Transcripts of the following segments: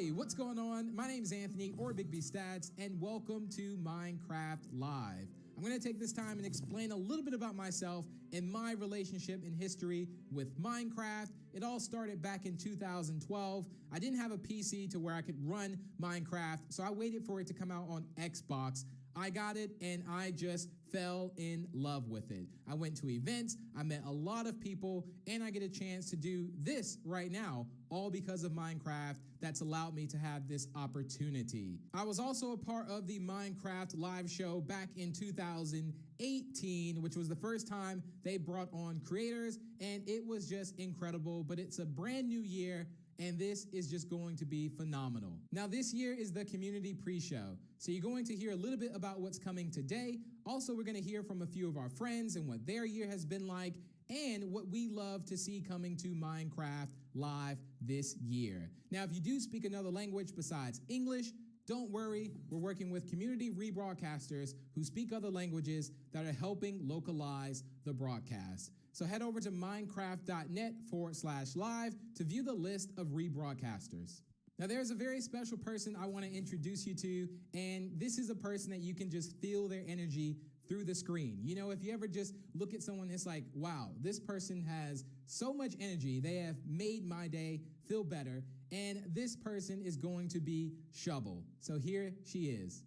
Hey, what's going on? My name is Anthony, or Big B Stats, and welcome to Minecraft Live. I'm going to take this time and explain a little bit about myself and my relationship and history with Minecraft. It all started back in 2012. I didn't have a PC to where I could run Minecraft, so I waited for it to come out on Xbox. I got it and I just fell in love with it. I went to events, I met a lot of people, and I get a chance to do this right now, all because of Minecraft. That's allowed me to have this opportunity. I was also a part of the Minecraft live show back in 2018, which was the first time they brought on creators, and it was just incredible. But it's a brand new year, and this is just going to be phenomenal. Now, this year is the community pre-show, so you're going to hear a little bit about what's coming today. Also, we're going to hear from a few of our friends and what their year has been like, and what we love to see coming to Minecraft Live this year. Now, if you do speak another language besides English, don't worry, we're working with community rebroadcasters who speak other languages that are helping localize the broadcast. So head over to minecraft.net/live to view the list of rebroadcasters. Now, there's a very special person I want to introduce you to, and this is a person that you can just feel their energy through the screen. You know, if you ever just look at someone, it's like, wow, this person has so much energy. They have made my day feel better, and this person is going to be Shovel. So here she is.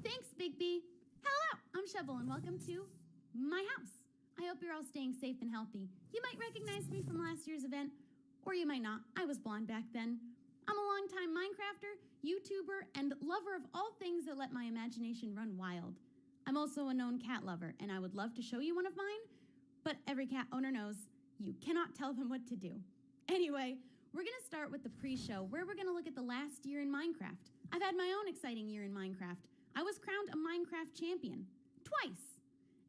Thanks, Big B. Hello, I'm Shovel, and welcome to my house. I hope you're all staying safe and healthy. You might recognize me from last year's event, or you might not. I was blonde back then. I'm a longtime Minecrafter, YouTuber, and lover of all things that let my imagination run wild. I'm also a known cat lover, and I would love to show you one of mine, but every cat owner knows you cannot tell them what to do. Anyway, we're going to start with the pre-show, where we're going to look at the last year in Minecraft. I've had my own exciting year in Minecraft. I was crowned a Minecraft champion, twice.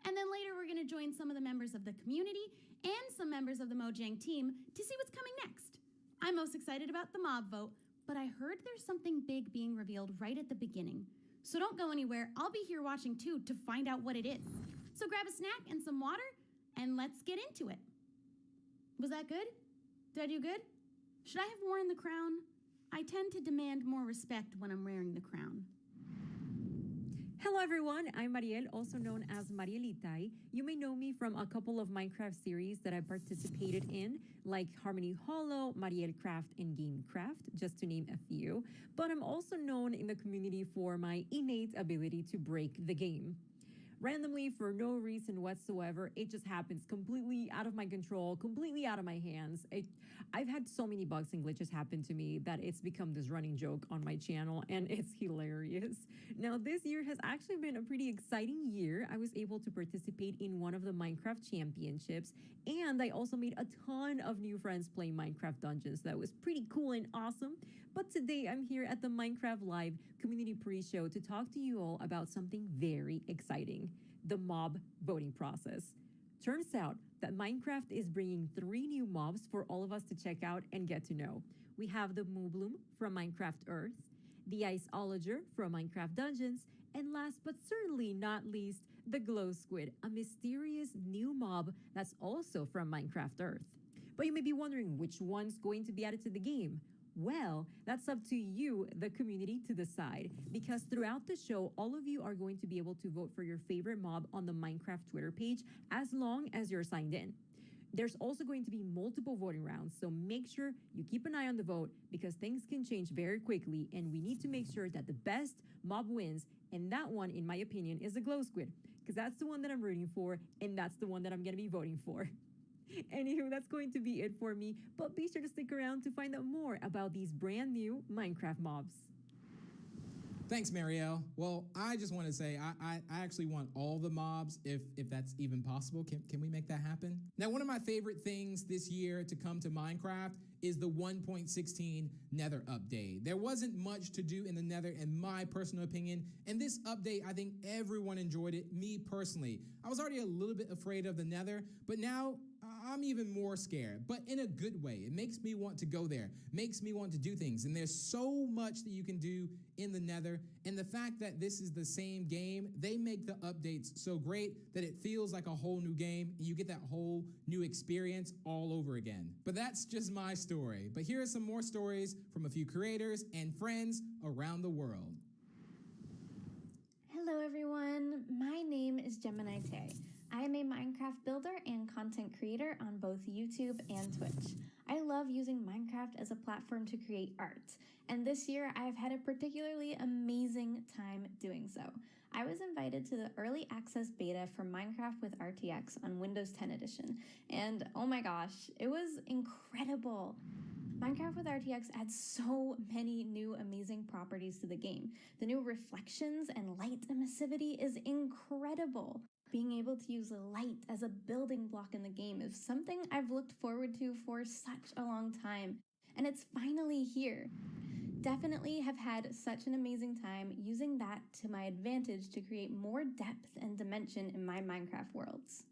And then later we're going to join some of the members of the community and some members of the Mojang team to see what's coming next. I'm most excited about the mob vote, but I heard there's something big being revealed right at the beginning. So don't go anywhere. I'll be here watching too to find out what it is. So grab a snack and some water, and let's get into it. Was that good? Did I do good? Should I have worn the crown? I tend to demand more respect when I'm wearing the crown. Hello everyone, I'm Mariel, also known as 𝐕𝐢𝐝𝐿𝐼. You may know me from a couple of Minecraft series that I participated in, like Harmony Hollow, 𝐕𝐢𝐿𝐼, and GameCraft, just to name a few. But I'm also known in the community for my innate ability to break the game. Randomly, for no reason whatsoever, it just happens completely out of my control, completely out of my hands. I've had so many bugs and glitches happen to me that it's become this running joke on my channel, and it's hilarious. Now, this year has actually been a pretty exciting year. I was able to participate in one of the Minecraft championships, and I also made a ton of new friends playing Minecraft Dungeons. That was pretty cool and awesome. But today, I'm here at the Minecraft Live community pre-show to talk to you all about something very exciting: the mob voting process. Turns out that Minecraft is bringing 3 new mobs for all of us to check out and get to know. We have the 𝐻𝐵𝐿𝐵 from Minecraft Earth, the 𝐼𝐼ologer from Minecraft Dungeons, and last but certainly not least, the 𝐺𝐿OW Squid, a mysterious new mob that's also from Minecraft Earth. But you may be wondering which one's going to be added to the game. Well, that's up to you, the community, to decide, because throughout the show, all of you are going to be able to vote for your favorite mob on the Minecraft Twitter page as long as you're signed in. There's also going to be multiple voting rounds, so make sure you keep an eye on the vote because things can change very quickly, and we need to make sure that the best mob wins, and that one, in my opinion, is the 𝐺𝐿OW Squid, because that's the one that I'm rooting for, and that's the one that I'm going to be voting for. Anywho, that's going to be it for me, but be sure to stick around to find out more about these brand new Minecraft mobs. Thanks, Marielle. Well, I just want to say I actually want all the mobs, if that's even possible. Can we make that happen? Now, one of my favorite things this year to come to Minecraft is the 1.16 Nether update. There wasn't much to do in the Nether, in my personal opinion, and this update, I think everyone enjoyed it, me personally. I was already a little bit afraid of the Nether, but now I'm even more scared, but in a good way. It makes me want to go there, makes me want to do things. And there's so much that you can do in the Nether. And the fact that this is the same game, they make the updates so great that it feels like a whole new game. And you get that whole new experience all over again. But that's just my story. But here are some more stories from a few creators and friends around the world. Hello everyone, my name is Gemini Tay. I am a Minecraft builder and content creator on both YouTube and Twitch. I love using Minecraft as a platform to create art, and this year I have had a particularly amazing time doing so. I was invited to the early access beta for Minecraft with RTX on Windows 10 edition, and oh my gosh, it was incredible. Minecraft with RTX adds so many new amazing properties to the game. The new reflections and light emissivity is incredible. Being able to use light as a building block in the game is something I've looked forward to for such a long time, and it's finally here. Definitely have had such an amazing time using that to my advantage to create more depth and dimension in my Minecraft worlds.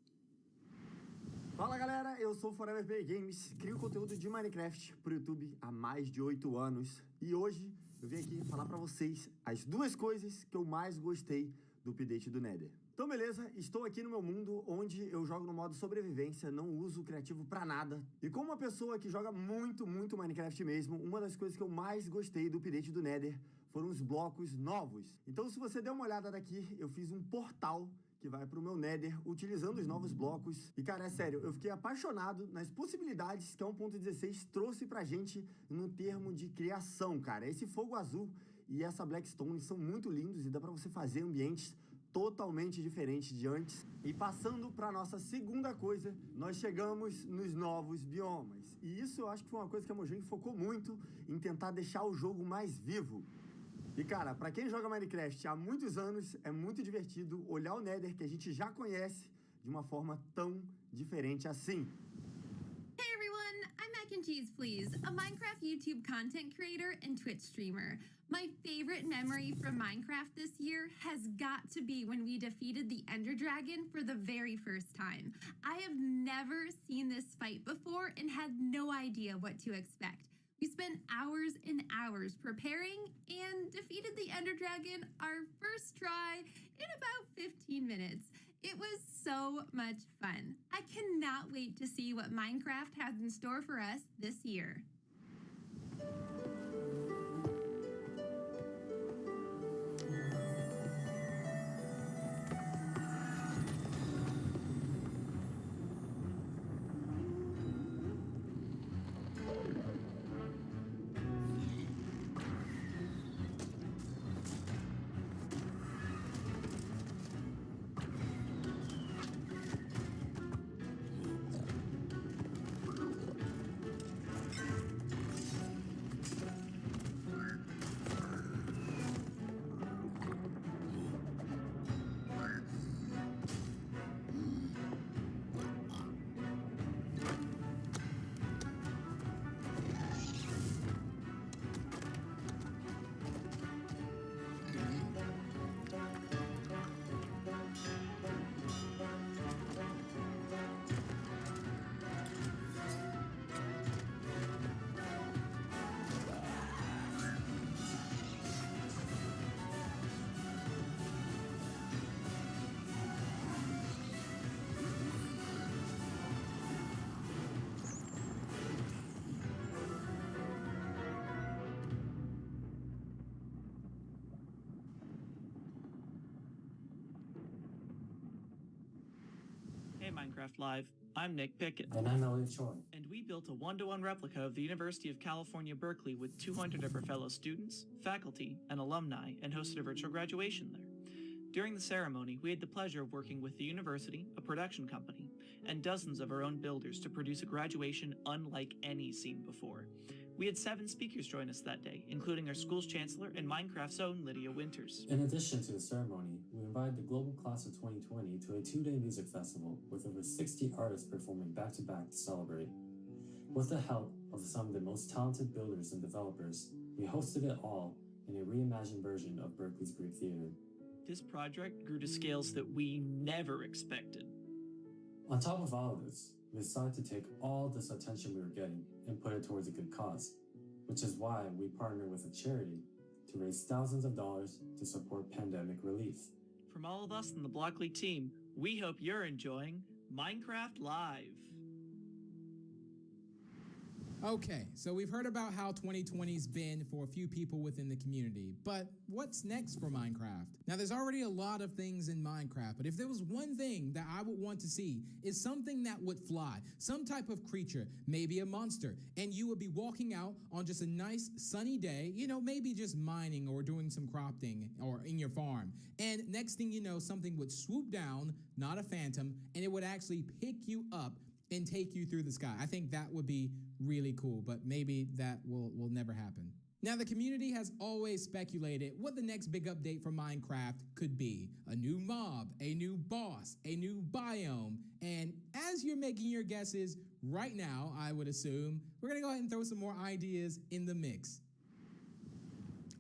Fala galera, eu sou Forever Play Games, crio conteúdo de Minecraft pro YouTube há mais de 8 anos e hoje eu vim aqui falar pra vocês as duas coisas que eu mais gostei do update do Nether. Então beleza, estou aqui no meu mundo onde eu jogo no modo sobrevivência, não uso o criativo pra nada. E como uma pessoa que joga muito Minecraft mesmo, uma das coisas que eu mais gostei do update do Nether foram os blocos novos. Então se você der uma olhada daqui, eu fiz um portal que vai pro meu Nether, utilizando os novos blocos. E cara, é sério, eu fiquei apaixonado nas possibilidades que a 1.16 trouxe pra gente no termo de criação, cara. Esse fogo azul e essa Blackstone são muito lindos e dá pra você fazer ambientes totalmente diferentes de antes. E passando pra nossa segunda coisa, nós chegamos nos novos biomas. E isso eu acho que foi uma coisa que a Mojang focou muito em tentar deixar o jogo mais vivo. E cara, pra quem joga Minecraft há muitos anos, é muito divertido olhar o Nether que a gente já conhece de uma forma tão diferente assim. Hey everyone, I'm 𝐸𝐴𝐶, a Minecraft YouTube content creator and Twitch streamer. My favorite memory from Minecraft this year has got to be when we defeated the Ender Dragon for the very first time. I have never seen this fight before and had no idea what to expect. We spent hours and hours preparing and defeated the Ender Dragon our first try in about 15 minutes. It was so much fun. I cannot wait to see what Minecraft has in store for us this year. Hey Minecraft Live, I'm Nick Pickett. And I'm Elliot Choi. And we built a one-to-one replica of the University of California, Berkeley with 200 of our fellow students, faculty, and alumni and hosted a virtual graduation there. During the ceremony, we had the pleasure of working with the university, a production company, and dozens of our own builders to produce a graduation unlike any seen before. We had 7 speakers join us that day, including our school's chancellor and Minecraft's own Lydia Winters. In addition to the ceremony, we invited the global class of 2020 to a 2-day music festival with over 60 artists performing back-to-back to celebrate. With the help of some of the most talented builders and developers, we hosted it all in a reimagined version of Berkeley's Greek Theater. This project grew to scales that we never expected. On top of all of this, we decided to take all this attention we were getting and put it towards a good cause, which is why we partner with a charity to raise thousands of dollars to support pandemic relief. From all of us in the Blockly team, we hope you're enjoying Minecraft Live. Okay, so we've heard about how 2020's been for a few people within the community, but what's next for Minecraft? Now, there's already a lot of things in Minecraft, but if there was one thing that I would want to see, is something that would fly, some type of creature, maybe a monster, and you would be walking out on just a nice sunny day, you know, maybe just mining or doing some cropping or in your farm, and next thing you know, something would swoop down, not a phantom, and it would actually pick you up and take you through the sky. I think that would be really cool, but maybe that will never happen. Now, the community has always speculated what the next big update for Minecraft could be. A new mob, a new boss, a new biome, and as you're making your guesses right now, I would assume, we're gonna go ahead and throw some more ideas in the mix.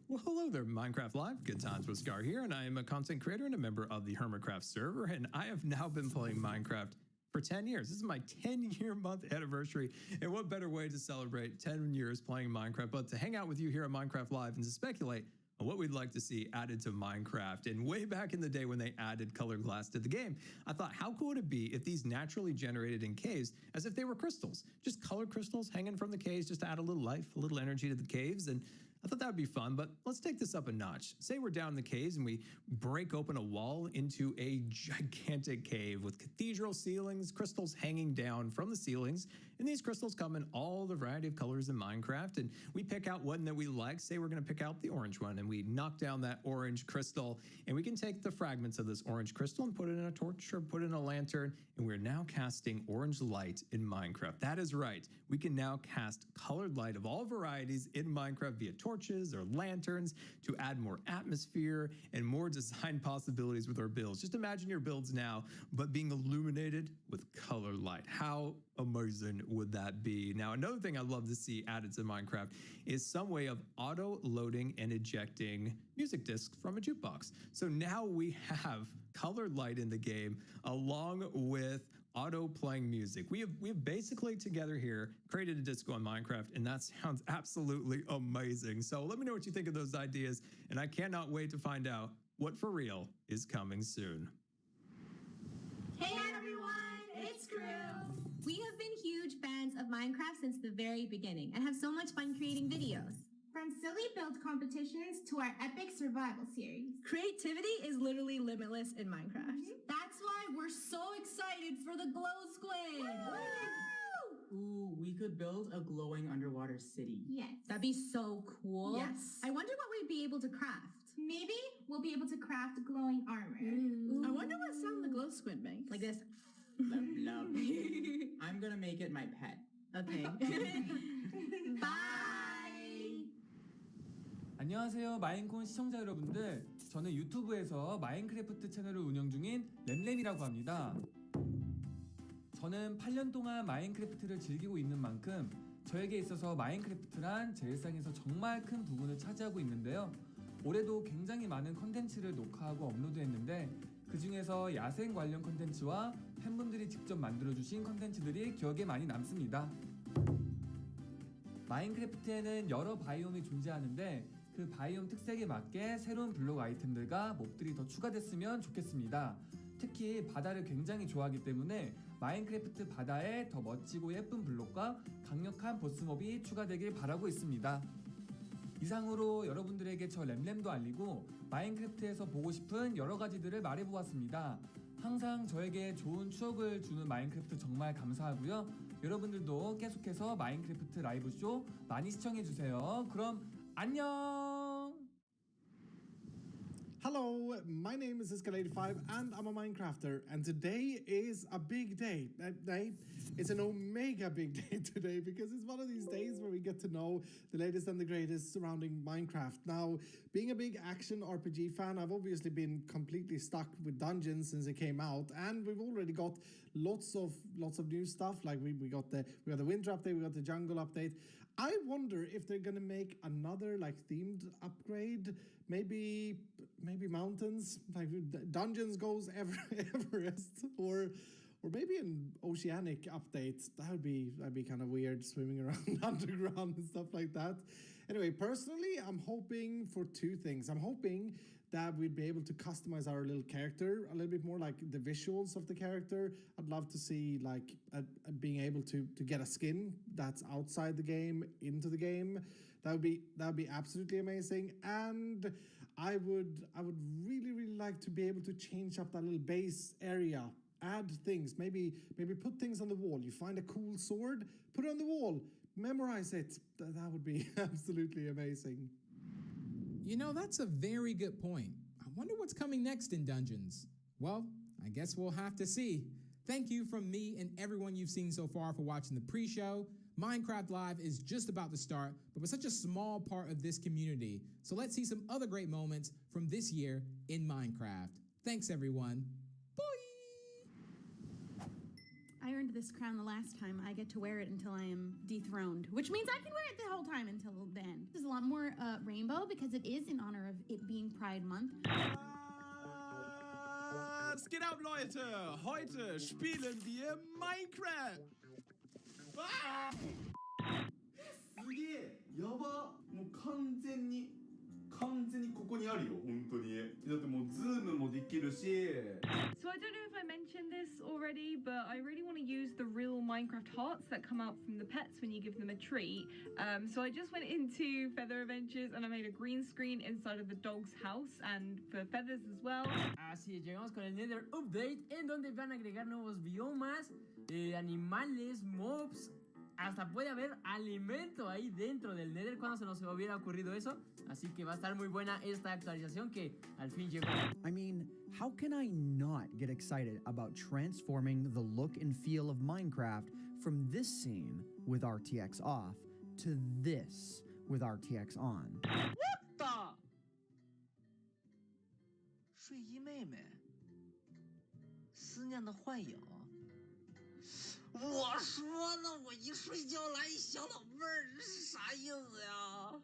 Well, hello there, Minecraft Live. Good times with Scar here, and I am a content creator and a member of the Hermitcraft server, and I have now been playing Minecraft for 10 years. This is my 10-year month anniversary, and what better way to celebrate 10 years playing Minecraft but to hang out with you here at Minecraft Live and to speculate on what we'd like to see added to Minecraft. And way back in the day when they added colored glass to the game, I thought, how cool would it be if these naturally generated in caves as if they were crystals, just colored crystals hanging from the caves just to add a little life, a little energy to the caves. And I thought that would be fun, but let's take this up a notch. Say we're down in the caves and we break open a wall into a gigantic cave with cathedral ceilings, crystals hanging down from the ceilings, and these crystals come in all the variety of colors in Minecraft, and we pick out one that we like. Say we're gonna pick out the orange one, and we knock down that orange crystal, and we can take the fragments of this orange crystal and put it in a torch or put it in a lantern, and we're now casting orange light in Minecraft. That is right. We can now cast colored light of all varieties in Minecraft via torches or lanterns to add more atmosphere and more design possibilities with our builds. Just imagine your builds now, but being illuminated with color light. How amazing would that be? Now, another thing I'd love to see added to Minecraft is some way of auto-loading and ejecting music discs from a jukebox. So now we have colored light in the game along with auto-playing music. We have basically together here created a disco in Minecraft, and that sounds absolutely amazing. So let me know what you think of those ideas, and I cannot wait to find out what for real is coming soon. Hey everyone, it's Crew. We have been huge fans of Minecraft since the very beginning and have so much fun creating videos. From silly build competitions to our epic survival series. Creativity is literally limitless in Minecraft. That's why we're so excited for the Glow Squid. Woo! Ooh, we could build a glowing underwater city. Yes. That'd be so cool. Yes. I wonder what we'd be able to craft. Maybe we'll be able to craft glowing armor. Ooh. I wonder what sound the glow squid makes. Like this. Love, love. I'm gonna make it my pet. Okay. Bye. 안녕하세요, 마인콘 시청자 여러분들. 저는 유튜브에서 마인크래프트 채널을 운영 중인 램램이라고 합니다. 저는 8년 동안 마인크래프트를 즐기고 있는 만큼 저에게 있어서 마인크래프트란 제 일상에서 정말 큰 부분을 차지하고 있는데요. 올해도 굉장히 많은 컨텐츠를 녹화하고 업로드했는데 그 중에서 야생 관련 컨텐츠와 팬분들이 직접 만들어주신 컨텐츠들이 기억에 많이 남습니다. 마인크래프트에는 여러 바이옴이 존재하는데 그 바이옴 특색에 맞게 새로운 블록 아이템들과 몹들이 더 추가됐으면 좋겠습니다. 특히 바다를 굉장히 좋아하기 때문에 마인크래프트 바다에 더 멋지고 예쁜 블록과 강력한 보스몹이 추가되길 바라고 있습니다. 이상으로 여러분들에게 저 램램도 알리고 마인크래프트에서 보고 싶은 여러 가지들을 말해보았습니다. 항상 저에게 좋은 추억을 주는 마인크래프트 정말 감사하고요. 여러분들도 계속해서 마인크래프트 라이브쇼 많이 시청해주세요. 그럼 안녕! Hello, my name is 𝐸𝐴85 and I'm a Minecrafter, and today is a big day. It's an omega big day today because it's one of these days where we get to know the latest and the greatest surrounding Minecraft. Now, being a big action RPG fan, I've obviously been completely stuck with Dungeons since it came out, and we've already got lots of new stuff. Like we got the winter update, we got the jungle update. I wonder if they're gonna make another like themed upgrade, maybe mountains, like Dungeons goes Everest, or or maybe an oceanic update. That'd be kind of weird, swimming around underground and stuff like that. Anyway, personally, I'm hoping for two things. I'm hoping that we'd be able to customize our little character a little bit more, like the visuals of the character. I'd love to see like being able to get a skin that's outside the game into the game. That would be absolutely amazing. And I would really like to be able to change up that little base area, add things, maybe put things on the wall. You find a cool sword, put it on the wall, memorize it. That would be absolutely amazing. You know, that's a very good point. I wonder what's coming next in Dungeons. Well, I guess we'll have to see. Thank you from me and everyone you've seen so far for watching the pre-show. Minecraft Live is just about to start, but we're such a small part of this community. So let's see some other great moments from this year in Minecraft. Thanks, everyone. Bye! I earned this crown the last time. I get to wear it until I am dethroned, which means I can wear it the whole time until then. There's a lot more rainbow because it is in honor of it being Pride Month. Was geht ab, Leute? Heute spielen wir Minecraft. すげえやばもう完全にここにあるよ本当にだってもうズームもできるし So I don't know if I mentioned this already, but I really want to use the real Minecraft hearts that come out from the pets when you give them a treat. So I just went into Feather Adventures and I made a green screen inside of the dog's house and for feathers as well. Así es, llegamos con el Nether Update en donde van a agregar nuevos biomas, animales, mobs. Hasta puede haber alimento ahí dentro del Nether. Cuando se nos hubiera ocurrido eso. Así que va a estar muy buena esta actualización que al fin llegó. I mean, how can I not get excited about transforming the look and feel of Minecraft from this scene with RTX off to this with RTX on? What the? 睡衣妹妹，思念的幻影。我说呢，我一睡觉来一小老妹儿，这是啥意思呀？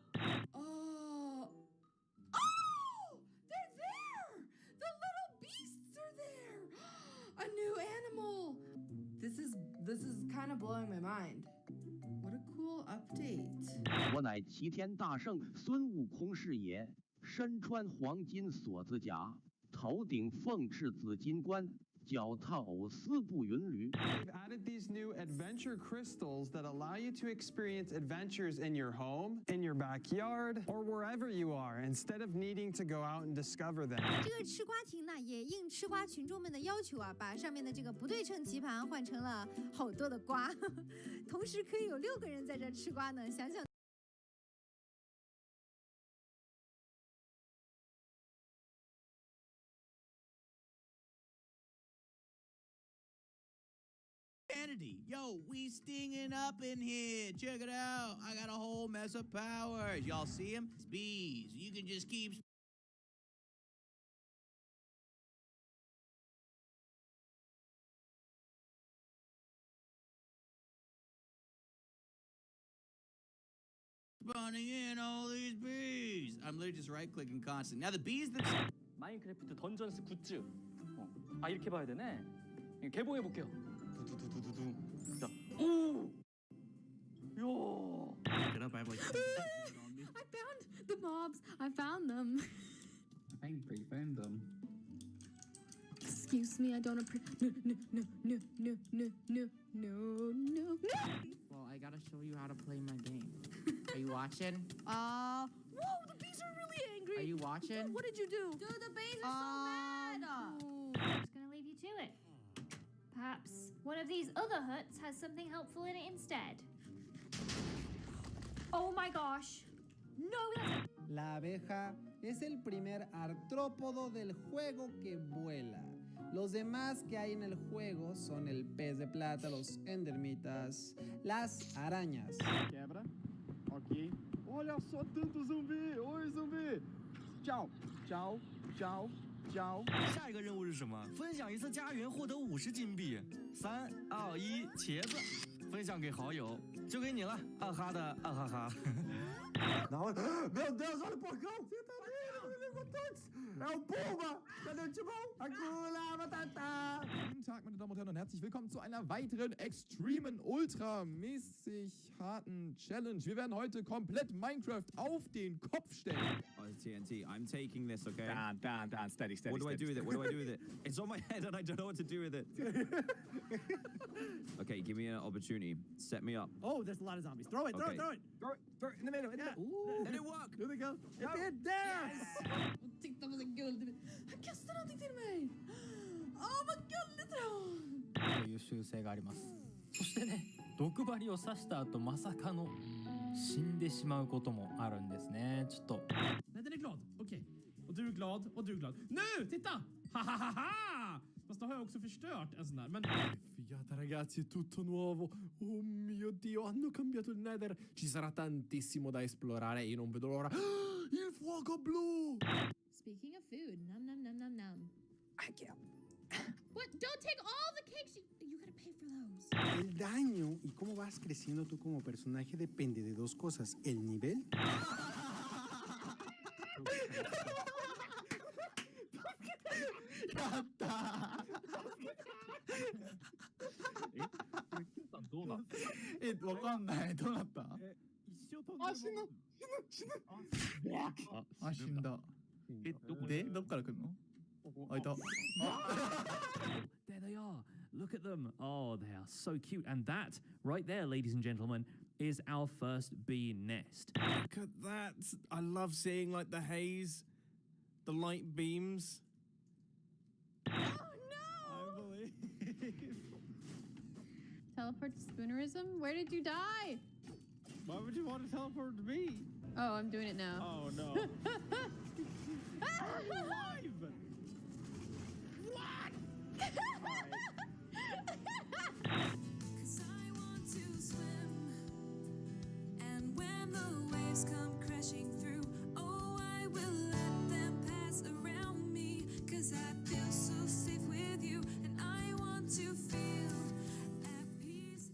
Oh, they're there! The little beasts are there! A new animal! This is kind of blowing my mind. What a cool update. 我乃齐天大圣孙悟空是也，身穿黄金锁子甲，头顶凤翅紫金冠。 脚踏藕丝步云驴。 They've added these new adventure crystals that allow you to experience adventures in your home, in your backyard, or wherever you are, instead of needing to go out and discover them. 这个吃瓜亭呢，也应吃瓜群众们的要求啊，把上面的这个不对称棋盘换成了好多的瓜，同时可以有6个人在这吃瓜呢，想想。 Yo, we stinging up in here. Check it out. I got a whole mess of powers. Y'all see them? It's bees. You can just keep... spawning in all these bees. I'm literally just right-clicking constantly. Now the bees that... 마인크래프트 던전스 굿즈. 아, 이렇게 봐야 되네. 개봉해 볼게요. 두두두두두. 자, 오! 야! Get up, I have like... I found the mobs. I found them. I think we found them. Excuse me, I don't appreciate. No. Well, I gotta show you how to play my game. Are you watching? Whoa, the bees are really angry. Are you watching? Dude, what did you do? Dude, the bees are so mad. I'm just gonna leave you to it. Perhaps one of these other huts has something helpful in it instead. Oh my gosh. No, that's... La abeja es el primer artrópodo del juego que vuela. Los demás que hay en el juego son el pez de plata, los endermitas, las arañas. Quebra. Ok. Olha só tanto zumbi. Oi, zumbi. Tchau. Tchau. Tchau. 下一个任务是什么？分享一次家园，获得50金币。3、2、1，茄子。分享给好友，就给你了，二哈的二哈哈。然后meu Deus, olha o porcão! Você tá vendo? Ele levou todos! É o Puma! Cadê o Timão? Hakuna Matata! Guten Tag, meine Damen und Herren, und herzlich willkommen zu einer weiteren extremen, ultramäßig harten Challenge. Wir werden heute komplett Minecraft auf den Kopf stellen. Oh, TNT, I'm taking this, okay? Dan, steady. What do I do with it? What do I do with it? It's on my head and I don't know what to do with it. Okay, give me an opportunity. Set me up. Oh, there's a lot of zombies. Throw it, throw it, throw it. Throw it in the middle. Ooh. Did it work? Here they go. It did. There! Titta vad guld. Han kastade någonting till mig. Åh, vad gulligt det var. という習性があります。そしてね、毒針を刺した後まさかの死んでしまうこともあるんですね。ちょっと。Nej, den är glad. Okej. Och du är glad och du är glad. Nu, titta! Ha ha ha ha! Fast då har jag också förstört en sån där. Men figata ragazzi, è tutto nuovo. Oh mio Dio, hanno cambiato il Nether. Ci sarà tantissimo da esplorare e io non vedo l'ora. Il fuoco blu! Speaking of food, nom. What? Don't take all the cakes. You gotta pay for those. El daño y cómo vas creciendo tú como personaje depende de dos cosas: el nivel. There they are. Look at them. Oh, they are so cute. And that, right there, ladies and gentlemen, is our first bee nest. Look at that. I love seeing like the haze, the light beams. Oh no! I believe. Teleport to Spoonerism? Where did you die? Why would you want to teleport to me? Oh, I'm doing it now. Oh no. I'm alive! What? Cause I want to swim, and when the waves come crashing through, oh, I will let them pass around me, cause I feel so safe with you, and I want to feel at peace.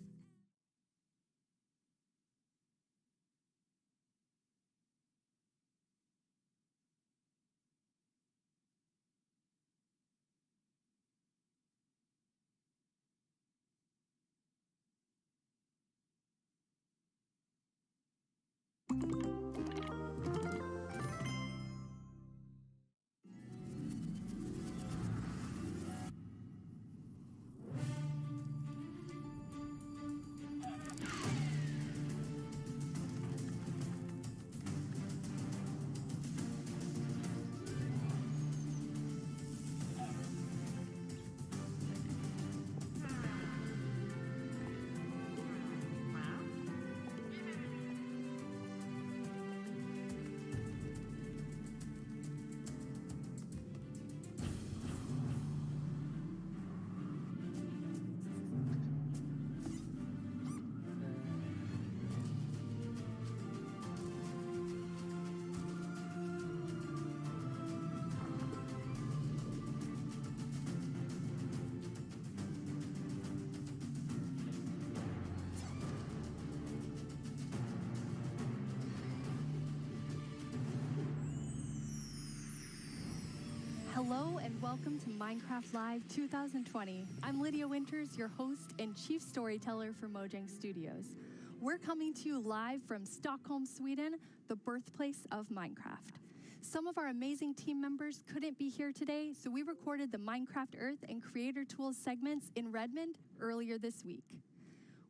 Hello and welcome to Minecraft Live 2020. I'm Lydia Winters, your host and chief storyteller for Mojang Studios. We're coming to you live from Stockholm, Sweden, the birthplace of Minecraft. Some of our amazing team members couldn't be here today, so we recorded the Minecraft Earth and Creator Tools segments in Redmond earlier this week.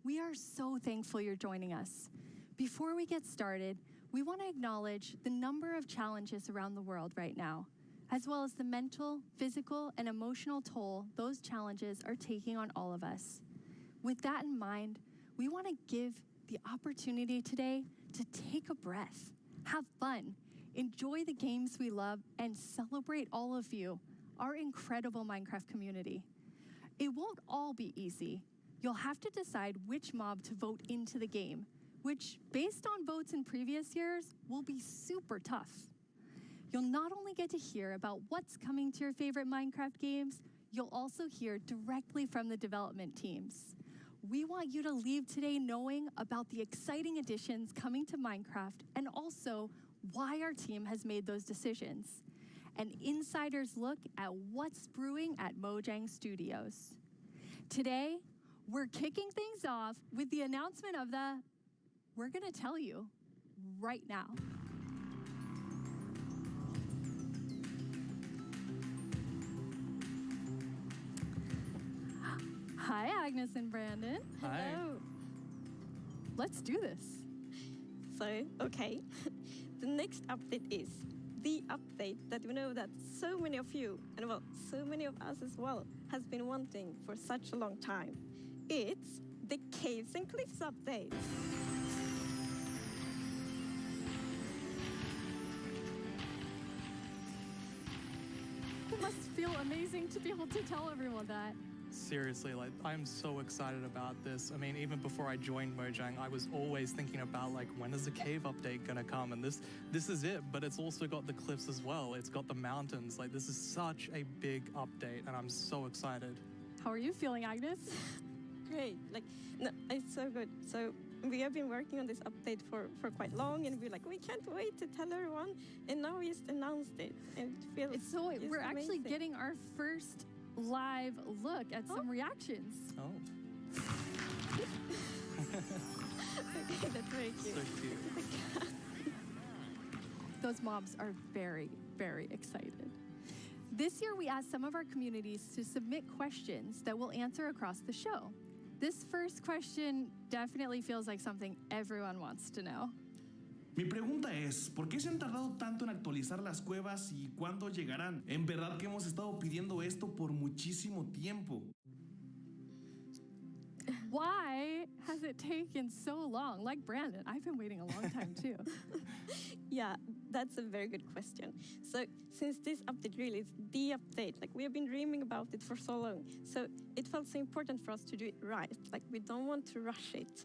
We are so thankful you're joining us. Before we get started, we want to acknowledge the number of challenges around the world right now, as well as the mental, physical, and emotional toll those challenges are taking on all of us. With that in mind, we want to give the opportunity today to take a breath, have fun, enjoy the games we love, and celebrate all of you, our incredible Minecraft community. It won't all be easy. You'll have to decide which mob to vote into the game, which, based on votes in previous years, will be super tough. You'll not only get to hear about what's coming to your favorite Minecraft games, you'll also hear directly from the development teams. We want you to leave today knowing about the exciting additions coming to Minecraft and also why our team has made those decisions. An insider's look at what's brewing at Mojang Studios. Today, we're kicking things off with the announcement of we're gonna tell you right now. Hi, Agnes and Brandon. Hi. Hello. Let's do this. So, okay, the next update is the update that we know that so many of you, and well, so many of us as well, has been wanting for such a long time. It's the Caves and Cliffs update. It must feel amazing to be able to tell everyone that. Seriously, like, I'm so excited about this. I mean, even before I joined Mojang, I was always thinking about, like, when is the cave update gonna come? And this is it, but it's also got the cliffs as well. It's got the mountains. Like, this is such a big update, and I'm so excited. How are you feeling, Agnes? Great. Like, no, it's so good. So we have been working on this update for quite long, and we're like, we can't wait to tell everyone. And now we just announced it, and it feels It's so we're actually amazing. getting our first live look at some reactions. Oh. Okay, that's very cute. So cute. Those mobs are very, very excited. This year, we asked some of our communities to submit questions that we'll answer across the show. This first question definitely feels like something everyone wants to know. Mi pregunta es, ¿por qué se han tardado tanto en actualizar las cuevas y cuándo llegarán? En verdad que hemos estado pidiendo esto por muchísimo tiempo. Why has it taken so long? Like Brandon, I've been waiting a long time too. Yeah, that's a very good question. So since this update really is the update, like we have been dreaming about it for so long, so it felt so important for us to do it right. Like we don't want to rush it.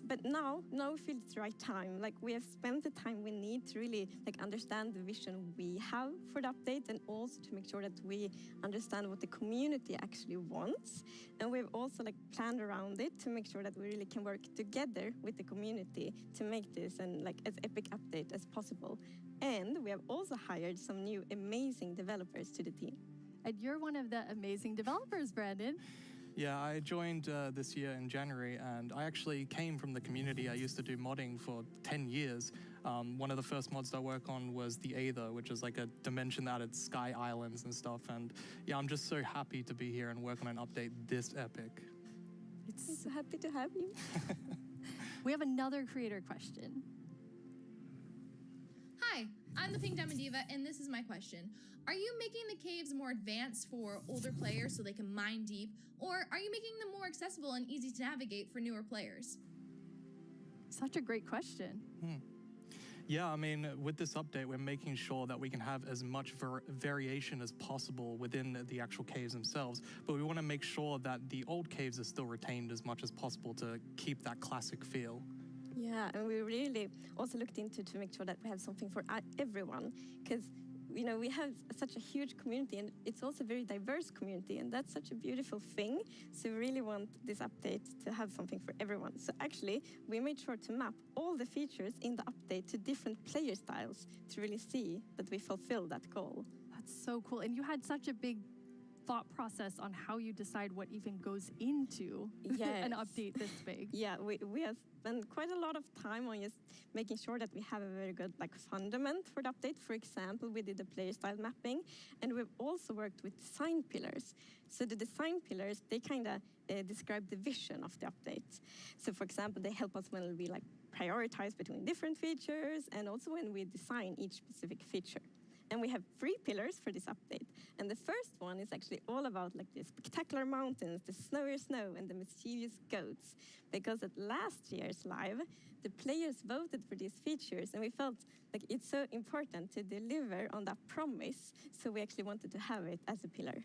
But now we feel it's the right time. Like we have spent the time we need to really like understand the vision we have for the update, and also to make sure that we understand what the community actually wants. And we've also like planned around it to make sure that we really can work together with the community to make this and like as epic update as possible. And we have also hired some new amazing developers to the team. And you're one of the amazing developers, Brandon. Yeah, I joined this year in January, and I actually came from the community. I used to do modding for 10 years. One of the first mods I worked on was the Aether, which is like a dimension that had sky islands and stuff. And yeah, I'm just so happy to be here and work on an update this epic. I'm so happy to have you. We have another creator question. Hi, I'm the Pink Diamond Diva, and this is my question. Are you making the caves more advanced for older players so they can mine deep, or are you making them more accessible and easy to navigate for newer players? Such a great question. Yeah, I mean, with this update, we're making sure that we can have as much variation as possible within the actual caves themselves, but we want to make sure that the old caves are still retained as much as possible to keep that classic feel. Yeah, and we really also looked into to make sure that we have something for everyone, because you know we have such a huge community, and it's also a very diverse community, and that's such a beautiful thing. So we really want this update to have something for everyone. So actually, we made sure to map all the features in the update to different player styles to really see that we fulfill that goal. That's so cool. And you had such a big thought process on how you decide what even goes into an update this big. Yeah, we have spent quite a lot of time on just making sure that we have a very good like fundament for the update. For example, we did the player style mapping, and we've also worked with design pillars. So the design pillars, they kind of describe the vision of the update. So for example, they help us when we like prioritize between different features, and also when we design each specific feature. And we have 3 pillars for this update. And the first one is actually all about like the spectacular mountains, the snowier snow, and the mischievous goats. Because at last year's live, the players voted for these features, and we felt like it's so important to deliver on that promise. So we actually wanted to have it as a pillar.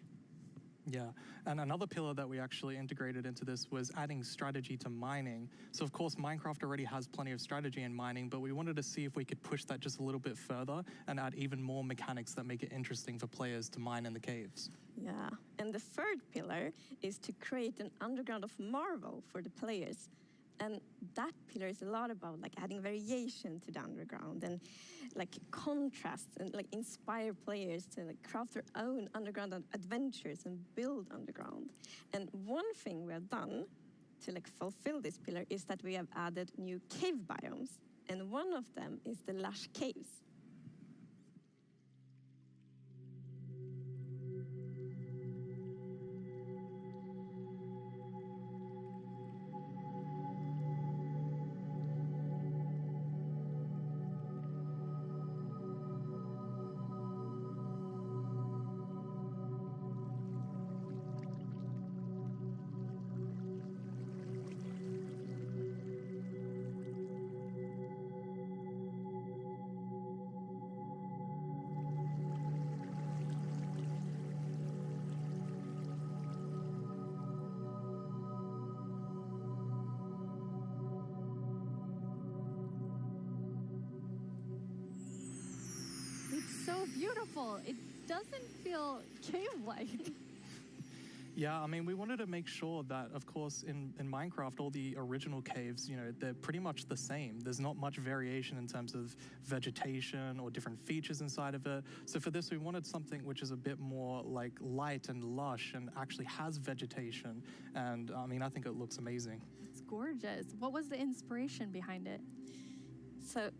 Yeah, and another pillar that we actually integrated into this was adding strategy to mining. So of course, Minecraft already has plenty of strategy in mining, but we wanted to see if we could push that just a little bit further and add even more mechanics that make it interesting for players to mine in the caves. Yeah, and the third pillar is to create an underground of marvel for the players. And that pillar is a lot about like adding variation to the underground and like contrasts and like inspire players to like craft their own underground adventures and build underground. And one thing we have done to like fulfill this pillar is that we have added new cave biomes, and one of them is the lush caves. So beautiful. It doesn't feel cave-like. Yeah, I mean, we wanted to make sure that, of course, in Minecraft, all the original caves, they're pretty much the same. There's not much variation in terms of vegetation or different features inside of it. So for this, we wanted something which is a bit more like light and lush and actually has vegetation. And I mean, I think it looks amazing. It's gorgeous. What was the inspiration behind it? So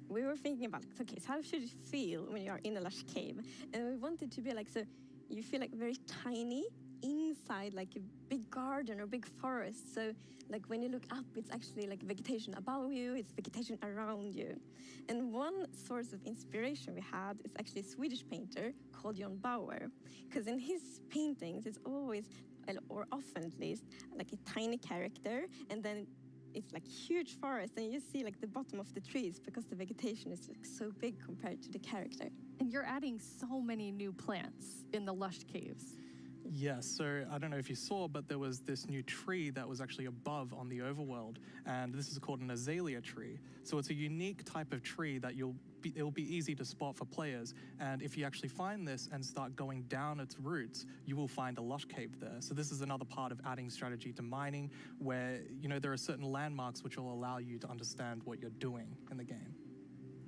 we were thinking about, okay, so how should it feel when you're in a lush cave? And we wanted to be like, so you feel like very tiny inside like a big garden or big forest. So like when you look up, it's actually like vegetation above you, it's vegetation around you. And one source of inspiration we had is actually a Swedish painter called John Bauer. Because in his paintings, it's always, or often at least, like a tiny character, and then it's like huge forest, and you see like the bottom of the trees because the vegetation is like so big compared to the character. And you're adding so many new plants in the lush caves. Yes, so I don't know if you saw, but there was this new tree that was actually above on the overworld, and this is called an azalea tree. So it's a unique type of tree that it'll be easy to spot for players, and if you actually find this and start going down its roots, you will find a lush cave there. So this is another part of adding strategy to mining, where there are certain landmarks which will allow you to understand what you're doing in the game.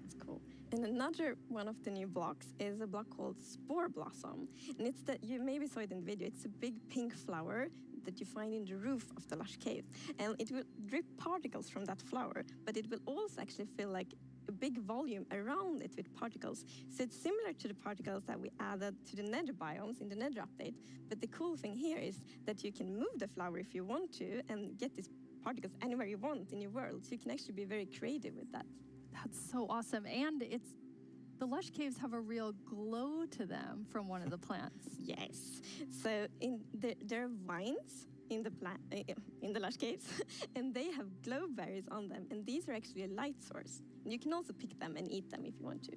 That's cool. And another one of the new blocks is a block called Spore Blossom. And it's that you maybe saw it in the video. It's a big pink flower that you find in the roof of the lush cave. And it will drip particles from that flower, but it will also actually feel like a big volume around it with particles. So it's similar to the particles that we added to the nether biomes in the nether update. But the cool thing here is that you can move the flower if you want to and get these particles anywhere you want in your world. So you can actually be very creative with that. That's so awesome. And the lush caves have a real glow to them from one of the plants. Yes. So there are vines in the lush caves, and they have glow berries on them. And these are actually a light source. And you can also pick them and eat them if you want to.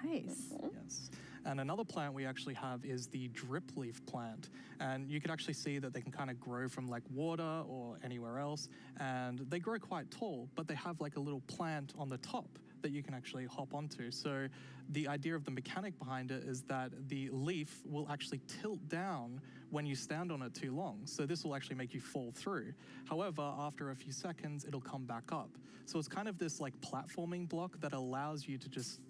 Nice. Yes. And another plant we actually have is the drip leaf plant. And you can actually see that they can kind of grow from like water or anywhere else. And they grow quite tall, but they have like a little plant on the top that you can actually hop onto. So the idea of the mechanic behind it is that the leaf will actually tilt down when you stand on it too long. So this will actually make you fall through. However, after a few seconds, it'll come back up. So it's kind of this like platforming block that allows you to just,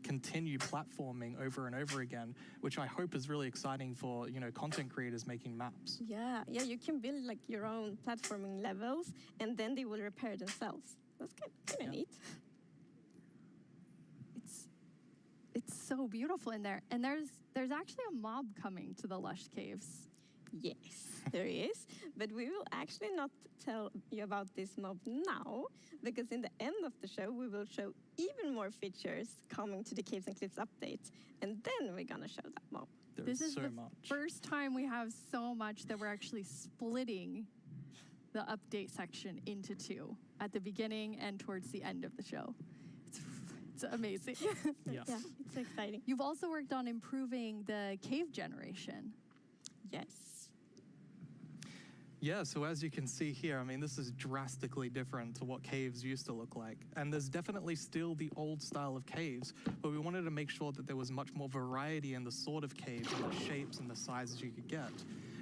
continue platforming over and over again, which I hope is really exciting for, content creators making maps. Yeah, you can build like your own platforming levels, and then they will repair themselves. That's kind of neat. It's so beautiful in there. And there's actually a mob coming to the lush caves. Yes, there is. But we will actually not tell you about this mob now, because in the end of the show, we will show even more features coming to the Caves and Cliffs update. And then we're going to show that mob. This is the first time we have so much that we're actually splitting the update section into two, at the beginning and towards the end of the show. It's amazing. Yeah, it's exciting. You've also worked on improving the cave generation. Yes. Yeah, so as you can see here, I mean, this is drastically different to what caves used to look like. And there's definitely still the old style of caves, but we wanted to make sure that there was much more variety in the sort of caves and the shapes and the sizes you could get.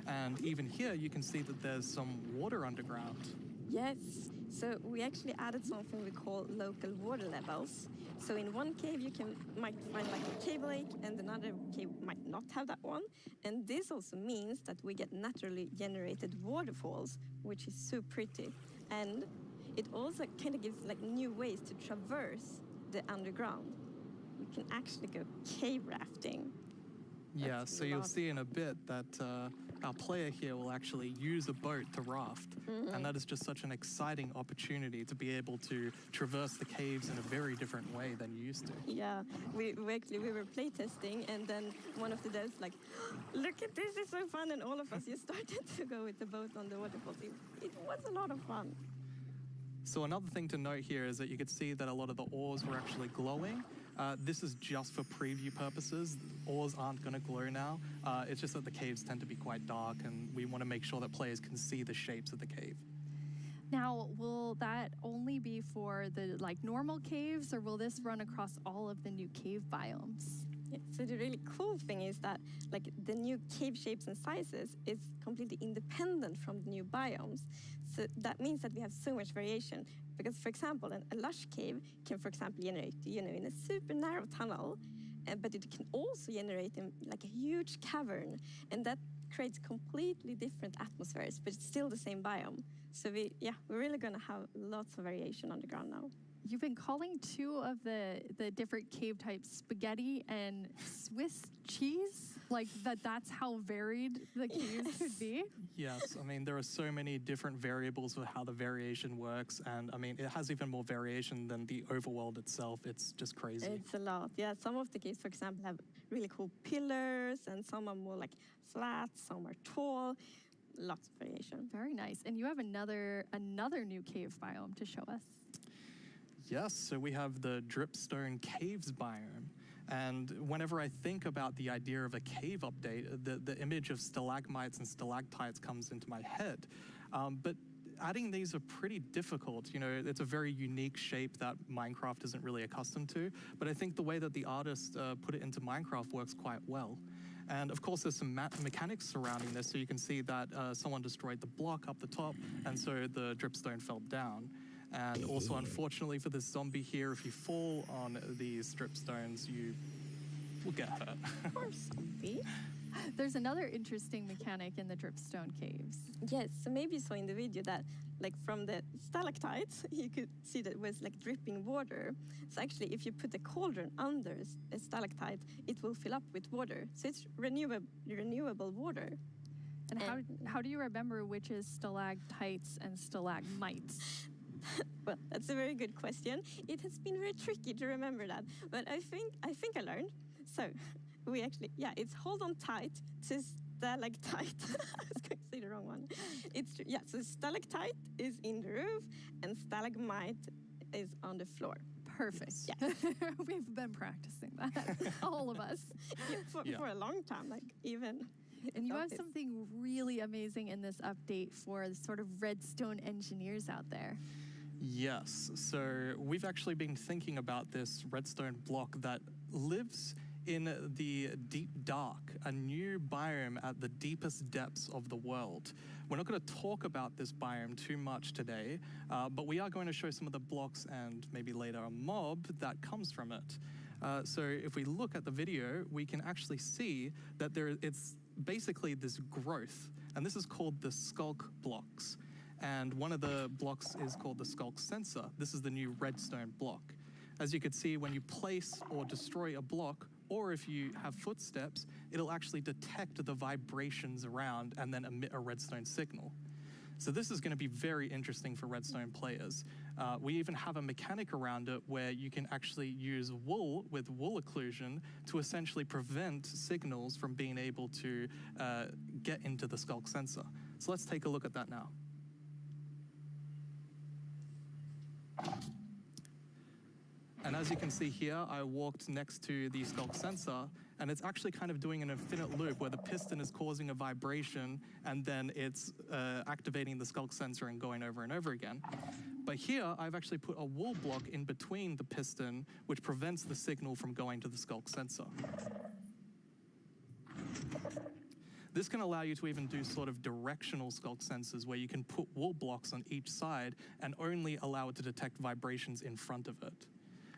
And even here, you can see that there's some water underground. Yes. So we actually added something we call local water levels. So in one cave you might find like a cave lake, and another cave might not have that one. And this also means that we get naturally generated waterfalls, which is so pretty. And it also kind of gives like new ways to traverse the underground. We can actually go cave rafting. Yeah, so you'll see in a bit that our player here will actually use a boat to raft. And that is just such an exciting opportunity to be able to traverse the caves in a very different way than you used to. Yeah, we were playtesting, and then one of the devs like, look at this, it's so fun, and all of us just started to go with the boat on the waterfalls. It was a lot of fun. So another thing to note here is that you could see that a lot of the ores were actually glowing. This is just for preview purposes. Ores aren't going to glow now. It's just that the caves tend to be quite dark, and we want to make sure that players can see the shapes of the cave. Now, will that only be for the like normal caves, or will this run across all of the new cave biomes? Yeah, so the really cool thing is that like the new cave shapes and sizes is completely independent from the new biomes. So that means that we have so much variation. Because, for example, a lush cave can, for example, generate, in a super narrow tunnel, but it can also generate in like a huge cavern, and that creates completely different atmospheres, but it's still the same biome. So we're really going to have lots of variation underground now. You've been calling two of the different cave types spaghetti and Swiss cheese? Like that's how varied the caves could be? Yes, I mean, there are so many different variables of how the variation works, and I mean, it has even more variation than the overworld itself. It's just crazy. It's a lot. Yeah, some of the caves, for example, have really cool pillars, and some are more like flat, some are tall. Lots of variation. Very nice. And you have another new cave biome to show us. Yes, so we have the Dripstone Caves biome. And whenever I think about the idea of a cave update, the image of stalagmites and stalactites comes into my head. But adding these are pretty difficult. It's a very unique shape that Minecraft isn't really accustomed to. But I think the way that the artist put it into Minecraft works quite well. And of course, there's some mechanics surrounding this. So you can see that someone destroyed the block up the top, and so the dripstone fell down. And also, unfortunately for this zombie here, if you fall on these dripstones, you will get hurt. Poor zombie. There's another interesting mechanic in the dripstone caves. Yes, so maybe you saw in the video that like from the stalactites, you could see that it was like dripping water. So actually, if you put a cauldron under a stalactite, it will fill up with water. So it's renewable water. And how do you remember which is stalactites and stalagmites? Well, that's a very good question. It has been very tricky to remember that, but I think I learned. So we actually, it's hold on tight to stalactite. I was going to say the wrong one. So stalactite is in the roof and stalagmite is on the floor. Perfect. Yeah. We've been practicing that, all of us. For a long time, like even. And you have something really amazing in this update for the sort of redstone engineers out there. Yes, so we've actually been thinking about this redstone block that lives in the deep dark, a new biome at the deepest depths of the world. We're not going to talk about this biome too much today, but we are going to show some of the blocks and maybe later a mob that comes from it. So if we look at the video, we can actually see that it's basically this growth, and this is called the skulk blocks. And one of the blocks is called the skulk sensor. This is the new redstone block. As you can see, when you place or destroy a block, or if you have footsteps, it'll actually detect the vibrations around and then emit a redstone signal. So this is going to be very interesting for redstone players. We even have a mechanic around it where you can actually use wool with wool occlusion to essentially prevent signals from being able to get into the skulk sensor. So let's take a look at that now. And as you can see here, I walked next to the skulk sensor, And it's actually kind of doing an infinite loop where the piston is causing a vibration and then it's activating the skulk sensor and going over and over again. But here, I've actually put a wall block in between the piston, which prevents the signal from going to the skulk sensor. This can allow you to even do sort of directional skulk sensors where you can put wall blocks on each side and only allow it to detect vibrations in front of it.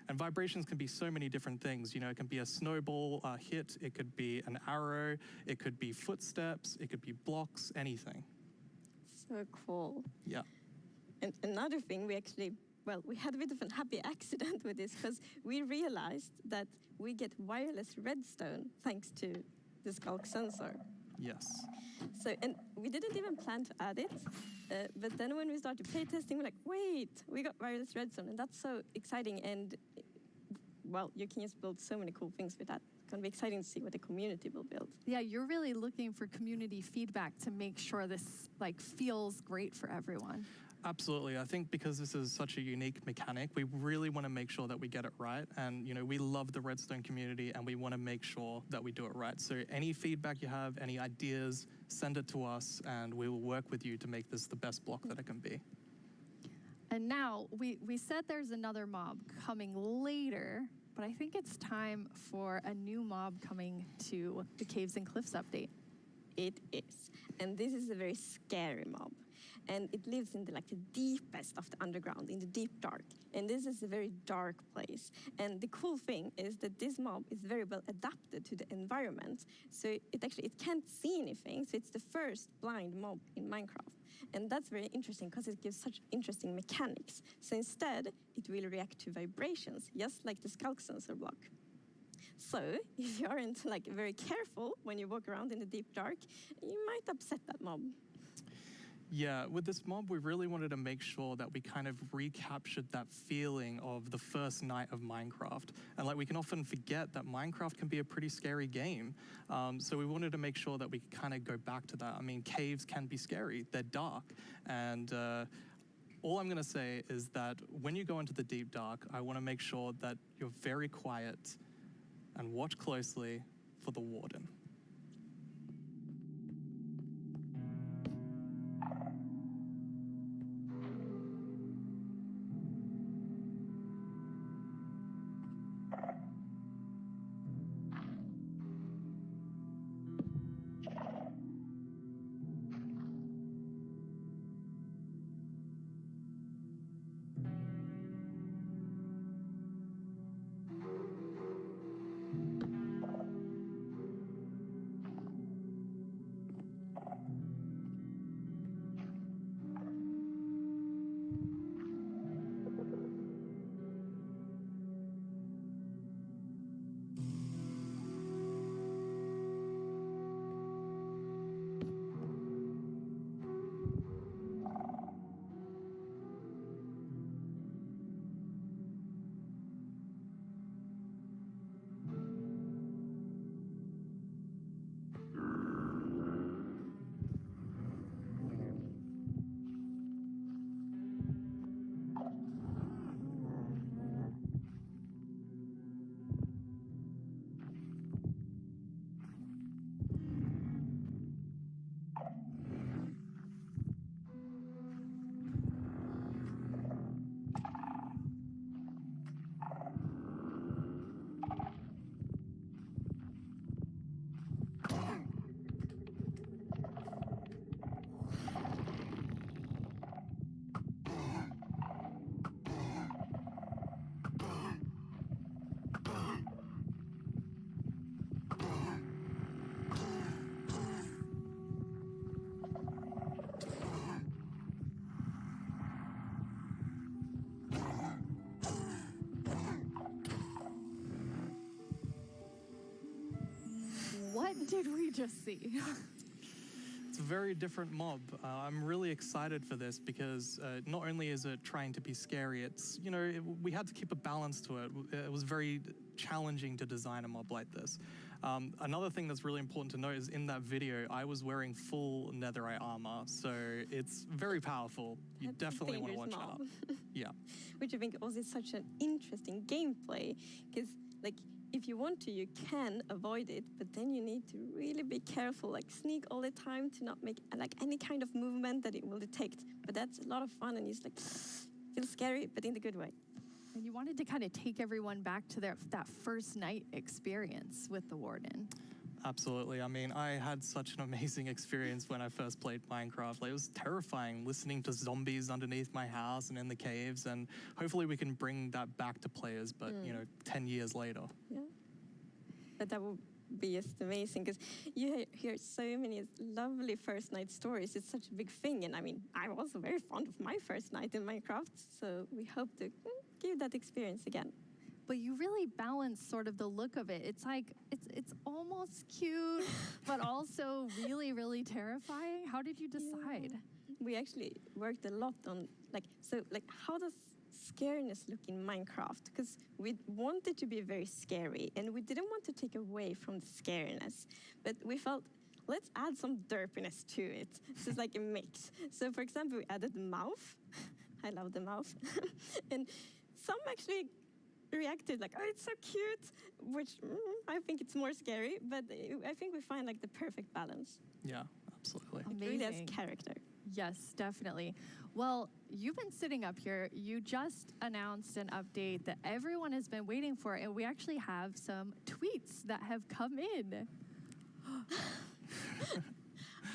And vibrations can be so many different things. You know, it can be a snowball hit, it could be an arrow, it could be footsteps, it could be blocks, anything. So cool. Yeah. And another thing, we had a bit of a happy accident with this because we realized that we get wireless redstone thanks to the skulk sensor. Yes. So, and we didn't even plan to add it, but then when we started playtesting, we're like, wait, we got wireless redstone, and that's so exciting. And well, you can just build so many cool things with that. It's gonna be exciting to see what the community will build. Yeah, you're really looking for community feedback to make sure this feels great for everyone. Absolutely. I think because this is such a unique mechanic, we really want to make sure that we get it right. And, you know, we love the redstone community and we want to make sure that we do it right. So any feedback you have, any ideas, send it to us and we will work with you to make this the best block that it can be. And now, we said there's another mob coming later, but I think it's time for a new mob coming to the Caves and Cliffs update. It is. And this is a very scary mob. And it lives in the deepest of the underground, in the deep dark. And this is a very dark place. And the cool thing is that this mob is very well adapted to the environment. So it can't see anything. So it's the first blind mob in Minecraft. And that's very interesting because it gives such interesting mechanics. So instead, it will react to vibrations, just like the skulk sensor block. So if you aren't very careful when you walk around in the deep dark, you might upset that mob. Yeah, with this mob, we really wanted to make sure that we kind of recaptured that feeling of the first night of Minecraft. And we can often forget that Minecraft can be a pretty scary game. So we wanted to make sure that we kind of go back to that. I mean, caves can be scary, they're dark. And all I'm gonna say is that when you go into the deep dark, I wanna make sure that you're very quiet and watch closely for the warden. What did we just see? It's a very different mob. I'm really excited for this because not only is it trying to be scary, it's, we had to keep a balance to it. It was very challenging to design a mob like this. Another thing that's really important to note is in that video, I was wearing full netherite armor, so it's very powerful. You definitely want to watch out. Yeah. Which I think also is such an interesting gameplay, because like if you want to, you can avoid it, but then you need to really be careful, like sneak all the time to not make like any kind of movement that it will detect. But that's a lot of fun, and it's like feels scary, but in the good way. And you wanted to kind of take everyone back to that first night experience with the warden. Absolutely. I mean, I had such an amazing experience when I first played Minecraft. Like, it was terrifying listening to zombies underneath my house and in the caves, and hopefully we can bring that back to players, but, 10 years later. Yeah. But that would be just amazing, because you hear so many lovely first night stories. It's such a big thing, and I mean, I'm also very fond of my first night in Minecraft, so we hope to give that experience again. But you really balance sort of the look of it. It's like, it's almost cute, but also really, really terrifying. How did you decide? Yeah. We actually worked a lot on, how does scariness look in Minecraft? Because we wanted to be very scary, and we didn't want to take away from the scariness. But we felt, let's add some derpiness to it. So it's like a mix. So for example, we added the mouth. I love the mouth. And some actually reacted like, oh, it's so cute, which I think it's more scary, but I think we find like the perfect balance. Yeah, absolutely. It really has character. Yes, definitely. Well, you've been sitting up here. You just announced an update that everyone has been waiting for, and we actually have some tweets that have come in.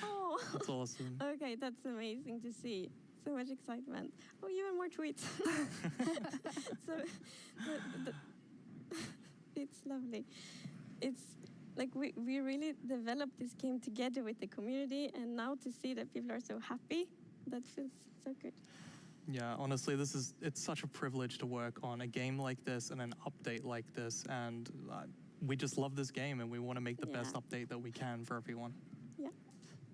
Oh, that's awesome. Okay, that's amazing to see. So much excitement. Oh, even more tweets. So it's lovely. It's like we really developed this game together with the community, and now to see that people are so happy, that feels so good. Yeah, honestly, it's such a privilege to work on a game like this and an update like this, and we just love this game, and we want to make the best update that we can for everyone. Yeah.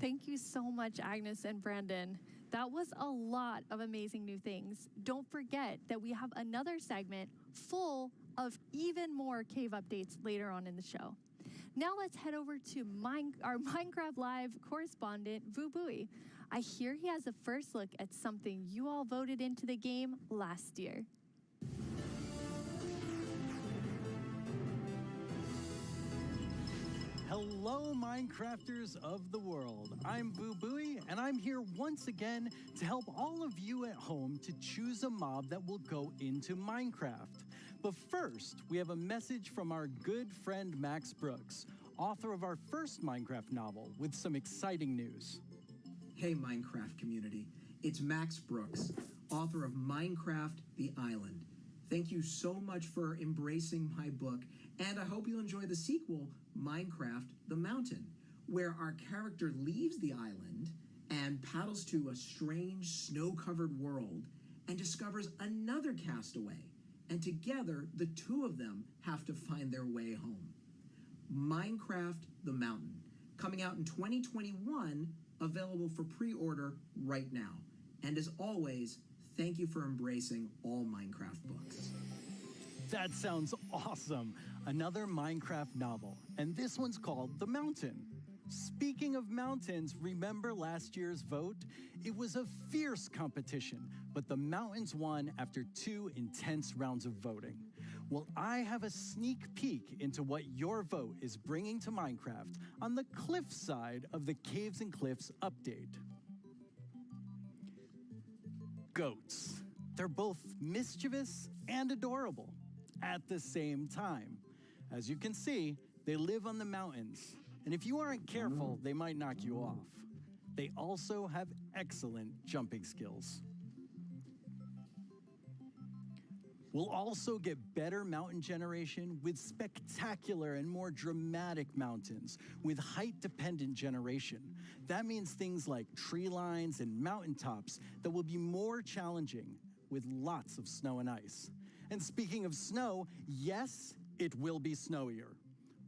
Thank you so much, Agnes and Brandon. That was a lot of amazing new things. Don't forget that we have another segment full of even more cave updates later on in the show. Now let's head over to our Minecraft Live correspondent, 𝐕𝐢𝐝. I hear he has a first look at something you all voted into the game last year. Hello, Minecrafters of the world. I'm 𝐕𝐢𝐝, and I'm here once again to help all of you at home to choose a mob that will go into Minecraft. But first, we have a message from our good friend Max Brooks, author of our first Minecraft novel, with some exciting news. Hey, Minecraft community. It's Max Brooks, author of Minecraft: The Island. Thank you so much for embracing my book, and I hope you'll enjoy the sequel, Minecraft: The Mountain, where our character leaves the island and paddles to a strange snow-covered world and discovers another castaway, and together the two of them have to find their way home. Minecraft: The Mountain, coming out in 2021, available for pre-order right now. And as always, thank you for embracing all Minecraft books. That sounds awesome. Another Minecraft novel, and this one's called The Mountain. Speaking of mountains, remember last year's vote? It was a fierce competition, but the mountains won after 2 intense rounds of voting. Well, I have a sneak peek into what your vote is bringing to Minecraft on the cliff side of the Caves and Cliffs update. Goats. They're both mischievous and adorable at the same time. As you can see, they live on the mountains, and if you aren't careful, they might knock you off. They also have excellent jumping skills. We'll also get better mountain generation with spectacular and more dramatic mountains with height-dependent generation. That means things like tree lines and mountaintops that will be more challenging with lots of snow and ice. And speaking of snow, yes, it will be snowier.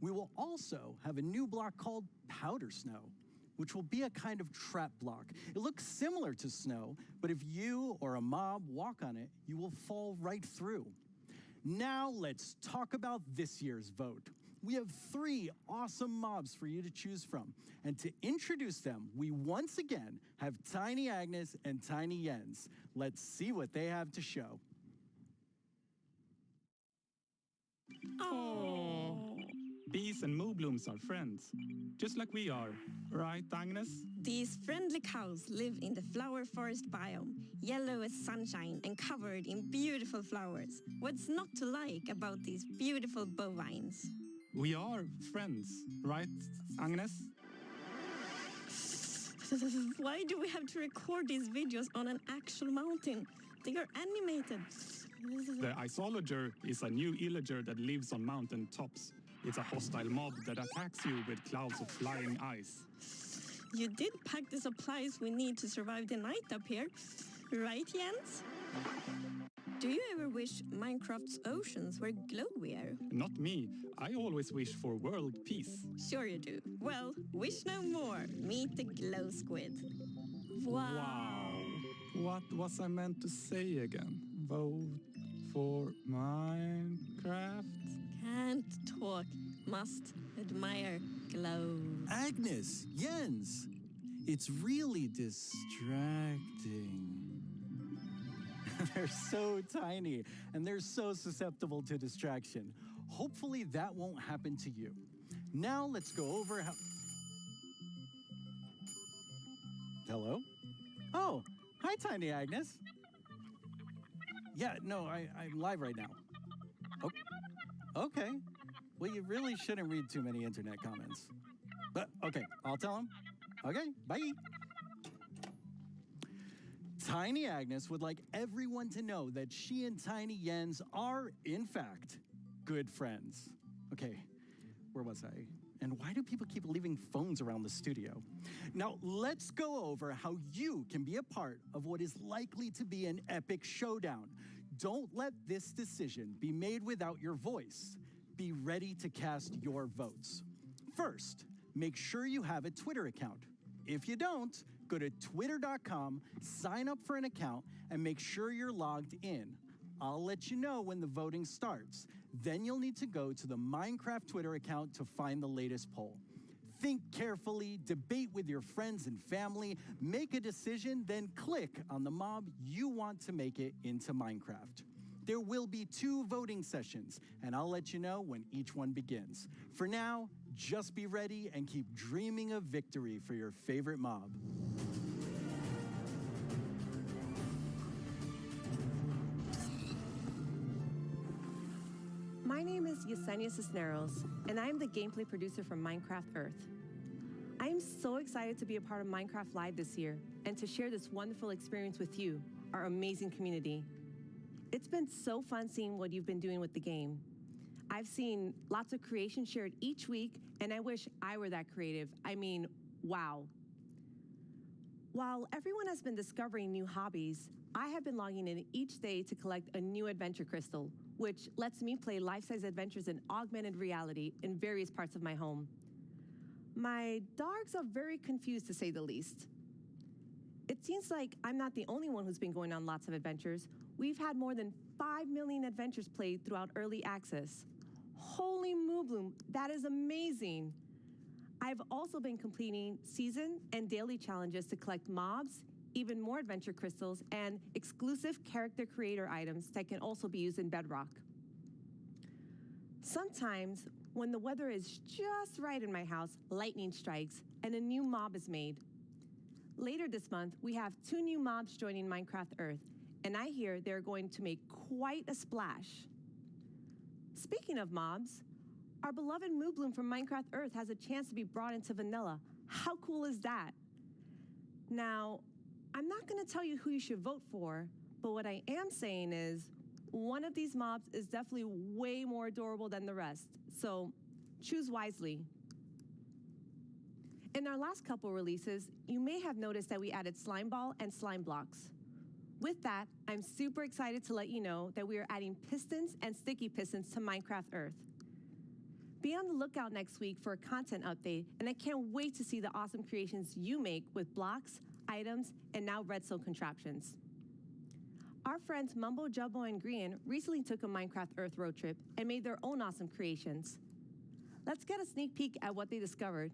We will also have a new block called powder snow, which will be a kind of trap block. It looks similar to snow, but if you or a mob walk on it, you will fall right through. Now let's talk about this year's vote. We have 3 awesome mobs for you to choose from. And to introduce them, we once again have Tiny Agnes and Tiny Jens. Let's see what they have to show. Oh. Bees and moblooms are friends, just like we are. Right, Agnes? These friendly cows live in the flower forest biome, yellow as sunshine and covered in beautiful flowers. What's not to like about these beautiful bovines? We are friends, right, Agnes? Why do we have to record these videos on an actual mountain? They are animated. The isolager is a new illager that lives on mountain tops. It's a hostile mob that attacks you with clouds of flying ice. You did pack the supplies we need to survive the night up here, right, Jens? Do you ever wish Minecraft's oceans were glowier? Not me. I always wish for world peace. Sure you do. Well, wish no more. Meet the glow squid. Wow. What was I meant to say again? Vote for Minecraft? Can't talk. Must admire glow. Agnes, Jens, it's really distracting. They're so tiny, and they're so susceptible to distraction. Hopefully that won't happen to you. Now let's go over how... Hello? Oh, hi, Tiny Agnes. Yeah, no, I'm live right now. Oh, okay. Well, you really shouldn't read too many internet comments. But, okay, I'll tell him. Okay, bye. Tiny Agnes would like everyone to know that she and Tiny Jens are, in fact, good friends. Okay, where was I? And why do people keep leaving phones around the studio? Now, let's go over how you can be a part of what is likely to be an epic showdown. Don't let this decision be made without your voice. Be ready to cast your votes. First, make sure you have a Twitter account. If you don't, go to twitter.com, sign up for an account, and make sure you're logged in. I'll let you know when the voting starts. Then you'll need to go to the Minecraft Twitter account to find the latest poll. Think carefully, debate with your friends and family, make a decision, then click on the mob you want to make it into Minecraft. There will be 2 voting sessions, and I'll let you know when each one begins. For now, just be ready and keep dreaming of victory for your favorite mob. My name is Yesenia Cisneros, and I am the gameplay producer from Minecraft Earth. I am so excited to be a part of Minecraft Live this year and to share this wonderful experience with you, our amazing community. It's been so fun seeing what you've been doing with the game. I've seen lots of creation shared each week, and I wish I were that creative. I mean, wow. While everyone has been discovering new hobbies, I have been logging in each day to collect a new adventure crystal, which lets me play life-size adventures in augmented reality in various parts of my home. My dogs are very confused, to say the least. It seems like I'm not the only one who's been going on lots of adventures. We've had more than 5 million adventures played throughout early access. Holy moobloom, that is amazing. I've also been completing season and daily challenges to collect mobs, even more adventure crystals, and exclusive character creator items that can also be used in Bedrock. Sometimes, when the weather is just right in my house, lightning strikes and a new mob is made. Later this month, we have 2 new mobs joining Minecraft Earth, and I hear they're going to make quite a splash. Speaking of mobs, our beloved Moobloom from Minecraft Earth has a chance to be brought into vanilla. How cool is that? Now, I'm not going to tell you who you should vote for, but what I am saying is one of these mobs is definitely way more adorable than the rest, so choose wisely. In our last couple releases, you may have noticed that we added Slime Ball and Slime Blocks. With that, I'm super excited to let you know that we are adding pistons and sticky pistons to Minecraft Earth. Be on the lookout next week for a content update, and I can't wait to see the awesome creations you make with blocks, items, and now redstone contraptions. Our friends Mumbo, Jumbo, and Grian recently took a Minecraft Earth road trip and made their own awesome creations. Let's get a sneak peek at what they discovered.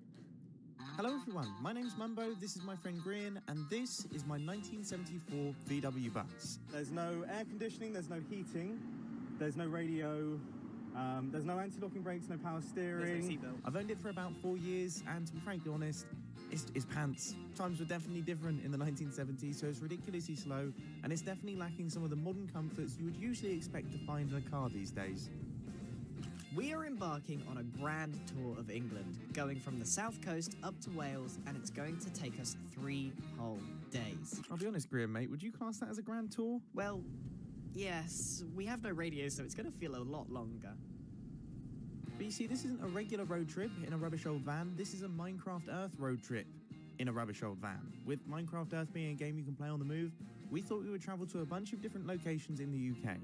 Hello everyone, my name's Mumbo, this is my friend Grian, and this is my 1974 VW bus. There's no air conditioning, there's no heating, there's no radio, There's no anti-locking brakes, no power steering. I've owned it for about 4 years, and to be frankly honest, it's pants. Times were definitely different in the 1970s, so it's ridiculously slow, and it's definitely lacking some of the modern comforts you would usually expect to find in a car these days. We are embarking on a grand tour of England, going from the south coast up to Wales, and it's going to take us 3 whole days. I'll be honest, Graham, mate, would you class that as a grand tour? Well, yes, we have no radio, so it's going to feel a lot longer. But you see, this isn't a regular road trip in a rubbish old van. This is a Minecraft Earth road trip in a rubbish old van. With Minecraft Earth being a game you can play on the move, we thought we would travel to a bunch of different locations in the UK.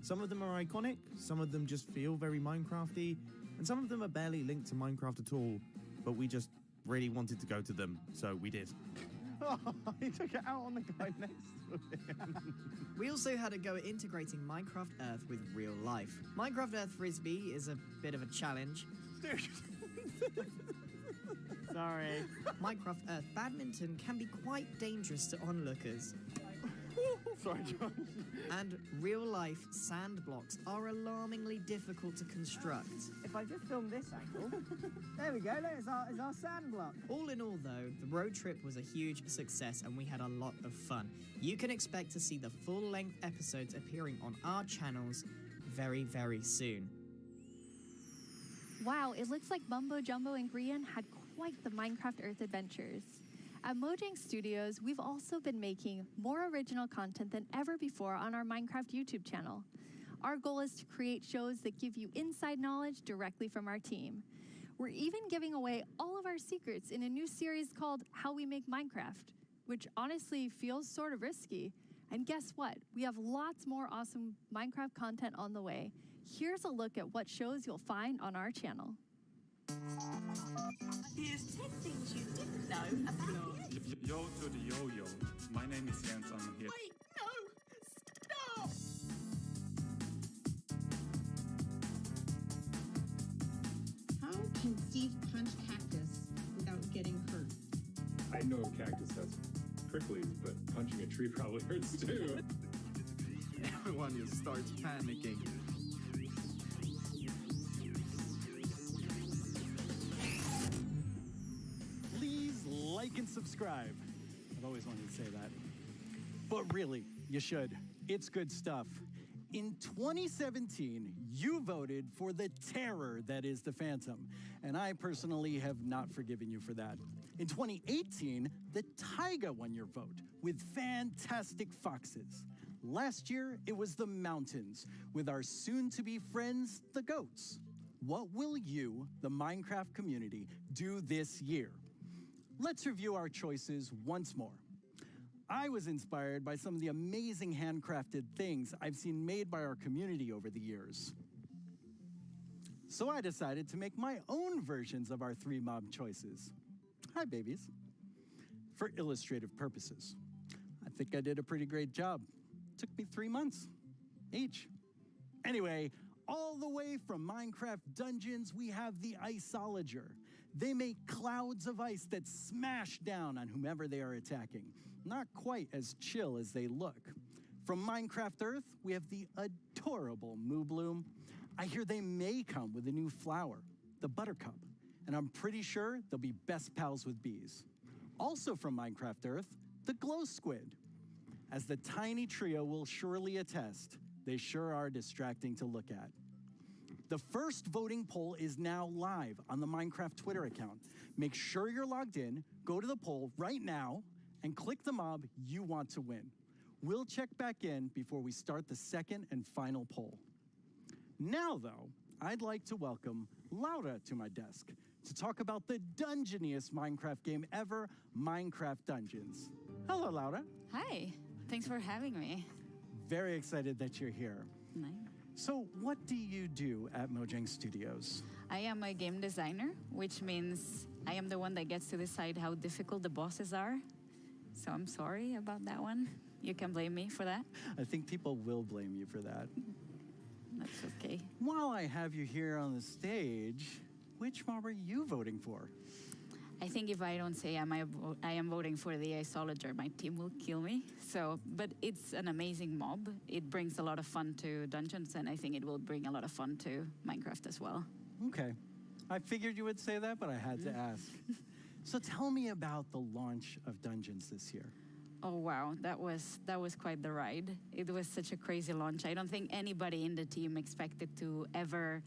Some of them are iconic, some of them just feel very Minecrafty, and some of them are barely linked to Minecraft at all, but we just really wanted to go to them, so we did. Oh, he took it out on the guy next to him. We also had to go integrating Minecraft Earth with real life. Minecraft Earth Frisbee is a bit of a challenge. Sorry. Minecraft Earth Badminton can be quite dangerous to onlookers. Sorry, Josh. And real-life sand blocks are alarmingly difficult to construct. If I just film this angle, there we go, there's our sand block. All in all, though, the road trip was a huge success and we had a lot of fun. You can expect to see the full-length episodes appearing on our channels very, very soon. Wow, it looks like Mumbo Jumbo and Grian had quite the Minecraft Earth adventures. At Mojang Studios, we've also been making more original content than ever before on our Minecraft YouTube channel. Our goal is to create shows that give you inside knowledge directly from our team. We're even giving away all of our secrets in a new series called How We Make Minecraft, which honestly feels sort of risky. And guess what? We have lots more awesome Minecraft content on the way. Here's a look at what shows you'll find on our channel. Here's 10 things you didn't know about Yo to the yo-yo. My name is Jens, I'm here. Wait, no! Stop! How can Steve punch cactus without getting hurt? I know cactus has pricklies, but punching a tree probably hurts too. Everyone just starts panicking. Please like and subscribe. I've always wanted to say that. But really, you should. It's good stuff. In 2017, you voted for the terror that is the Phantom, and I personally have not forgiven you for that. In 2018, the taiga won your vote with fantastic foxes. Last year, it was the mountains with our soon-to-be friends, the goats. What will you, the Minecraft community, do this year? Let's review our choices once more. I was inspired by some of the amazing handcrafted things I've seen made by our community over the years. So I decided to make my own versions of our 3 mob choices. Hi, babies. For illustrative purposes. I think I did a pretty great job. Took me 3 months, each. Anyway, all the way from Minecraft Dungeons, we have the Iceologer. They make clouds of ice that smash down on whomever they are attacking. Not quite as chill as they look. From Minecraft Earth, we have the adorable Moo Bloom. I hear they may come with a new flower, the Buttercup, and I'm pretty sure they'll be best pals with bees. Also from Minecraft Earth, the Glow Squid. As the tiny trio will surely attest, they sure are distracting to look at. The first voting poll is now live on the Minecraft Twitter account. Make sure you're logged in, go to the poll right now, and click the mob you want to win. We'll check back in before we start the second and final poll. Now, though, I'd like to welcome Laura to my desk to talk about the dungeoniest Minecraft game ever, Minecraft Dungeons. Hello, Laura. Hi, thanks for having me. Very excited that you're here. Nice. So what do you do at Mojang Studios? I am a game designer, which means I am the one that gets to decide how difficult the bosses are. So I'm sorry about that one. You can blame me for that. I think people will blame you for that. That's okay. While I have you here on the stage, which mob are you voting for? I think if I don't say I am voting for the 𝐸, my team will kill me. So, but it's an amazing mob. It brings a lot of fun to Dungeons, and I think it will bring a lot of fun to Minecraft as well. Okay. I figured you would say that, but I had to ask. So tell me about the launch of Dungeons this year. Oh wow, that was quite the ride. It was such a crazy launch. I don't think anybody in the team expected to ever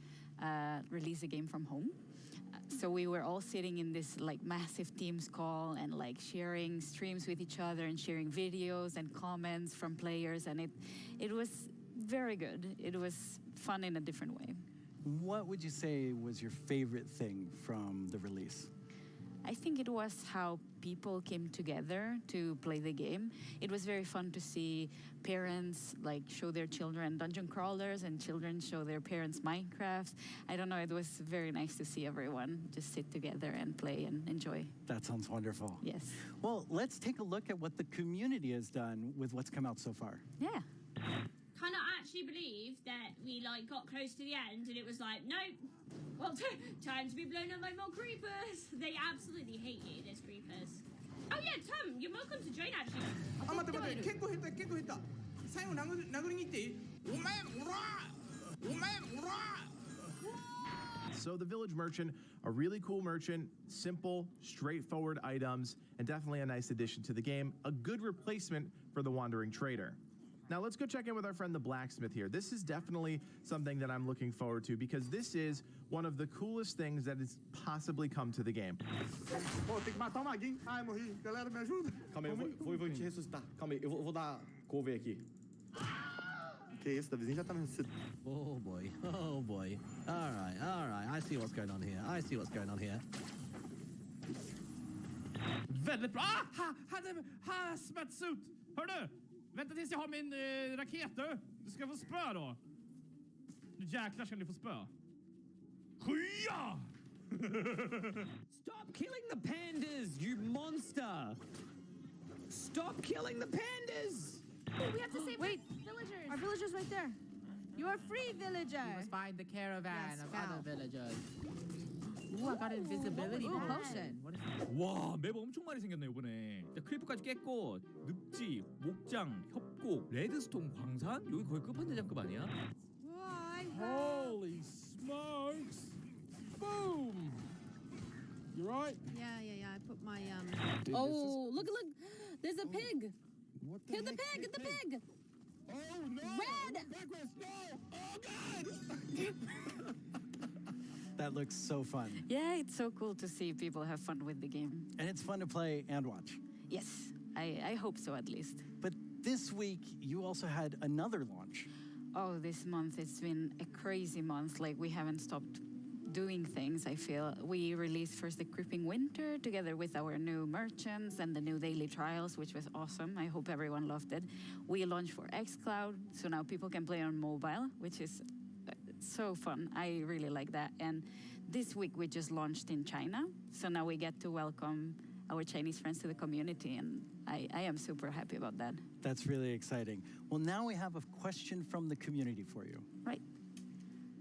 release a game from home. So we were all sitting in this like massive Teams call and like sharing streams with each other and sharing videos and comments from players, and it was very good. It was fun in a different way. What would you say was your favorite thing from the release? I think it was how people came together to play the game. It was very fun to see parents like show their children dungeon crawlers and children show their parents Minecraft. I don't know, it was very nice to see everyone just sit together and play and enjoy. That sounds wonderful. Yes. Well, let's take a look at what the community has done with what's come out so far. Yeah. Cannot actually believe that we like got close to the end and it was like, nope. Well, time to be blown up by more creepers. They absolutely hate you, there's creepers. Oh yeah, Tom, you're welcome to join actually. あ、待って待って、結構減った、結構減った。最後殴りに行っていい？お前、おら！お前、おら！ So the Village Merchant, a really cool merchant, simple, straightforward items, and definitely a nice addition to the game, a good replacement for the Wandering Trader. Now let's go check in with our friend the Blacksmith here. This is definitely something that I'm looking forward to because this is one of the coolest things that has possibly come to the game. Pô, tem que matar o maguinho. Ai, morri. Galera, me ajuda. Calma aí, eu vou te ressuscitar. Calma aí, eu vou dar cover aqui. Que isso, Davizinho já tá me ressuscitando. Oh boy, oh boy. All right. I see what's going on here. Väldigt bra! Hazmat-suit! Hör du? Vänta tills jag har min raket, du. Du ska få spö då. Nu jäklar ska ni få spö. Skya! Stop killing the pandas, you monster! Stop killing the pandas! We have to save villagers. Our villagers right there. You are free, villager. We must find the caravan Yes, of found. other villagers. Ooh, I got invisibility potion. What is that? 와, 맵 엄청 많이 생겼네 이번에. 자, 크리퍼까지 깼고 늪지, 목장, 협곡, 레드스톤 광산 여기 거의 끝판대장급 아니야? Holy smokes! Boom! You right? Yeah. I put my Oh, look! There's a pig. Kill the pig! Get the pig! Oh no! Red! Oh god! That looks so fun. Yeah, it's so cool to see people have fun with the game. And it's fun to play and watch. Yes, I hope so at least. But this week, you also had another launch. Oh, this month it's been a crazy month. Like we haven't stopped doing things, I feel. We released first the Creeping Winter together with our new merchants and the new daily trials, which was awesome. I hope everyone loved it. We launched for xCloud, so now people can play on mobile, which is so fun. I really like that. And this week we just launched in China, so now we get to welcome our Chinese friends to the community, and I am super happy about that. That's really exciting. Well, now we have a question from the community for you. Right.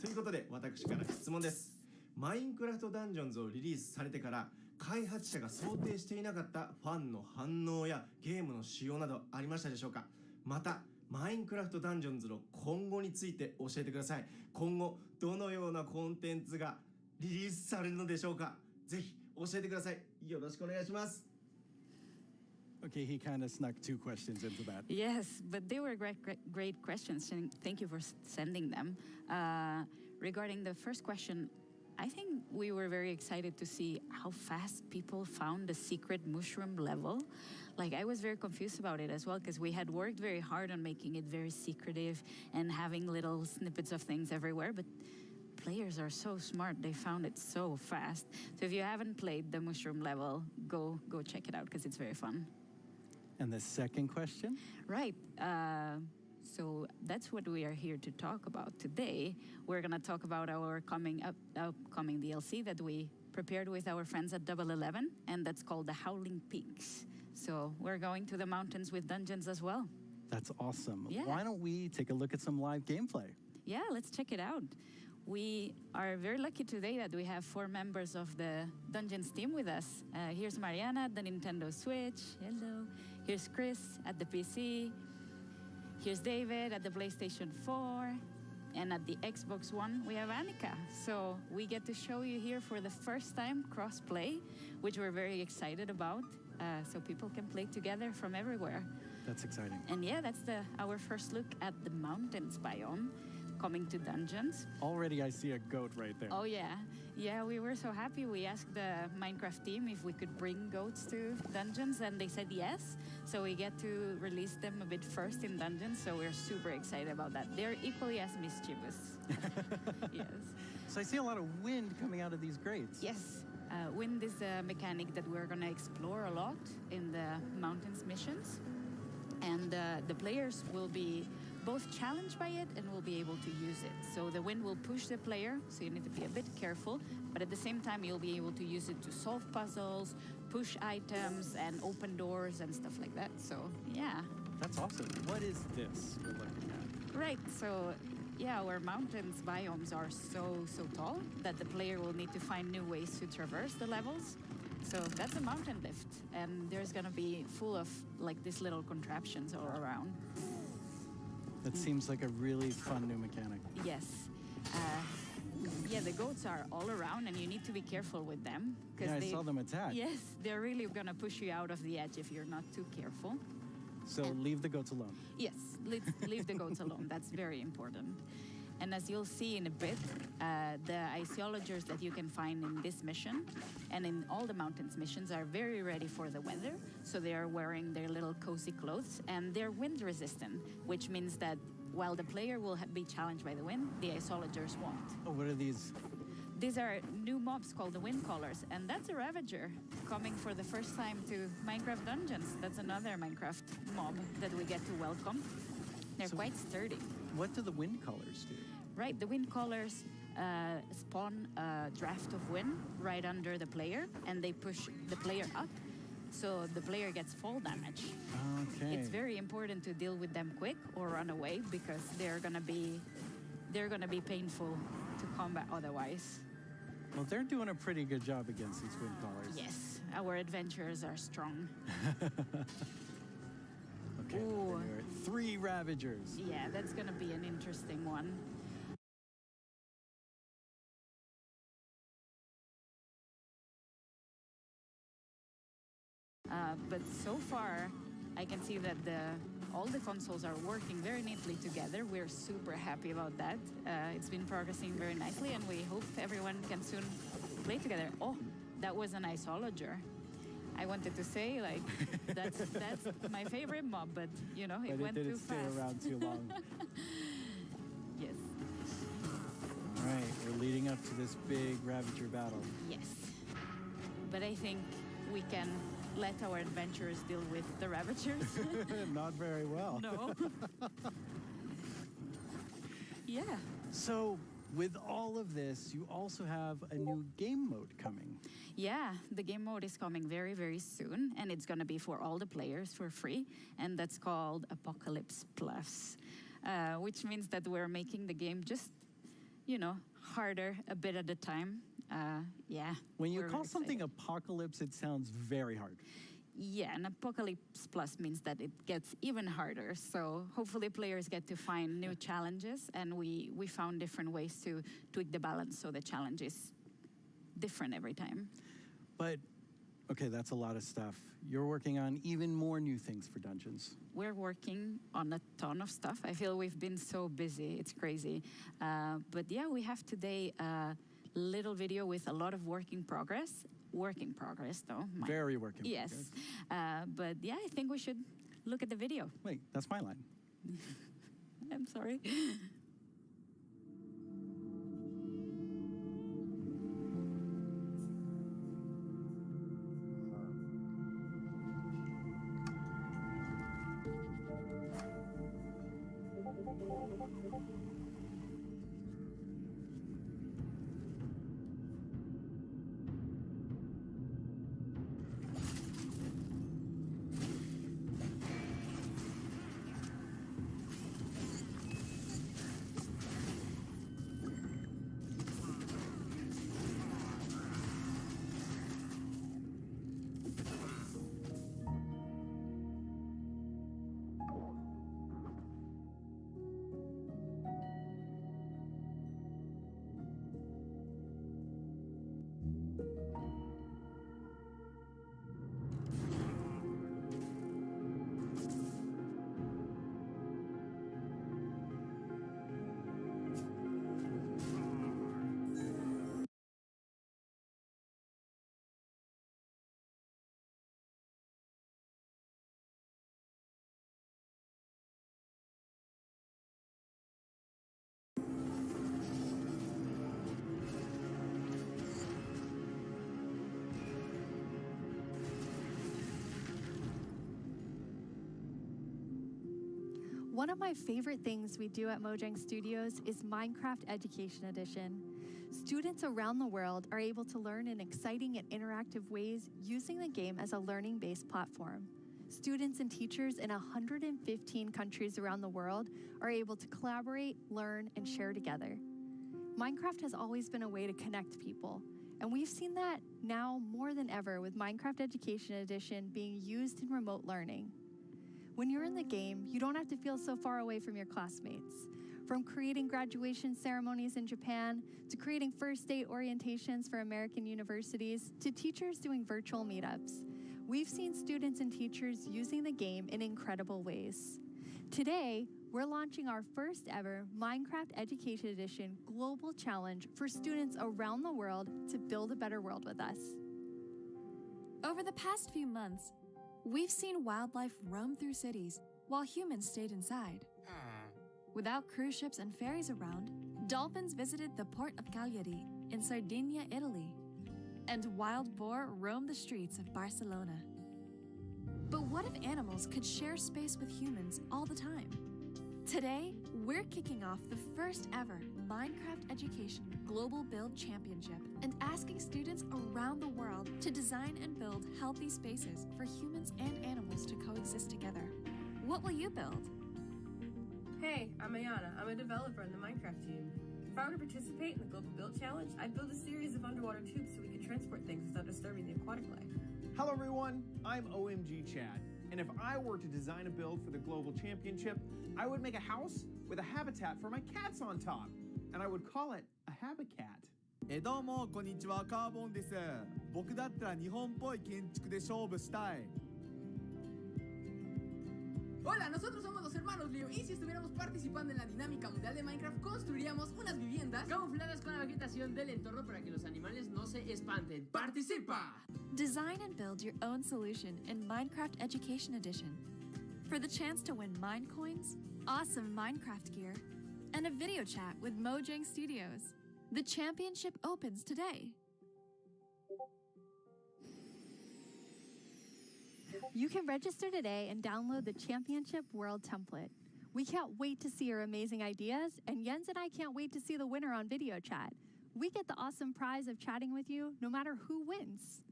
ということで、私から質問です。マインクラフトダンジョンズをリリースされてから、開発者が想定していなかったファンの反応やゲームの仕様などありましたでしょうか？また、マインクラフトダンジョンズの今後について教えてください。今後、どのようなコンテンツがリリースされるのでしょうか？ぜひ教えてください。よろしくお願いします。 Okay, he kind of snuck two questions into that. Yes, but they were great questions, and thank you for sending them. Regarding the first question, I think we were very excited to see how fast people found the secret mushroom level. Like, I was very confused about it as well, because we had worked very hard on making it very secretive and having little snippets of things everywhere, but players are so smart. They found it so fast. So if you haven't played the mushroom level, go check it out, because it's very fun. And the second question? Right. So that's what we are here to talk about today. We're going to talk about our upcoming DLC that we prepared with our friends at Double 11, and that's called the Howling Peaks. So we're going to the mountains with dungeons as well. That's awesome. Yeah. Why don't we take a look at some live gameplay? Yeah, let's check it out. We are very lucky today that we have 4 members of the Dungeons team with us. Here's Mariana at the Nintendo Switch. Hello. Here's Chris at the PC. Here's David at the PlayStation 4. And at the Xbox One, we have Annika. So we get to show you here for the first time cross-play, which we're very excited about. So people can play together from everywhere. That's exciting. And yeah, that's our first look at the mountains biome coming to Dungeons. Already I see a goat right there. Oh yeah. Yeah, we were so happy. We asked the Minecraft team if we could bring goats to Dungeons, and they said yes. So we get to release them a bit first in Dungeons, so we're super excited about that. They're equally as mischievous. Yes. So I see a lot of wind coming out of these grates. Yes. Wind is a mechanic that we're going to explore a lot in the mountains missions. And the players will be both challenged by it and will be able to use it. So the wind will push the player, so you need to be a bit careful, but at the same time you'll be able to use it to solve puzzles, push items, and open doors and stuff like that. So yeah. That's awesome. What is this we're looking at? Right, so yeah, our mountains biomes are so tall that the player will need to find new ways to traverse the levels. So that's a mountain lift, and there's gonna be full of like these little contraptions all around. That seems like a really fun new mechanic. Yes. Yeah, the goats are all around, and you need to be careful with them. Yeah, I saw them attack. Yes, they're really gonna push you out of the edge if you're not too careful. So leave the goats alone. Yes, leave the goats alone. That's very important. And as you'll see in a bit, the iceologers that you can find in this mission and in all the mountains missions are very ready for the weather. So they are wearing their little cozy clothes, and they're wind resistant, which means that while the player will be challenged by the wind, the iceologers won't. Oh, what are these? These are new mobs called the wind callers, and that's a Ravager coming for the first time to Minecraft Dungeons. That's another Minecraft mob that we get to welcome. They're quite sturdy. What do the wind callers do? Right, the wind callers spawn a draft of wind right under the player, and they push the player up, so the player gets fall damage. Okay. It's very important to deal with them quick or run away, because they're gonna be painful to combat otherwise. Well, they're doing a pretty good job against these wind callers. Yes, our adventurers are strong. Okay, Ooh. there are 3 Ravagers. Yeah, that's gonna be an interesting one. But so far, I can see that all the consoles are working very neatly together. We're super happy about that. It's been progressing very nicely, and we hope everyone can soon play together. Oh, that was an iceologer. I wanted to say, like, that's my favorite mob, but you know, it went too fast. But it didn't stay around too long. Yes. All right, we're leading up to this big Ravager battle. Yes. But I think we can let our adventurers deal with the Ravagers. Not very well. No. Yeah. So, with all of this, you also have a new game mode coming. Yeah, the game mode is coming very, very soon, and it's going to be for all the players for free, and that's called Apocalypse Plus, which means that we're making the game just, you know, harder a bit at a time. Yeah. When you call something Apocalypse, it sounds very hard. Yeah, and Apocalypse Plus means that it gets even harder. So hopefully players get to find new challenges, and we found different ways to tweak the balance so the challenge is different every time. But, okay, that's a lot of stuff. You're working on even more new things for Dungeons. We're working on a ton of stuff. I feel we've been so busy. It's crazy. But yeah, we have today a little video with a lot of work in progress. Work in progress, though. Very work in progress. Yes. But yeah, I think we should look at the video. Wait, that's my line. I'm sorry. One of my favorite things we do at Mojang Studios is Minecraft Education Edition. Students around the world are able to learn in exciting and interactive ways using the game as a learning-based platform. Students and teachers in 115 countries around the world are able to collaborate, learn, and share together. Minecraft has always been a way to connect people, and we've seen that now more than ever with Minecraft Education Edition being used in remote learning. When you're in the game, you don't have to feel so far away from your classmates. From creating graduation ceremonies in Japan, to creating first date orientations for American universities, to teachers doing virtual meetups, we've seen students and teachers using the game in incredible ways. Today, we're launching our first ever Minecraft Education Edition Global Challenge for students around the world to build a better world with us. Over the past few months, we've seen wildlife roam through cities while humans stayed inside. Without cruise ships and ferries around, dolphins visited the port of Cagliari in Sardinia, Italy, and wild boar roamed the streets of Barcelona. But what if animals could share space with humans all the time? Today, we're kicking off the first ever Minecraft Education Global Build Championship and asking students around the world to design and build healthy spaces for humans and animals to coexist together. What will you build? Hey, I'm Ayana. I'm a developer in the Minecraft team. If I were to participate in the Global Build Challenge, I'd build a series of underwater tubes so we could transport things without disturbing the aquatic life. Hello everyone, I'm 𝐷𝐷𝐶had, and if I were to design a build for the Global Championship, I would make a house with a habitat for my cats on top, and I would call it a Habicat. どうもこんにちは、カーボンです。僕だったら日本っぽい建築で勝負したい。 Hola, nosotros somos los hermanos Leo y si estuviéramos participando en la dinámica mundial de Minecraft construiríamos unas viviendas camufladas con la vegetación del entorno para que los animales no se espanten. ¡Participa! Design and build your own solution in Minecraft Education Edition. For the chance to win Mine Coins, awesome Minecraft gear, and a video chat with Mojang Studios. The championship opens today. You can register today and download the Championship World template. We can't wait to see your amazing ideas, and Jens and I can't wait to see the winner on video chat. We get the awesome prize of chatting with you no matter who wins.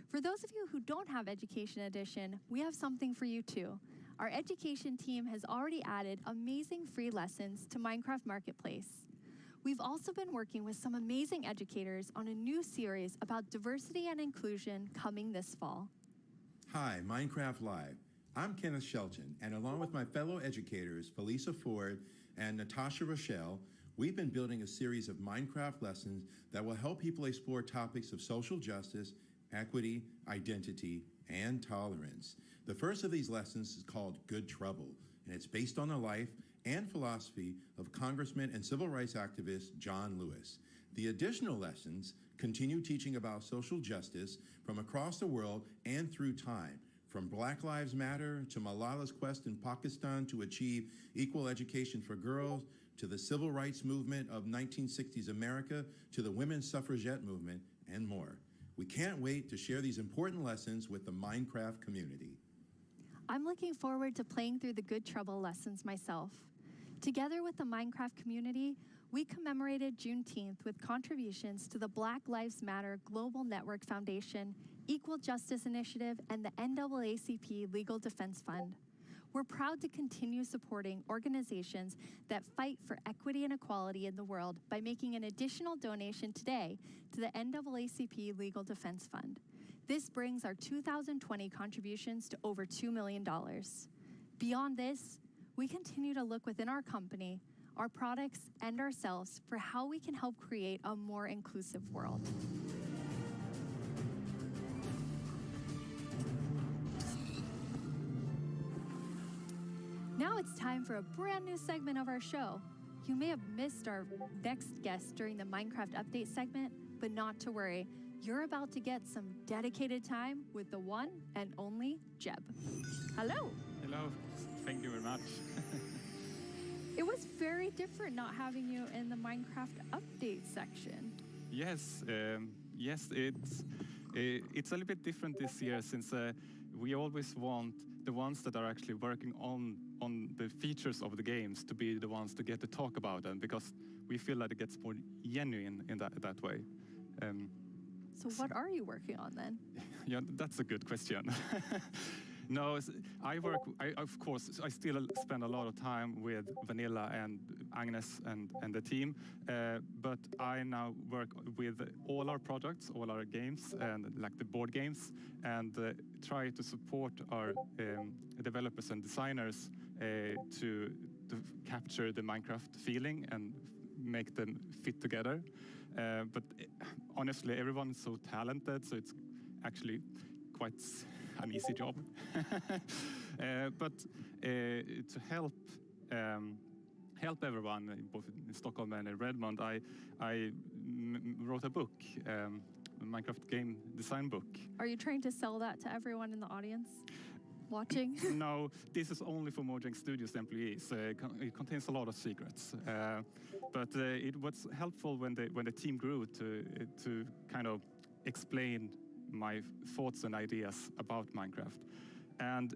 For those of you who don't have Education Edition, we have something for you too. Our education team has already added amazing free lessons to Minecraft Marketplace. We've also been working with some amazing educators on a new series about diversity and inclusion coming this fall. Hi, Minecraft Live. I'm Kenneth Shelton, and along with my fellow educators, Felisa Ford and Natasha Rochelle, we've been building a series of Minecraft lessons that will help people explore topics of social justice, equity, identity, and tolerance. The first of these lessons is called Good Trouble, and it's based on the life and philosophy of Congressman and civil rights activist John Lewis. The additional lessons continue teaching about social justice from across the world and through time, from Black Lives Matter to Malala's quest in Pakistan to achieve equal education for girls, to the civil rights movement of 1960s America, to the women's suffragette movement, and more. We can't wait to share these important lessons with the Minecraft community. I'm looking forward to playing through the Good Trouble lessons myself. Together with the Minecraft community, we commemorated Juneteenth with contributions to the Black Lives Matter Global Network Foundation, Equal Justice Initiative, and the NAACP Legal Defense Fund. We're proud to continue supporting organizations that fight for equity and equality in the world by making an additional donation today to the NAACP Legal Defense Fund. This brings our 2020 contributions to over $2 million. Beyond this, we continue to look within our company, our products, and ourselves for how we can help create a more inclusive world. Now it's time for a brand new segment of our show. You may have missed our next guest during the Minecraft Update segment, but not to worry. You're about to get some dedicated time with the one and only Jeb. Hello. Hello. Thank you very much. It was very different not having you in the Minecraft Update section. Yes, it's a little bit different this year since we always want the ones that are actually working on on the features of the games to be the ones to get to talk about them, because we feel that it gets more genuine in that way. So what are you working on then? Yeah, that's a good question. No, of course, I still spend a lot of time with Vanilla and Agnes and the team, but I now work with all our projects, all our games, and like the board games, and try to support our developers and designers to capture the Minecraft feeling and make them fit together. But honestly, everyone's so talented, so it's actually quite an easy job. But to help everyone, both in Stockholm and in Redmond, I wrote a book, a Minecraft game design book. Are you trying to sell that to everyone in the audience watching? No, this is only for Mojang Studios employees. It contains a lot of secrets. But it was helpful when the team grew to kind of explain my thoughts and ideas about Minecraft. And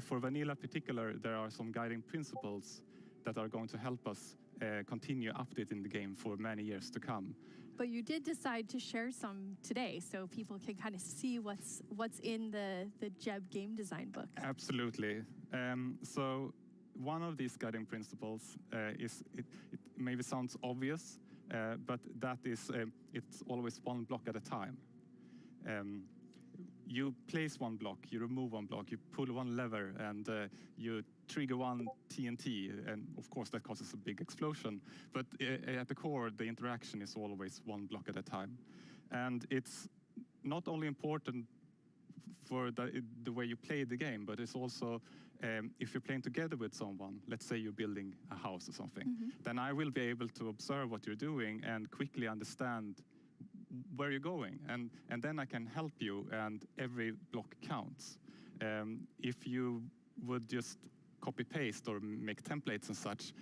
for Vanilla in particular, there are some guiding principles that are going to help us continue updating the game for many years to come. But you did decide to share some today, so people can kind of see what's in the Jeb game design book. Absolutely. So one of these guiding principles is, it maybe sounds obvious, but that is, it's always one block at a time. You place one block, you remove one block, you pull one lever, and you trigger one TNT, and of course that causes a big explosion. But at the core, the interaction is always one block at a time. And it's not only important for the way you play the game, but it's also if you're playing together with someone, let's say you're building a house or something, then I will be able to observe what you're doing and quickly understand where you're going, and then I can help you, and every block counts. If you would just copy paste or make templates and such,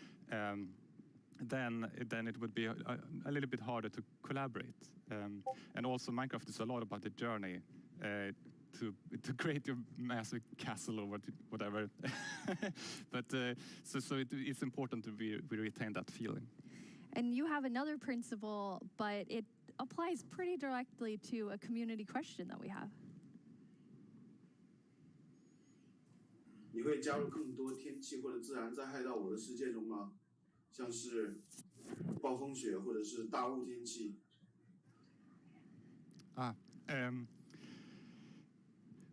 then it would be a little bit harder to collaborate. And also Minecraft is a lot about the journey to create your massive castle or whatever. But so it's important to we retain that feeling. And you have another principle, but it applies pretty directly to a community question that we have. 你会加入更多天气或者自然灾害到我的世界中吗？像是暴风雪或者是大雾天气。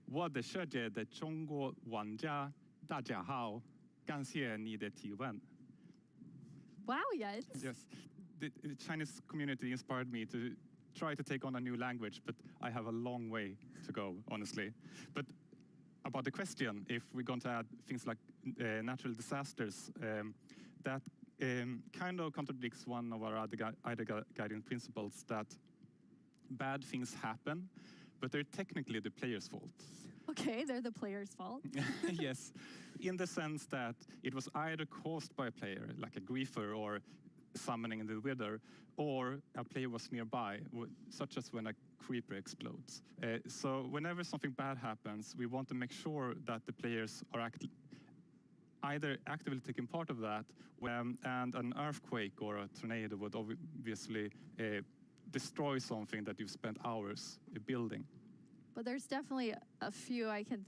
我的世界的中国玩家，大家好，感谢你的提问。Wow, yes. Yes, the Chinese community inspired me to try to take on a new language, but I have a long way to go, honestly. But about the question, if we're going to add things like natural disasters, that kind of contradicts one of our other guiding principles, that bad things happen, but they're technically the player's fault. Okay, they're the player's fault. Yes, in the sense that it was either caused by a player, like a griefer or summoning in the wither, or a player was nearby, such as when a creeper explodes. So whenever something bad happens, we want to make sure that the players are either actively taking part of that, and an earthquake or a tornado would obviously destroy something that you've spent hours building. But there's definitely a few I can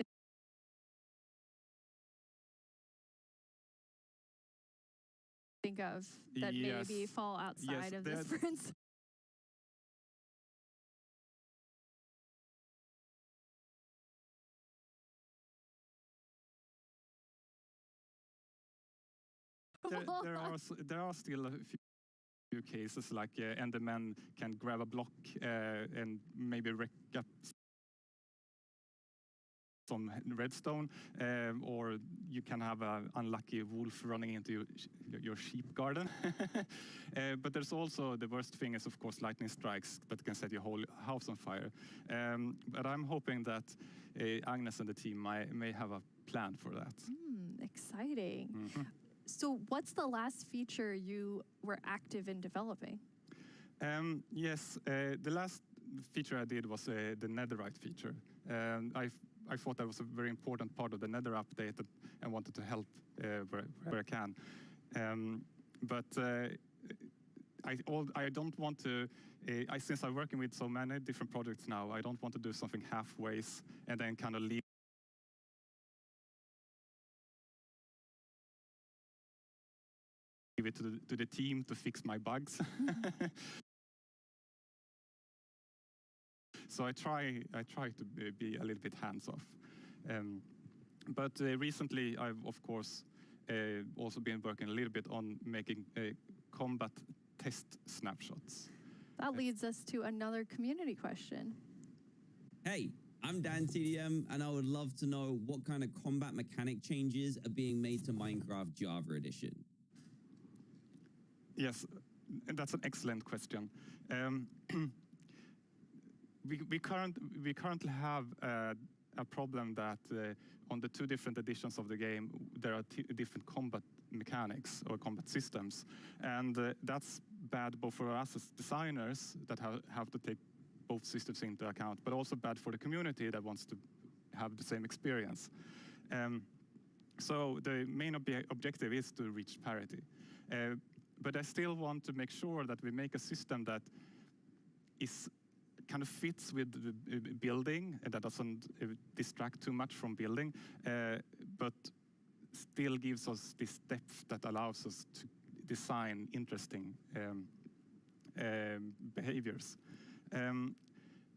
think of that maybe fall outside of this principle. There are still a few cases, like Endermen can grab a block and maybe wreck up some redstone, or you can have an unlucky wolf running into your sheep garden. But there's also, the worst thing is, of course, lightning strikes that can set your whole house on fire. But I'm hoping that Agnes and the team may have a plan for that. Exciting. So what's the last feature you were active in developing? Yes, the last feature I did was the netherite feature. I I thought that was a very important part of the Nether update, and wanted to help where I can. But I don't want to. Since I'm working with so many different projects now, I don't want to do something halfways and then kind of leave it to the team to fix my bugs. So I try to be a little bit hands-off. But recently, I've, of course, also been working a little bit on making combat test snapshots. That leads us to another community question. Hey, I'm Dan TDM, and I would love to know what kind of combat mechanic changes are being made to Minecraft Java Edition. Yes, that's an excellent question. We currently have a problem that on the 2 different editions of the game, there are different combat mechanics or combat systems. And that's bad both for us as designers that have to take both systems into account, but also bad for the community that wants to have the same experience. So the main objective is to reach parity. But I still want to make sure that we make a system that is kind of fits with the building and that doesn't distract too much from building, but still gives us this depth that allows us to design interesting behaviors.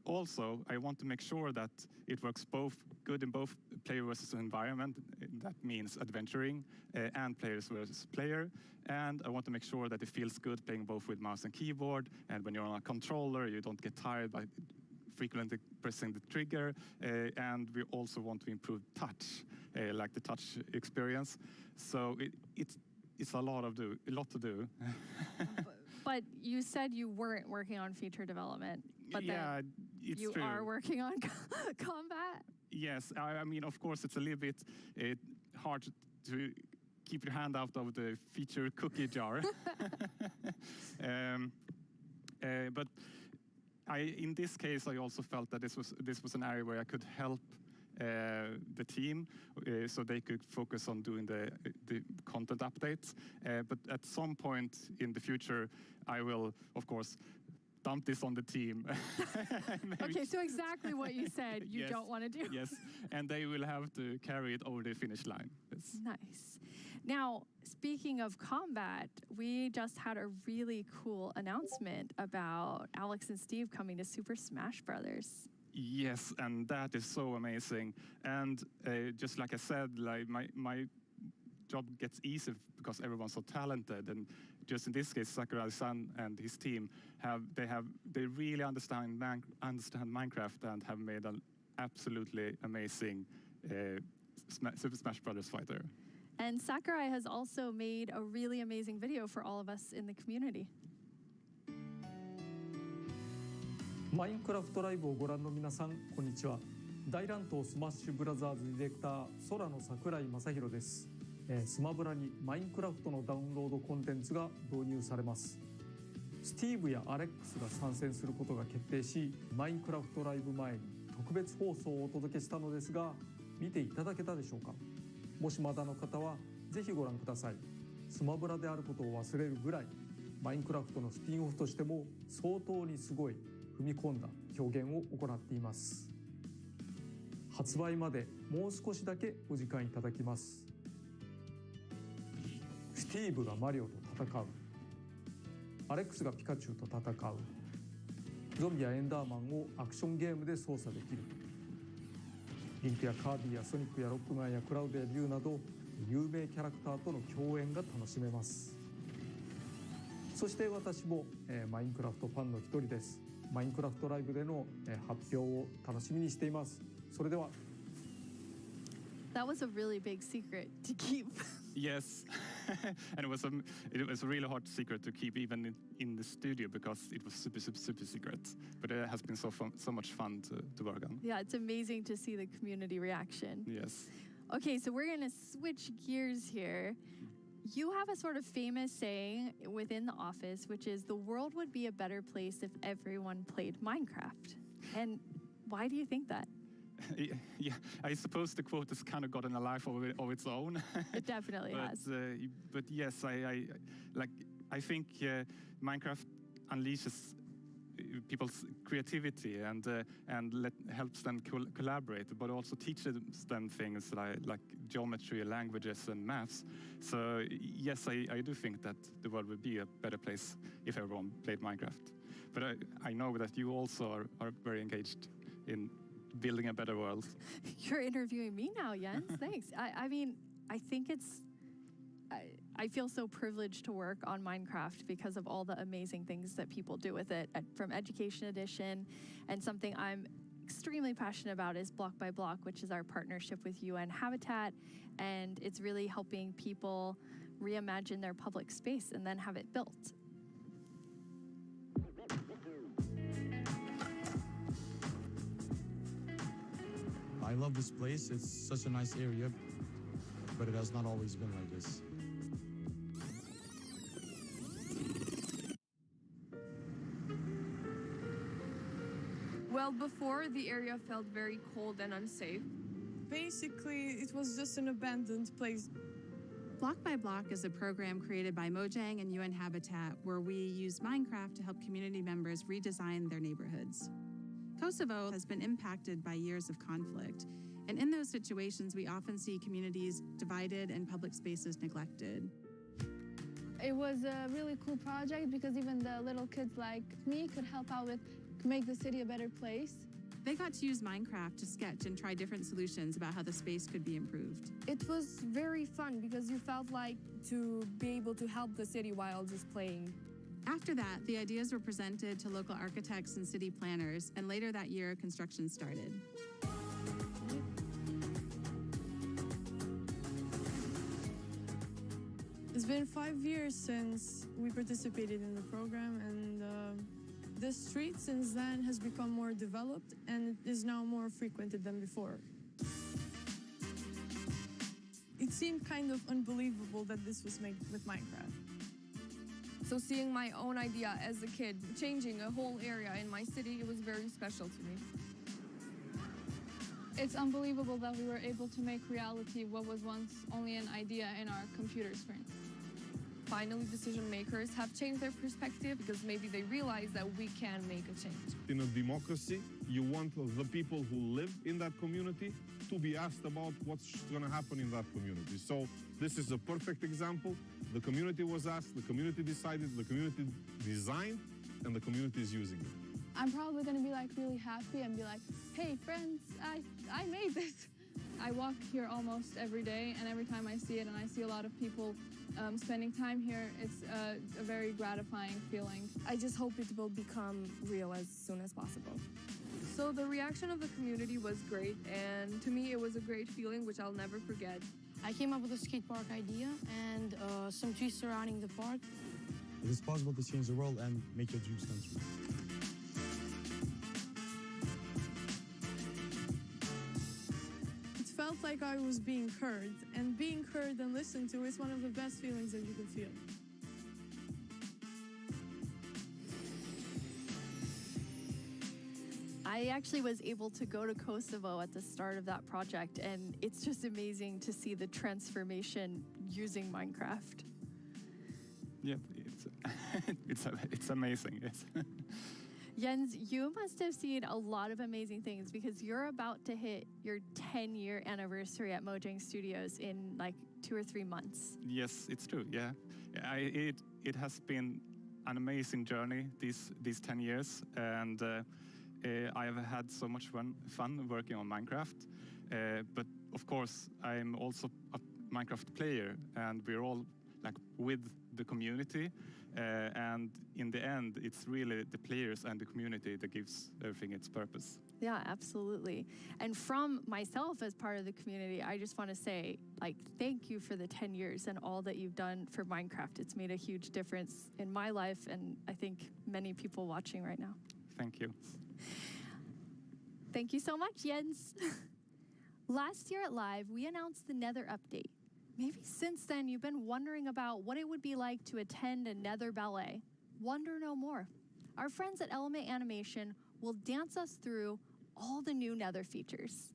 Also, I want to make sure that it works good in both player versus environment. That means adventuring and players versus player. And I want to make sure that it feels good playing both with mouse and keyboard. And when you're on a controller, you don't get tired by frequently pressing the trigger. And we also want to improve touch, like the touch experience. So it's a lot to do. But you said you weren't working on feature development, but yeah, then it's you true. are working on combat? Yes, I mean, of course, it's a little bit hard to keep your hand out of the feature cookie jar. But in this case, I also felt that this was an area where I could help the team so they could focus on doing the content updates. But at some point in the future, I will, of course, dump this on the team. Okay, so exactly what you said you Yes, don't want to do. Yes, and they will have to carry it over the finish line. Yes. Nice. Now, speaking of combat, we just had a really cool announcement about Alex and Steve coming to Super Smash Brothers. Yes, and that is so amazing. And just like I said, like my job gets easier because everyone's so talented. And just in this case, Sakurai-san and his team they really understand Minecraft and have made an absolutely amazing Super Smash Brothers fighter. And Sakurai has also made a really amazing video for all of us in the community. マインクラフトライブをご覧の皆さん、こんにちは。大乱闘スマッシュブラザーズディレクター、空の桜井正宏です。スマブラにマインクラフトのダウンロードコンテンツが導入されます。スティーブやアレックスが参戦することが決定し、マインクラフトライブ前に特別放送をお届けしたのですが、見ていただけたでしょうか。もしまだの方はぜひご覧ください。スマブラであることを忘れるぐらい、マインクラフトのスピンオフとしても相当にすごい踏み込んだ表現を行っています。発売までもう少しだけお時間いただきます。スティーブがマリオと戦う、アレックスがピカチュウと戦う、ゾンビやエンダーマンをアクションゲームで操作できる、リンクやカービィやソニックやロックマンやクラウドやリュウなど有名キャラクターとの共演が楽しめます。そして私も、マインクラフトファンの一人です。マインクラフトライブでの、発表を楽しみにしています。それでは。That was a really big secret to keep. Yes, and it was a really hard secret to keep even in the studio because it was super secret. But it has been so much fun to work on. Yeah, it's amazing to see the community reaction. Yes. Okay, so we're going to switch gears here. You have a sort of famous saying within the office, which is the world would be a better place if everyone played Minecraft. And why do you think that? Yeah, I suppose the quote has kind of gotten a life of its own. It definitely has. But yes, I think Minecraft unleashes people's creativity and helps them collaborate, but also teaches them things like geometry, languages, and maths. So yes, I do think that the world would be a better place if everyone played Minecraft. But I know that you also are very engaged in building a better world. You're interviewing me now, Jens. Thanks. I mean, I think I feel so privileged to work on Minecraft because of all the amazing things that people do with it, from Education Edition, and something I'm extremely passionate about is Block by Block, which is our partnership with UN Habitat, and it's really helping people reimagine their public space and then have it built. I love this place. It's such a nice area, but it has not always been like this. Well, before, the area felt very cold and unsafe. Basically, it was just an abandoned place. Block by Block is a program created by Mojang and UN Habitat where we use Minecraft to help community members redesign their neighborhoods. Kosovo has been impacted by years of conflict, and in those situations, we often see communities divided and public spaces neglected. It was a really cool project because even the little kids like me could help out with make the city a better place. They got to use Minecraft to sketch and try different solutions about how the space could be improved. It was very fun because you felt like to be able to help the city while just playing. After that, the ideas were presented to local architects and city planners, and later that year, construction started. It's been 5 years since we participated in the program, and the street since then has become more developed and it is now more frequented than before. It seemed kind of unbelievable that this was made with Minecraft. So seeing my own idea as a kid, changing a whole area in my city, it was very special to me. It's unbelievable that we were able to make reality what was once only an idea in our computer screen. Finally, decision makers have changed their perspective because maybe they realize that we can make a change. In a democracy, you want the people who live in that community to be asked about what's going to happen in that community. So this is a perfect example. The community was asked, the community decided, the community designed, and the community is using it. I'm probably going to be like really happy and be like, hey friends, I made this. I walk here almost every day, and every time I see it and I see a lot of people spending time here, it's a very gratifying feeling. I just hope it will become real as soon as possible. So the reaction of the community was great, and to me it was a great feeling which I'll never forget. I came up with a skate park idea and some trees surrounding the park. It is possible to change the world and make your dreams come true. It felt like I was being heard, and being heard and listened to is one of the best feelings that you can feel. I actually was able to go to Kosovo at the start of that project, and it's just amazing to see the transformation using Minecraft. Yeah, it's amazing. Yes. Jens, you must have seen a lot of amazing things because you're about to hit your 10-year anniversary at Mojang Studios in like 2 or 3 months. Yes, it's true. Yeah, it has been an amazing journey these 10 years, and I have had so much fun working on Minecraft. But of course, I'm also a Minecraft player, and we're all like with the community. And in the end, it's really the players and the community that gives everything its purpose. Yeah, absolutely. And from myself as part of the community, I just want to say, like, thank you for the 10 years and all that you've done for Minecraft. It's made a huge difference in my life, and I think many people watching right now. Thank you. Thank you so much, Jens. Last year at Live, we announced the Nether update. Maybe since then you've been wondering about what it would be like to attend a Nether ballet. Wonder no more. Our friends at Element Animation will dance us through all the new Nether features.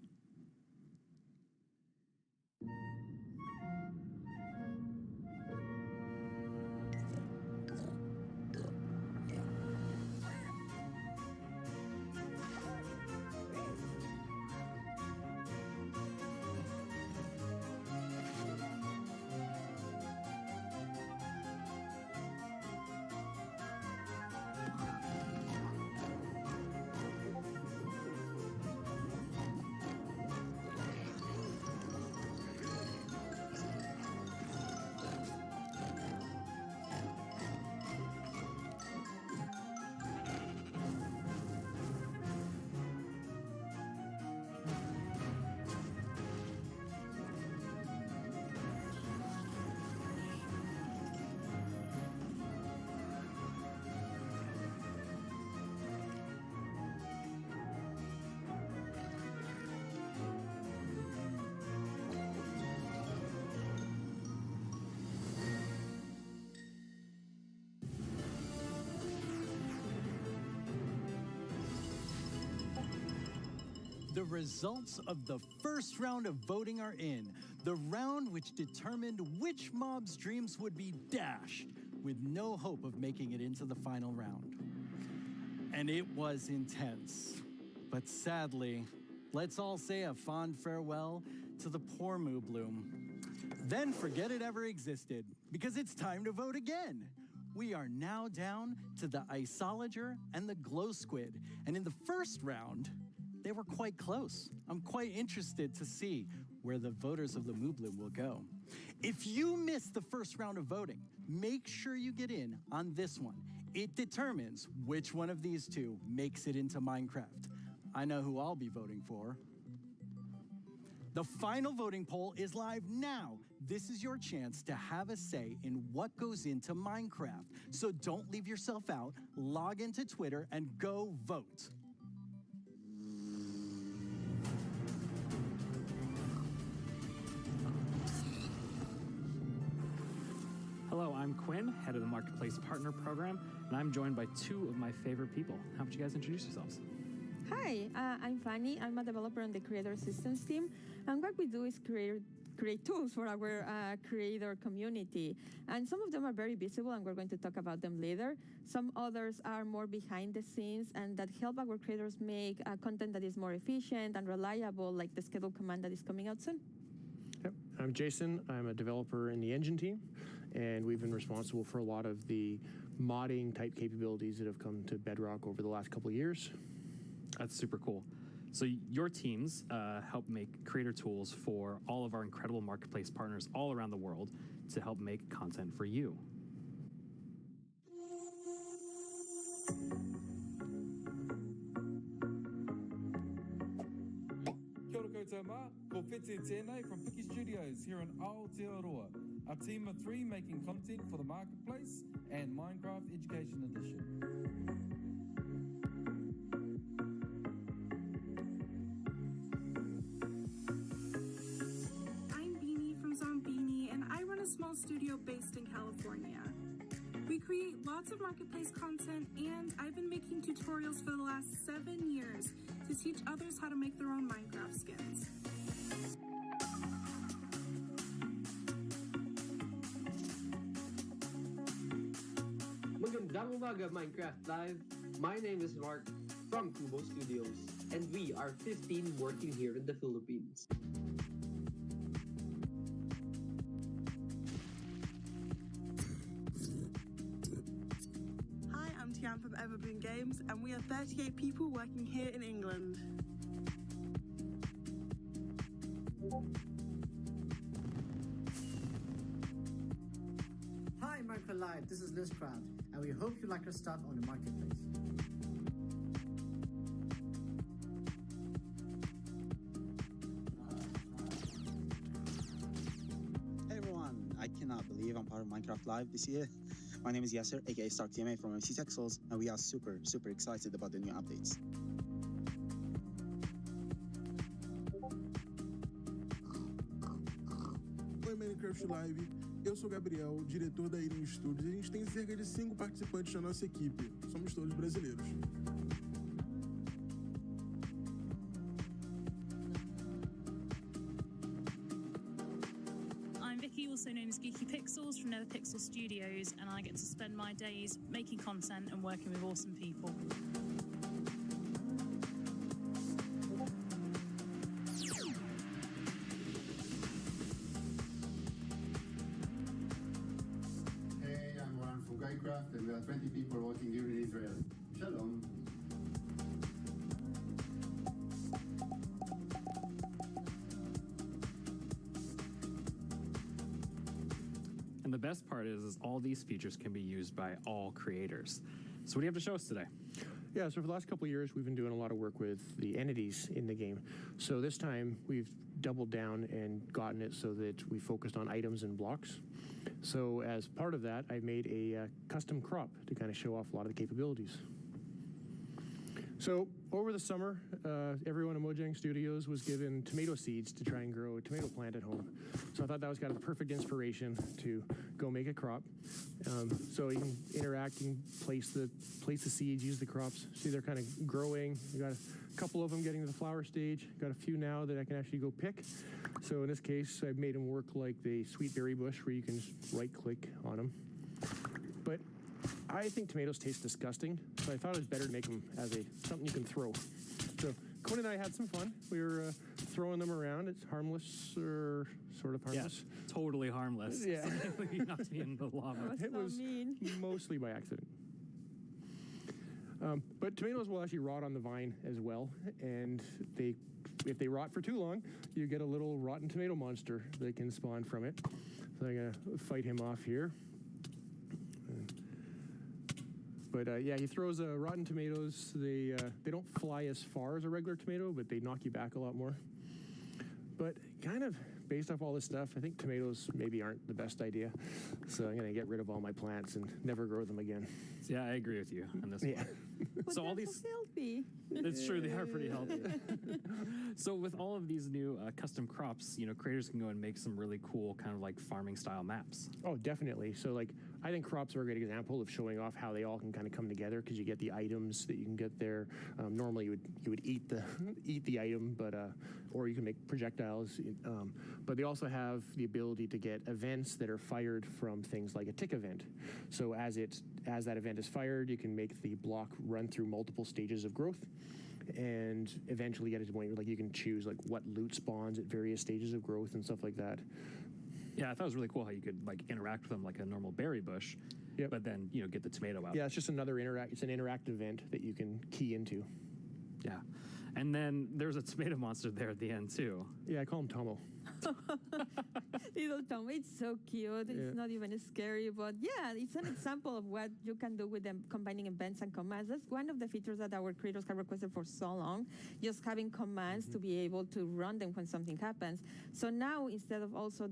The results of the first round of voting are in, the round which determined which mob's dreams would be dashed, with no hope of making it into the final round. And it was intense. But sadly, let's all say a fond farewell to the poor 𝐕𝐢𝐝. Then forget it ever existed, because it's time to vote again. We are now down to the 𝐈𝐸ologer and the �glowsquid, and in the first round, they were quite close. I'm quite interested to see where the voters of the 𝐕𝐝 will go. If you missed the first round of voting, make sure you get in on this one. It determines which one of these two makes it into Minecraft. I know who I'll be voting for. The final voting poll is live now. This is your chance to have a say in what goes into Minecraft. So don't leave yourself out, log into Twitter, and go vote. Hello, I'm Quinn, head of the Marketplace Partner Program, and I'm joined by two of my favorite people. How about you guys introduce yourselves? Hi, I'm Fanny. I'm a developer on the Creator Assistance team, and what we do is create tools for our creator community. And some of them are very visible, and we're going to talk about them later. Some others are more behind the scenes, and that help our creators make content that is more efficient and reliable, like the schedule command that is coming out soon. Yep. I'm Jason. I'm a developer in the engine team, and we've been responsible for a lot of the modding type capabilities that have come to Bedrock over the last couple of years. That's super cool. So your teams help make creator tools for all of our incredible marketplace partners all around the world to help make content for you. Kia ora koutou mā, ko Whete tēnei from 𝐸𝐸𝐶 Studios here in Aotearoa, a team of 3 making content for the Marketplace and Minecraft Education Edition. Small studio based in California. We create lots of marketplace content, and I've been making tutorials for the last 7 years to teach others how to make their own Minecraft skins. Magandang umaga, Minecraft Live. My name is Mark from 𝐕𝐢𝐝 Studios, and we are 15 working here in the Philippines. I'm from Evergreen Games, and we are 38 people working here in England. Hi, Minecraft Live, this is LizCraft, and we hope you like our stuff on the Marketplace. Hey everyone, I cannot believe I'm part of Minecraft Live this year. My name is Yasser, aka StarkTMA from MC Texels, and we are super excited about the new updates. Oi, Minecraft Live. Eu sou o Gabriel, diretor da Irium Studios, e a gente tem cerca de 5 participantes na nossa equipe. Somos todos brasileiros. also known as 𝐞𝐸_𝐞𝐟 from NetherPixel Studios, and I get to spend my days making content and working with awesome people. Hey, I'm Warren from Guycraft, and we are 20 people working here in Israel. Shalom. And the best part is all these features can be used by all creators. So what do you have to show us today? Yeah, so for the last couple of years, we've been doing a lot of work with the entities in the game. So this time, we've doubled down and gotten it so that we focused on items and blocks. So as part of that, I made a custom crop to kind of show off a lot of the capabilities. So over the summer, everyone at Mojang Studios was given tomato seeds to try and grow a tomato plant at home. So I thought that was kind of the perfect inspiration to go make a crop. So you can interact, you can place the seeds, use the crops. See, they're kind of growing. You got a couple of them getting to the flower stage. Got a few now that I can actually go pick. So in this case, I've made them work like the sweet berry bush, where you can just right-click on them. But I think tomatoes taste disgusting, so I thought it was better to make them as something you can throw. So Conan and I had some fun. We were throwing them around. It's harmless, or sort of harmless. Yeah, totally harmless. Yeah. You knocked me in the lava. It was mostly by accident. But tomatoes will actually rot on the vine as well, and if they rot for too long, you get a little rotten tomato monster that can spawn from it. So I'm going to fight him off here. But yeah, he throws rotten tomatoes. They don't fly as far as a regular tomato, but they knock you back a lot more. But kind of based off all this stuff, I think tomatoes maybe aren't the best idea. So I'm going to get rid of all my plants and never grow them again. Yeah, I agree with you on this one. But So all they're these, so healthy. it's true, they are pretty healthy. So with all of these new custom crops, creators can go and make some really cool kind of like farming style maps. Oh, definitely. So like, I think crops are a great example of showing off how they all can kind of come together, because you get the items that you can get there. Normally you would eat the item, but or you can make projectiles. But they also have the ability to get events that are fired from things like a tick event. So as that event is fired, you can make the block run through multiple stages of growth, and eventually get to the point where like you can choose like what loot spawns at various stages of growth and stuff like that. Yeah, I thought it was really cool how you could like interact with them like a normal berry bush, but then get the tomato out. Yeah, it's just another it's an interactive event that you can key into. Yeah, and then there's a tomato monster there at the end too. Yeah, I call him Tomo. Little Tomo, it's so cute. It's not even scary, but yeah, it's an example of what you can do with them combining events and commands. That's one of the features that our creators have requested for so long, just having commands to be able to run them when something happens. So now, instead of also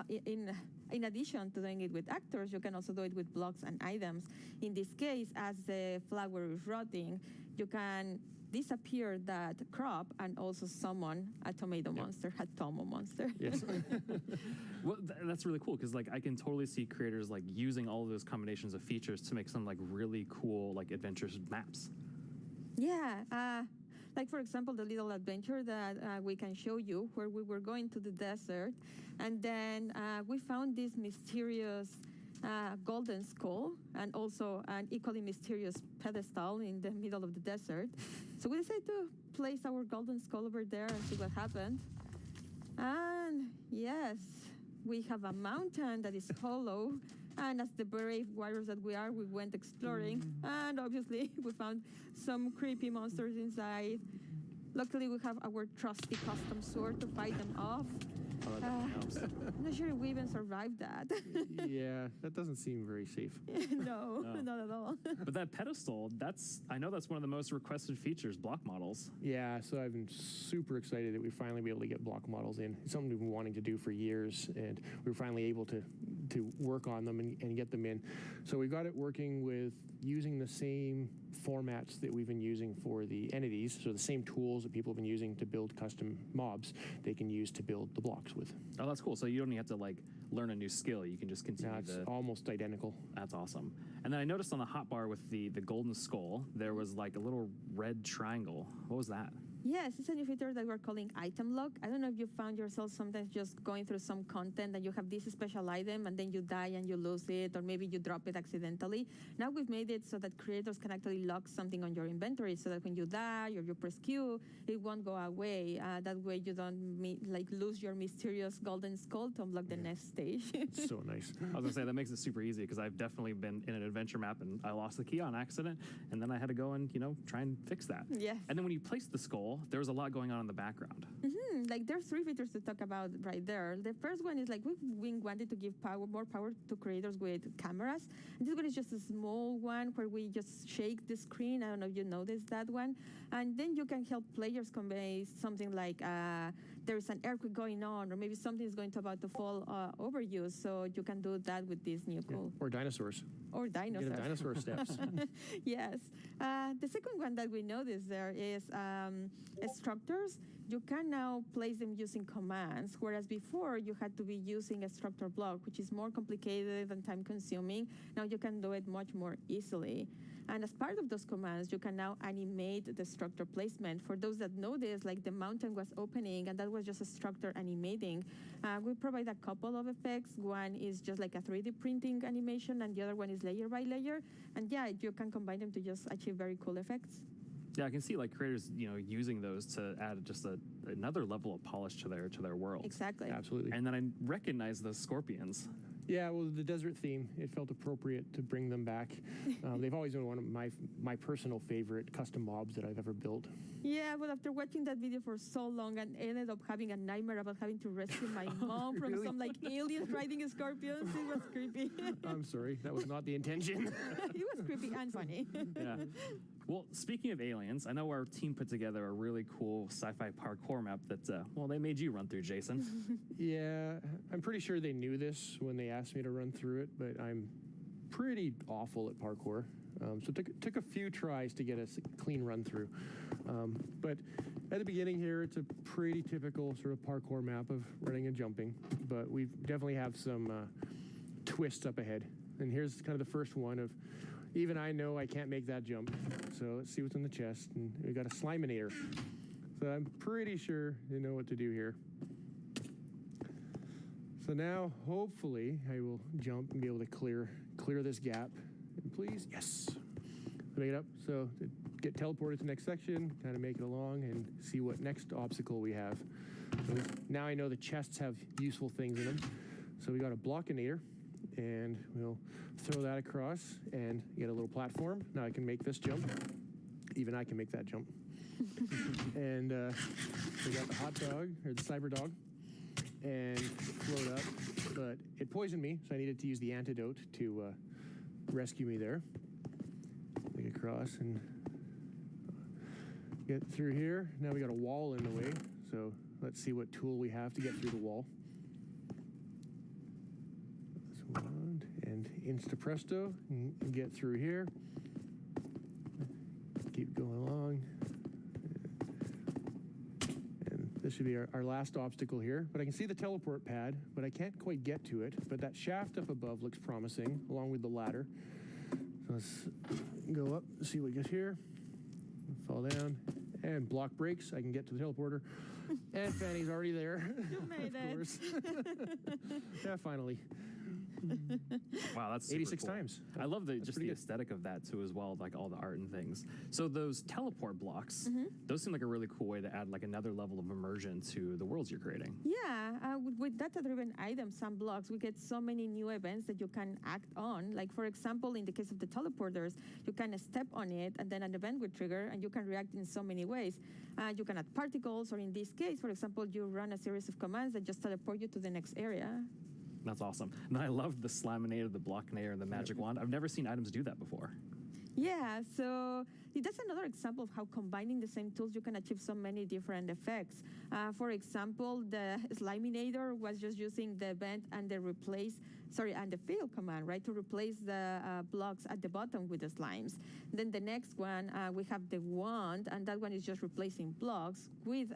in addition to doing it with actors, you can also do it with blocks and items. In this case, as the flower is rotting, you can disappear that crop and also summon a tomato monster, a Tomo monster. Yes. Well, that's really cool, because like I can totally see creators like using all of those combinations of features to make some like really cool like adventurous maps. Yeah. Like, for example, the little adventure that we can show you, where we were going to the desert, and then we found this mysterious golden skull, and also an equally mysterious pedestal in the middle of the desert. So we decided to place our golden skull over there and see what happened. And yes, we have a mountain that is hollow. And as the brave warriors that we are, we went exploring, and obviously we found some creepy monsters inside. Luckily, we have our trusty custom sword to fight them off. I'm not sure if we even survived that. Yeah, that doesn't seem very safe. No, not at all. But that pedestal, I know that's one of the most requested features, block models. Yeah, so I've been super excited that we finally be able to get block models in. It's something we've been wanting to do for years, and we were finally able to work on them and get them in. So we got it working with using the same formats that we've been using for the entities, so the same tools that people have been using to build custom mobs, they can use to build the blocks with. Oh, that's cool. So you don't even have to like learn a new skill. You can just continue. It's almost identical. That's awesome. And then I noticed on the hotbar with the golden skull, there was like a little red triangle. What was that? Yes, it's a new feature that we're calling item lock. I don't know if you found yourself sometimes just going through some content and you have this special item and then you die and you lose it, or maybe you drop it accidentally. Now we've made it so that creators can actually lock something on your inventory so that when you die or you press Q, it won't go away. That way you don't lose your mysterious golden skull to unlock the next stage. So nice. I was going to say, that makes it super easy because I've definitely been in an adventure map and I lost the key on accident, and then I had to go and, try and fix that. Yes. And then when you place the skull, there's a lot going on in the background. Like there's 3 features to talk about right there. The first one is we wanted to give more power to creators with cameras. And this one is just a small one where we just shake the screen. I don't know if you noticed that one. And then you can help players convey something like there's an earthquake going on, or maybe something is about to fall over you. So you can do that with this new cool. Or dinosaurs. Or dinosaurs. Get dinosaur steps. Yes. The second one that we noticed there is structures. You can now place them using commands, whereas before you had to be using a structure block, which is more complicated and time-consuming. Now you can do it much more easily. And as part of those commands, you can now animate the structure placement. For those that know this, like the mountain was opening, and that was just a structure animating. We provide a couple of effects. One is just like a 3D printing animation, and the other one is layer by layer. And yeah, you can combine them to just achieve very cool effects. Yeah, I can see creators, using those to add just another level of polish to their world. Exactly. Absolutely. And then I recognize those scorpions. Yeah, well, the desert theme, it felt appropriate to bring them back. They've always been one of my personal favorite custom mobs that I've ever built. Yeah, but after watching that video for so long, I ended up having a nightmare about having to rescue my mom from Really? some aliens riding scorpions. It was creepy. I'm sorry, that was not the intention. It was creepy and funny. Yeah. Well, speaking of aliens, I know our team put together a really cool sci-fi parkour map that, they made you run through, Jason. Yeah, I'm pretty sure they knew this when they asked me to run through it, but I'm pretty awful at parkour. So it took a few tries to get a clean run through. But at the beginning here, it's a pretty typical sort of parkour map of running and jumping, but we definitely have some twists up ahead. And here's kind of the first one of, even I know I can't make that jump. So let's see what's in the chest. And we got a Sliminator. So I'm pretty sure they know what to do here. So now, hopefully, I will jump and be able to clear this gap. And please, yes. Make it up. So get teleported to the next section, kind of make it along, and see what next obstacle we have. So now I know the chests have useful things in them. So we got a Blockinator, and we'll throw that across and get a little platform. Now I can make this jump. Even I can make that jump. And we got the hot dog, or the cyber dog, and float up. But it poisoned me, so I needed to use the antidote to rescue me there. Make across and get through here. Now we got a wall in the way, so let's see what tool we have to get through the wall. And insta presto, and get through here. Keep going along. And this should be our last obstacle here. But I can see the teleport pad, but I can't quite get to it. But that shaft up above looks promising, along with the ladder. So let's go up, see what gets here. Fall down, and block breaks. I can get to the teleporter. And Fanny's already there. You made of course. Yeah, finally. Wow, that's super 86 cool. times. I love the pretty good. aesthetic of that too as well, like all the art and things. So those teleport blocks, those seem like a really cool way to add like another level of immersion to the worlds you're creating. Yeah, with data-driven items and blocks, we get so many new events that you can act on. Like, for example, in the case of the teleporters, you can step on it, and then an event will trigger, and you can react in so many ways. You can add particles, or in this case, for example, you run a series of commands that just teleport you to the next area. That's awesome. And I love the Slaminator, the Blockinator, the Magic Wand. I've never seen items do that before. Yeah, so that's another example of how combining the same tools you can achieve so many different effects. For example, the Sliminator was just using the event and the and the fail command, right, to replace the blocks at the bottom with the slimes. Then the next one, we have the wand, and that one is just replacing blocks with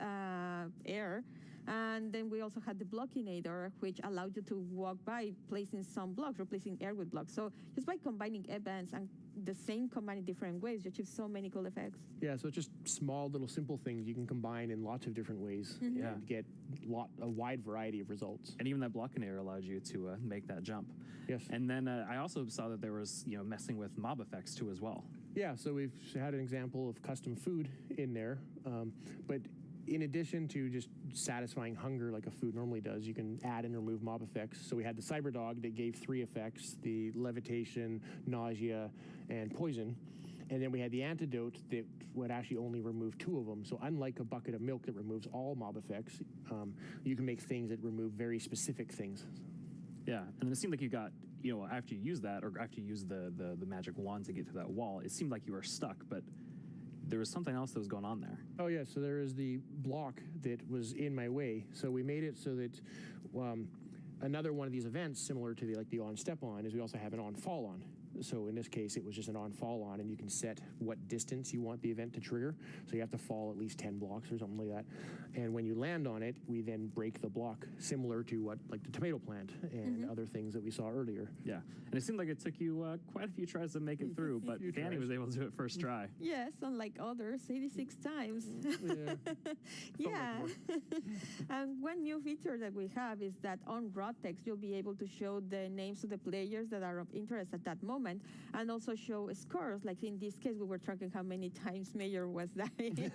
air. And then we also had the Blockinator, which allowed you to walk by placing replacing air with blocks. So just by combining events and the same command in different ways, you achieve so so many cool effects. Yeah, so it's just small little simple things you can combine in lots of different ways and get a wide variety of results. And even that blocking area allowed you to make that jump. Yes. And then I also saw that there was messing with mob effects too as well. Yeah, so we've had an example of custom food in there, but in addition to just satisfying hunger like a food normally does, you can add and remove mob effects. So we had the cyber dog that gave 3 effects, the levitation, nausea, and poison. And then we had the antidote that would actually only remove 2 of them. So unlike a bucket of milk that removes all mob effects, you can make things that remove very specific things. Yeah, and then it seemed like you got, after you use that, or after you use the magic wand to get to that wall, it seemed like you were stuck, but there was something else that was going on there. Oh, yeah, so there is the block that was in my way. So we made it so that another one of these events, similar to the on step on, is we also have an on fall on. So in this case, it was just an on fall on, and you can set what distance you want the event to trigger. So you have to fall at least 10 blocks or something like that. And when you land on it, we then break the block, similar to what the tomato plant and other things that we saw earlier. Yeah, and it seemed like it took you quite a few tries to make it through, but Danny was able to do it first try. Yes, unlike others, 86 times. Yeah. And one new feature that we have is that on raw text, you'll be able to show the names of the players that are of interest at that moment, and also show scores. Like in this case, we were tracking how many times Mayor was dying.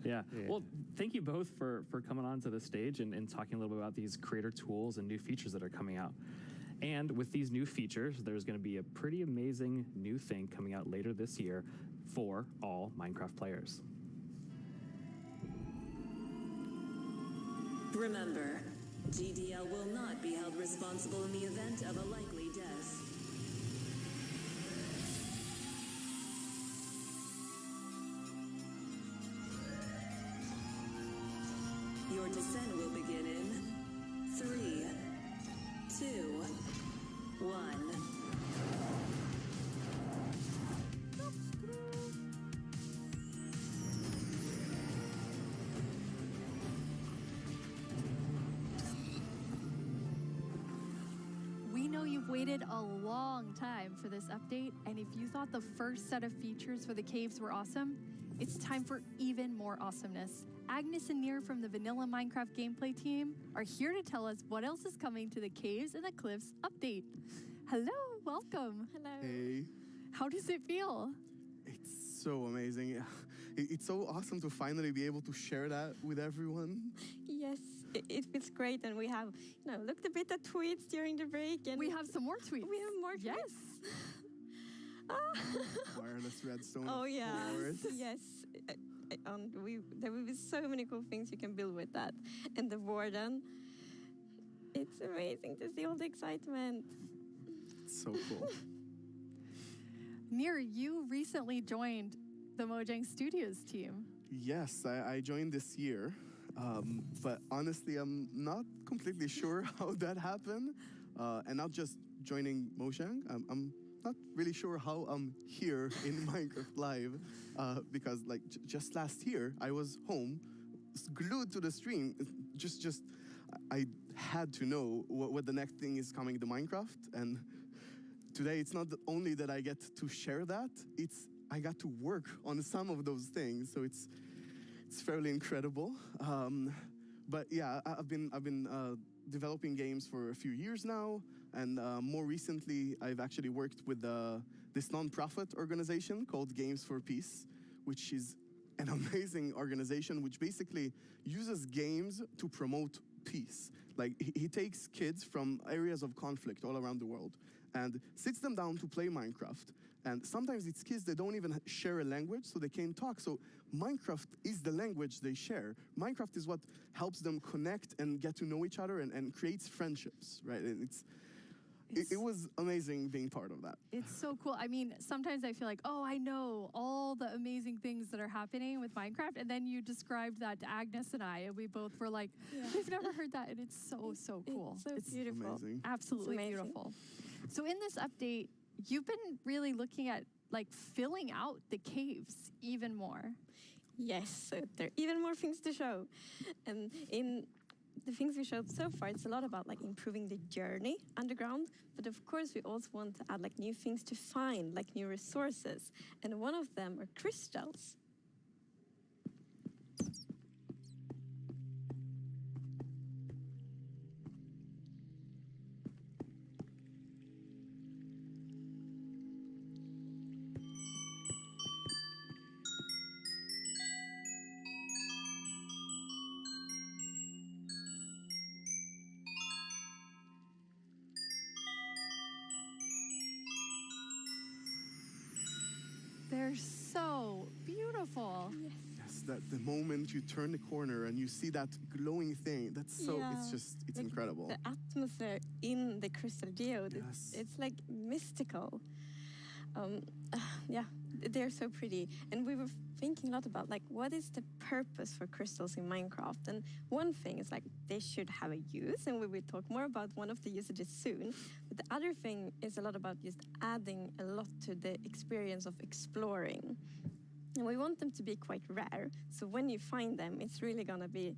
Yeah. Well, thank you both for coming on to the stage and talking a little bit about these creator tools and new features that are coming out. And with these new features, there's going to be a pretty amazing new thing coming out later this year for all Minecraft players. Remember, GDL will not be held responsible in the event of a likely death. Your descent will begin in 3, 2, 1. We know you've waited a long time for this update, and if you thought the first set of features for the caves were awesome, it's time for even more awesomeness. Agnes and Nir from the Vanilla Minecraft gameplay team are here to tell us what else is coming to the Caves and the Cliffs update. Hello, welcome. Hello. Hey. How does it feel? It's so amazing. It's so awesome to finally be able to share that with everyone. Yes, it feels great, and we have, looked a bit at tweets during the break, and we have some more tweets. We have more tweets. Yes. Wireless redstone. Oh yeah. Course. Yes. There will be so many cool things you can build with that, and the warden. It's amazing to see all the excitement. It's so cool. Nir, you recently joined the Mojang Studios team. Yes, I joined this year, but honestly, I'm not completely sure how that happened, and not just joining Mojang. I'm not really sure how I'm here in Minecraft Live, because just last year I was home, glued to the stream. I had to know what the next thing is coming to Minecraft, and today it's not only that I get to share that, I got to work on some of those things, so it's fairly incredible. But yeah, I've been developing games for a few years now, and more recently I've actually worked with this non-profit organization called Games for Peace, which is an amazing organization which basically uses games to promote peace. Like, he takes kids from areas of conflict all around the world and sits them down to play Minecraft. And sometimes it's kids that don't even share a language, so they can't talk. So Minecraft is the language they share. Minecraft is what helps them connect and get to know each other and creates friendships, right? And it was amazing being part of that. It's so cool. I mean, sometimes I feel like, oh, I know all the amazing things that are happening with Minecraft, and then you described that to Agnes and I, and we both were like, we've never heard that, and it's so cool. It's beautiful. Amazing. Absolutely It's amazing. beautiful. So in this update, you've been really looking at filling out the caves even more. Yes, so there are even more things to show. And in the things we showed so far, it's a lot about like improving the journey underground, but of course we also want to add like new things to find, like new resources, and one of them are crystals. They're so beautiful. Yes, that the moment you turn the corner and you see that glowing thing, that's so, Yeah. it's Like, incredible. The atmosphere in the crystal geode, it's like mystical. Yeah, they're so pretty. And we were thinking a lot about like, what is the purpose for crystals in Minecraft? And one thing is like, they should have a use, and we will talk more about one of the usages soon. But the other thing is a lot about just adding a lot to the experience of exploring. And we want them to be quite rare. So when you find them, it's really gonna be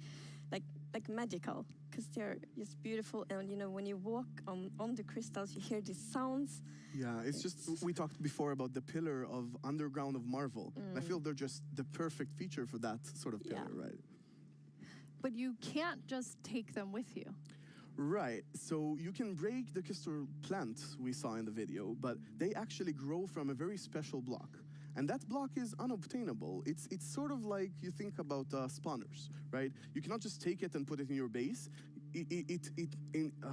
like magical, because they're just beautiful. And you know, when you walk on the crystals, you hear these sounds. Yeah, it's just, we talked before about the pillar of underground of Marvel. I feel they're just the perfect feature for that sort of pillar, right? But you can't just take them with you. Right, so you can break the crystal plant we saw in the video, but they actually grow from a very special block. And that block is unobtainable. It's sort of like you think about spawners, right? You cannot just take it and put it in your base. It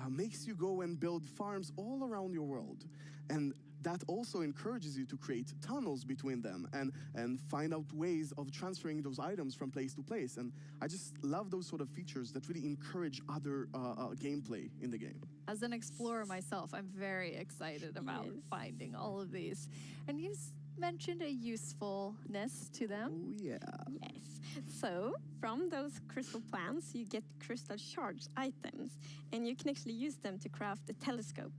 makes you go and build farms all around your world. And that also encourages you to create tunnels between them and find out ways of transferring those items from place to place. And I just love those sort of features that really encourage other gameplay in the game. As an explorer myself, I'm very excited about finding all of these. And you mentioned a usefulness to them. Oh, yeah. Yes. So from those crystal plants, you get crystal shards items, and you can actually use them to craft a telescope.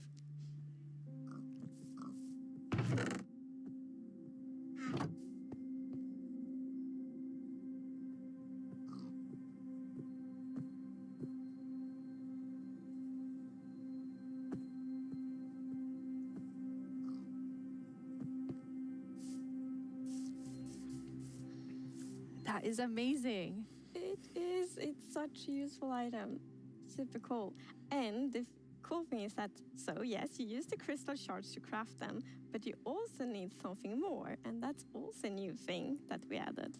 That is amazing. It is. It's such a useful item. Super cool. And the cool thing is that, so yes, you use the crystal shards to craft them, but you also need something more, and that's also a new thing that we added.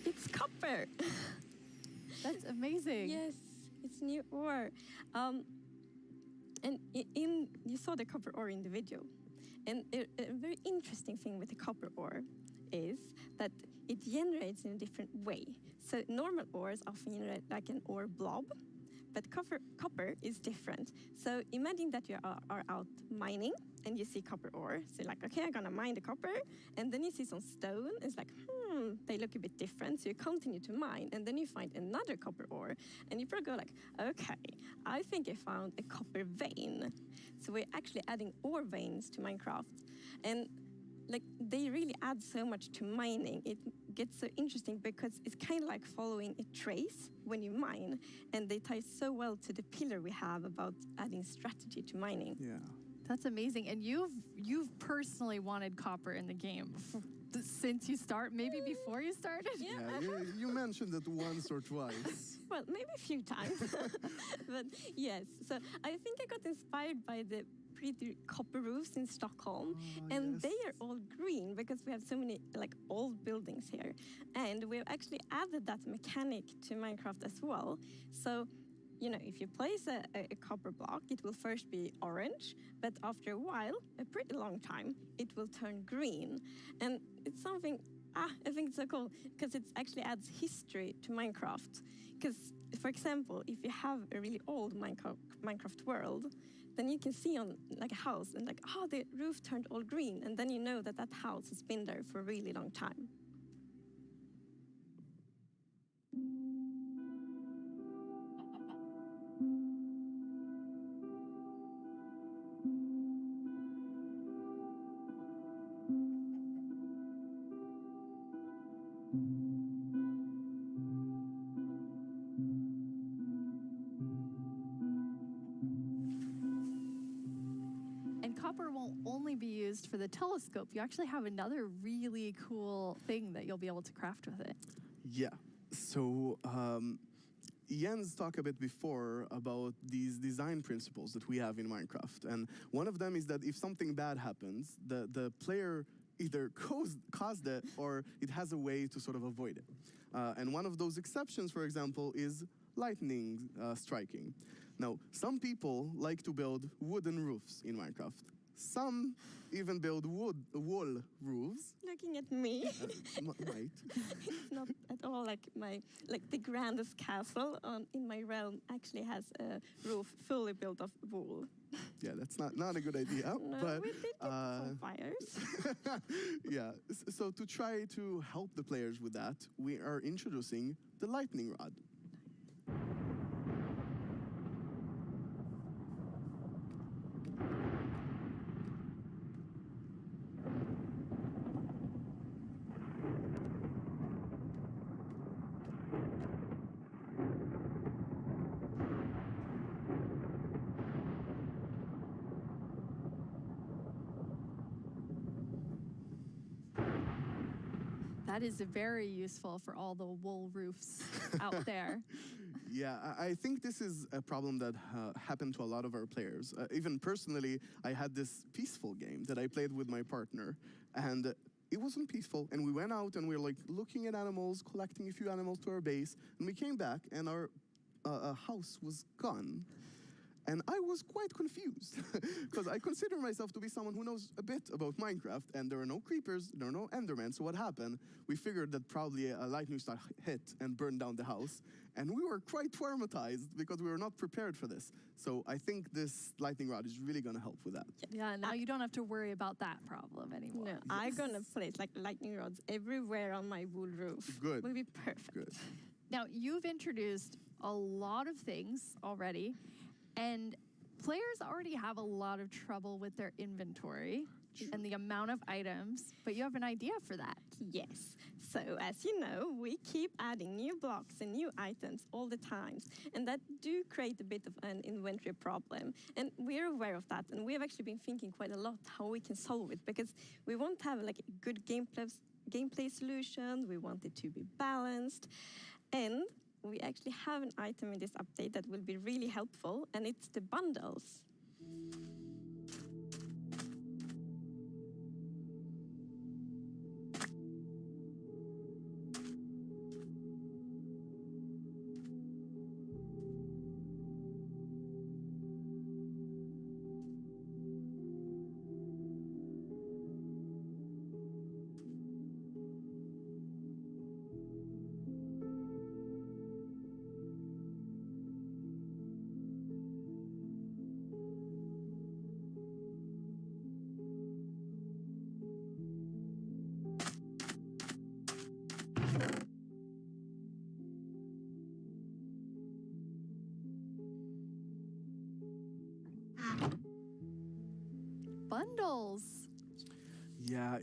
It's copper. That's amazing. Yes, it's new ore. And you saw the copper ore in the video. And a very interesting thing with the copper ore is that it generates in a different way. So normal ores often generate like an ore blob, but copper is different. So imagine that you are out mining and you see copper ore. So you're like, okay, I'm gonna mine the copper. And then you see some stone. It's like, they look a bit different. So you continue to mine, and then you find another copper ore. And you probably go like, okay, I think I found a copper vein. So we're actually adding ore veins to Minecraft. And like, they really add so much to mining. It gets so interesting because it's kind of like following a trace when you mine, and they tie so well to the pillar we have about adding strategy to mining. Yeah. That's amazing. And you've personally wanted copper in the game since you start, maybe before you started? Yeah, you mentioned it once or twice. Well, maybe a few times. But yes, so I think I got inspired by the pretty copper roofs in Stockholm, and they are all green because we have so many like old buildings here, and we've actually added that mechanic to Minecraft as well. So, you know, if you place a copper block, it will first be orange, but after a while, a pretty long time, it will turn green, and it's something I think it's so cool because it actually adds history to Minecraft. Because for example, if you have a really old Minecraft world, then you can see on like a house and like, oh, the roof turned all green, and then you know that that house has been there for a really long time. Copper won't only be used for the telescope. You actually have another really cool thing that you'll be able to craft with it. Yeah. So Jens talked a bit before about these design principles that we have in Minecraft. And one of them is that if something bad happens, the player either caused it or it has a way to sort of avoid it. And one of those exceptions, for example, is lightning striking. Now, some people like to build wooden roofs in Minecraft. Some even build wall roofs. Looking at me. Right. It's not at all like the grandest castle in my realm actually has a roof fully built of wool. Yeah, that's not a good idea. No, but, we did get some fires. Yeah, so to try to help the players with that, we are introducing the lightning rod. That is very useful for all the wool roofs out there. Yeah, I think this is a problem that happened to a lot of our players. Even personally, I had this peaceful game that I played with my partner, and it wasn't peaceful. And we went out and we were like looking at animals, collecting a few animals to our base, and we came back and our house was gone. And I was quite confused because I consider myself to be someone who knows a bit about Minecraft, and there are no creepers, there are no Endermen. So what happened? We figured that probably a lightning strike hit and burned down the house, and we were quite traumatized because we were not prepared for this. So I think this lightning rod is really going to help with that. Yeah, now you don't have to worry about that problem anymore. No, I'm gonna place like lightning rods everywhere on my wool roof. Good. Will be perfect. Good. Now, you've introduced a lot of things already, and players already have a lot of trouble with their inventory and the amount of items, but you have an idea for that. Yes. So, as you know, we keep adding new blocks and new items all the time, and that do create a bit of an inventory problem. And we're aware of that, and we have actually been thinking quite a lot how we can solve it, because we want to have like a good gameplay solution, we want it to be balanced, and we actually have an item in this update that will be really helpful, and it's the bundles. Bundles. Yeah,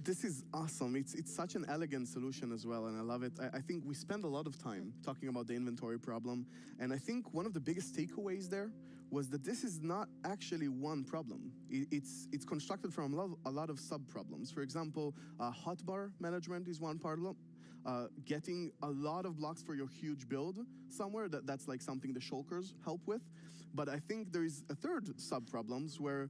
this is awesome. It's such an elegant solution as well, and I love it. I think we spend a lot of time talking about the inventory problem, and I think one of the biggest takeaways there was that this is not actually one problem. It's constructed from a lot of sub-problems. For example, hotbar management is one problem. Getting a lot of blocks for your huge build somewhere, that's like something the shulkers help with. But I think there is a third sub-problems where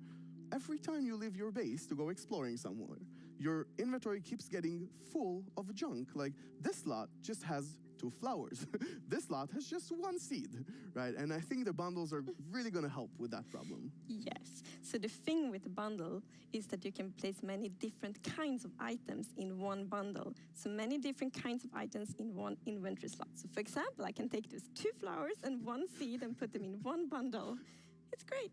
every time you leave your base to go exploring somewhere, your inventory keeps getting full of junk. Like, this slot just has 2 flowers. This lot has just 1 seed, right? And I think the bundles are really going to help with that problem. Yes. So the thing with the bundle is that you can place many different kinds of items in one bundle. So many different kinds of items in one inventory slot. So for example, I can take those 2 flowers and 1 seed and put them in one bundle. It's great.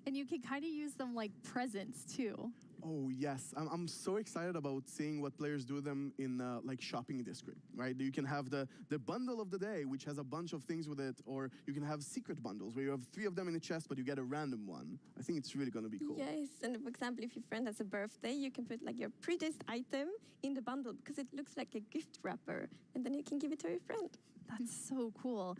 And you can kind of use them like presents too. Oh, yes. I'm so excited about seeing what players do them in like shopping district, right? You can have the bundle of the day, which has a bunch of things with it, or you can have secret bundles where you have 3 of them in a chest, but you get a random one. I think it's really going to be cool. Yes, and for example, if your friend has a birthday, you can put like your prettiest item in the bundle because it looks like a gift wrapper, and then you can give it to your friend. That's so cool.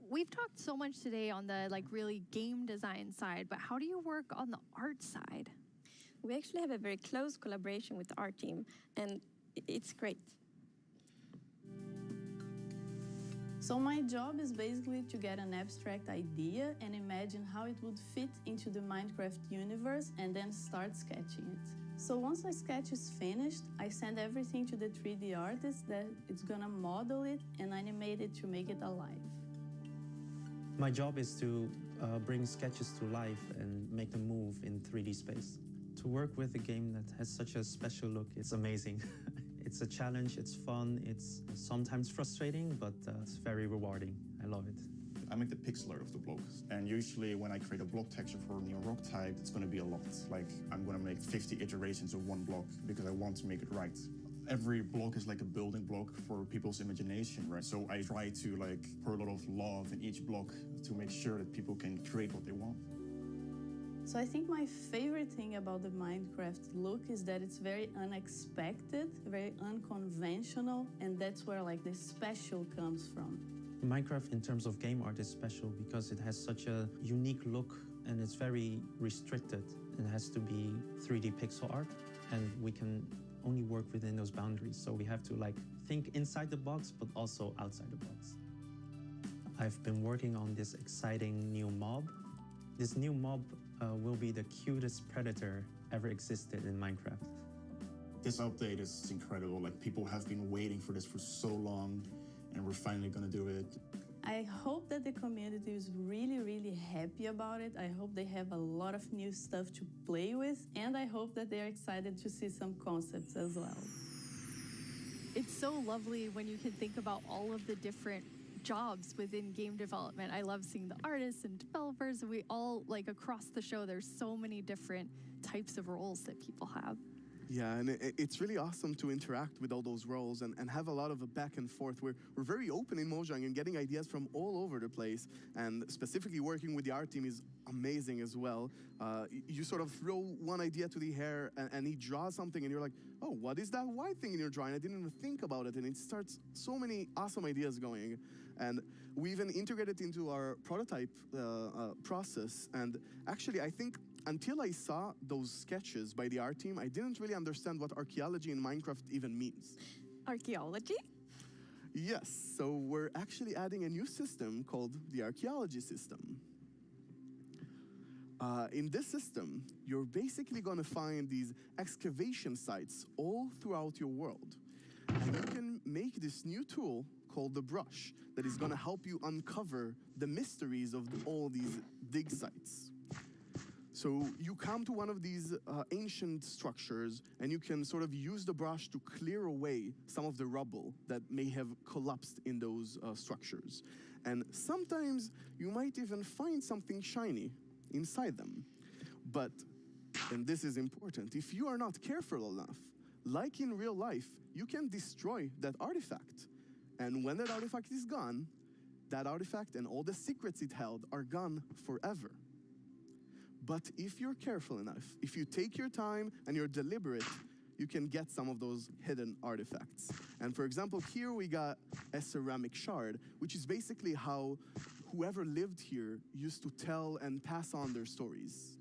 We've talked so much today on the like really game design side, but how do you work on the art side? We actually have a very close collaboration with the art team, and it's great. So my job is basically to get an abstract idea and imagine how it would fit into the Minecraft universe and then start sketching it. So once my sketch is finished, I send everything to the 3D artist that it's gonna model it and animate it to make it alive. My job is to bring sketches to life and make them move in 3D space. To work with a game that has such a special look, it's amazing. It's a challenge, it's fun, it's sometimes frustrating, but it's very rewarding. I love it. I make the pixel art of the blocks, and usually when I create a block texture for a new rock type, it's going to be a lot. Like, I'm going to make 50 iterations of one block because I want to make it right. Every block is like a building block for people's imagination, right? So I try to like pour a lot of love in each block to make sure that people can create what they want. So I think my favorite thing about the Minecraft look is that it's very unexpected, very unconventional, and that's where like the special comes from. Minecraft in terms of game art is special because it has such a unique look and it's very restricted. It has to be 3D pixel art, and we can only work within those boundaries. So we have to like think inside the box, but also outside the box. I've been working on this exciting new mob. This new mob will be the cutest predator ever existed in Minecraft. This update is incredible. Like, people have been waiting for this for so long, and we're finally gonna do it. I hope that the community is really, really happy about it. I hope they have a lot of new stuff to play with, and I hope that they're excited to see some concepts as well. It's so lovely when you can think about all of the different jobs within game development. I love seeing the artists and developers. We all, like across the show, there's so many different types of roles that people have. Yeah, and it's really awesome to interact with all those roles and have a lot of a back and forth. We're very open in Mojang and getting ideas from all over the place, and specifically working with the art team is amazing as well. You sort of throw one idea to the air and he draws something and you're like, oh, what is that white thing in your drawing? I didn't even think about it, and it starts so many awesome ideas going. And we even integrated into our prototype process, and actually I think until I saw those sketches by the art team, I didn't really understand what archaeology in Minecraft even means. Archaeology? Yes, so we're actually adding a new system called the archaeology system. In this system, you're basically going to find these excavation sites all throughout your world. And you can make this new tool called the brush that is going to help you uncover the mysteries of all these dig sites. So you come to one of these ancient structures and you can sort of use the brush to clear away some of the rubble that may have collapsed in those structures. And sometimes you might even find something shiny inside them. But, and this is important, if you are not careful enough, like in real life, you can destroy that artifact. And when that artifact is gone, that artifact and all the secrets it held are gone forever. But if you're careful enough, if you take your time and you're deliberate, you can get some of those hidden artifacts. And for example, here we got a ceramic shard, which is basically how whoever lived here used to tell and pass on their stories.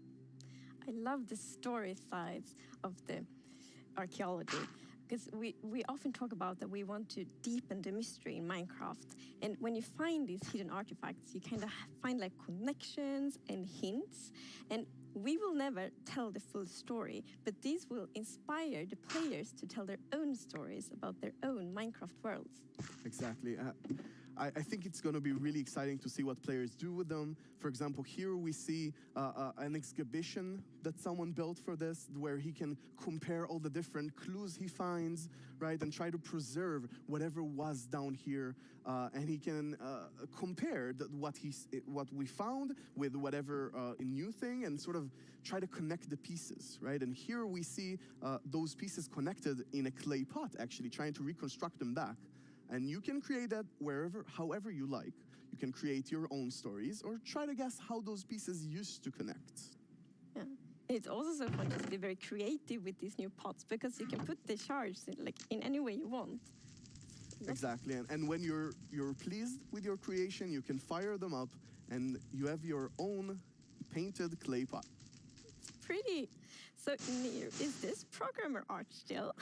I love the story sides of the archaeology. because we often talk about that we want to deepen the mystery in Minecraft. And when you find these hidden artifacts, you kind of find like connections and hints. And we will never tell the full story, but these will inspire the players to tell their own stories about their own Minecraft worlds. Exactly. I think it's going to be really exciting to see what players do with them. For example, here we see an exhibition that someone built for this, where he can compare all the different clues he finds, right, and try to preserve whatever was down here, and he can compare what we found with whatever new thing, and sort of try to connect the pieces, right? And here we see those pieces connected in a clay pot, actually trying to reconstruct them back. And you can create that however you like. You can create your own stories or try to guess how those pieces used to connect. Yeah. It's also so fun to be very creative with these new pots, because you can put the shards in any way you want. Exactly. And when you're pleased with your creation, you can fire them up and you have your own painted clay pot. It's pretty. So, Nir, is this programmer art still?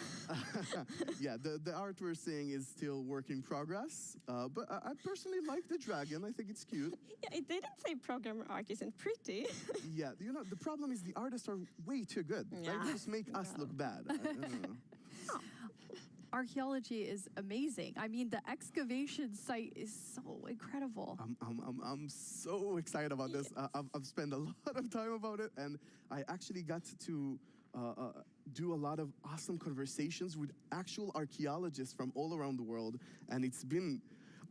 Yeah, the art we're seeing is still work in progress, but I personally like the dragon. I think it's cute. Yeah, it didn't say programmer art isn't pretty. Yeah, you know, the problem is the artists are way too good. Yeah. Right? They just make us look bad. I don't know. Archaeology is amazing. I mean, the excavation site is so incredible. I'm so excited about this. I've spent a lot of time about it, and I actually got to do a lot of awesome conversations with actual archaeologists from all around the world, and it's been,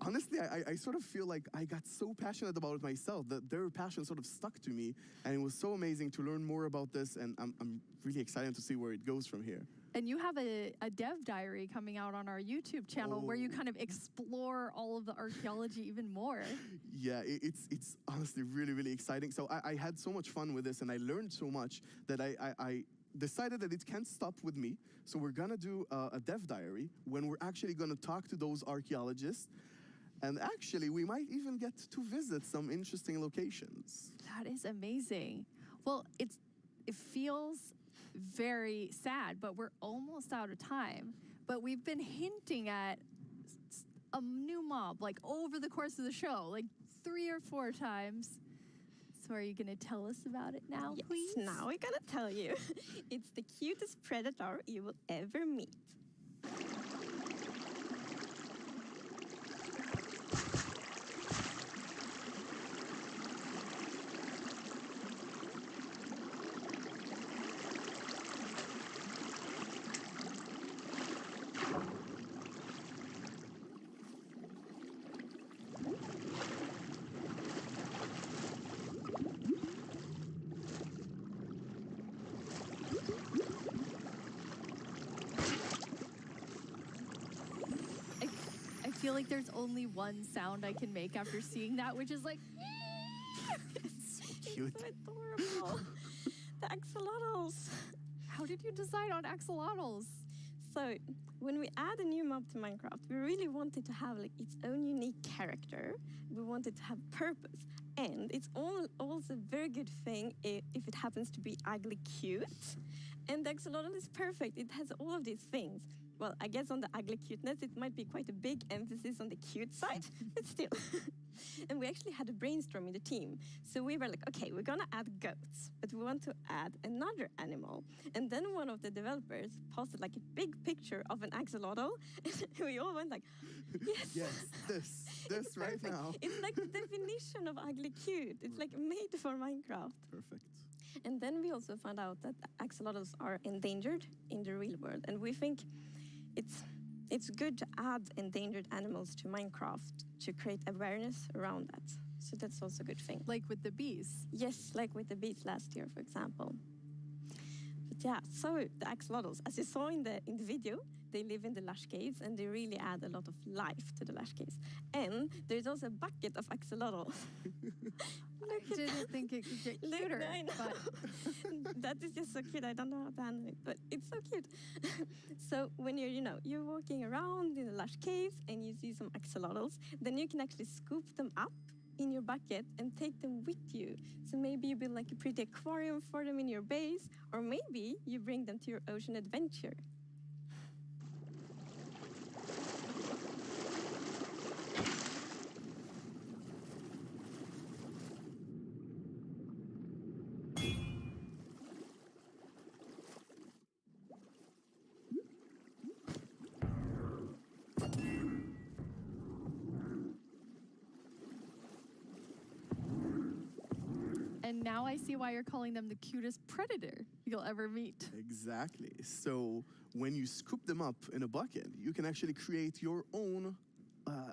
honestly, I sort of feel like I got so passionate about it myself that their passion sort of stuck to me, and it was so amazing to learn more about this, and I'm really excited to see where it goes from here. And you have a dev diary coming out on our YouTube channel where you kind of explore all of the archaeology even more. Yeah, it's honestly really, really exciting. So I had so much fun with this, and I learned so much that I decided that it can't stop with me. So we're going to do a dev diary when we're actually going to talk to those archaeologists. And actually, we might even get to visit some interesting locations. That is amazing. Well, it feels very sad, but we're almost out of time. But we've been hinting at a new mob, like over the course of the show, like 3 or 4 times. So are you going to tell us about it now, please? Yes, now we're going to tell you. It's the cutest predator you will ever meet. I feel like there's only one sound I can make after seeing that, which is like... It's so cute. It's so adorable. The axolotls. How did you decide on axolotls? So, when we add a new mob to Minecraft, we really wanted to have like its own unique character. We wanted to have purpose. And it's also a very good thing if it happens to be ugly cute. And the axolotl is perfect. It has all of these things. Well, I guess on the ugly cuteness, it might be quite a big emphasis on the cute side, but still. And we actually had a brainstorm in the team. So we were like, okay, we're gonna add goats, but we want to add another animal. And then one of the developers posted like a big picture of an axolotl. And we all went like, yes. Yes, this right now. It's like the definition of ugly cute. It's like made for Minecraft. Perfect. And then we also found out that axolotls are endangered in the real world. And we think it's good to add endangered animals to Minecraft to create awareness around that. So that's also a good thing. Like with the bees? Yes, like with the bees last year, for example. But yeah, so the axolotls, as you saw in the video, they live in the lush caves and they really add a lot of life to the lush caves. And there's also a bucket of axolotl. I didn't think it could get cuter. I know. But that is just so cute. I don't know how to handle it, but it's so cute. So when you're walking around in the lush caves and you see some axolotls, then you can actually scoop them up in your bucket and take them with you. So maybe you build like a pretty aquarium for them in your base, or maybe you bring them to your ocean adventure. And now I see why you're calling them the cutest predator you'll ever meet. Exactly. So when you scoop them up in a bucket, you can actually create your own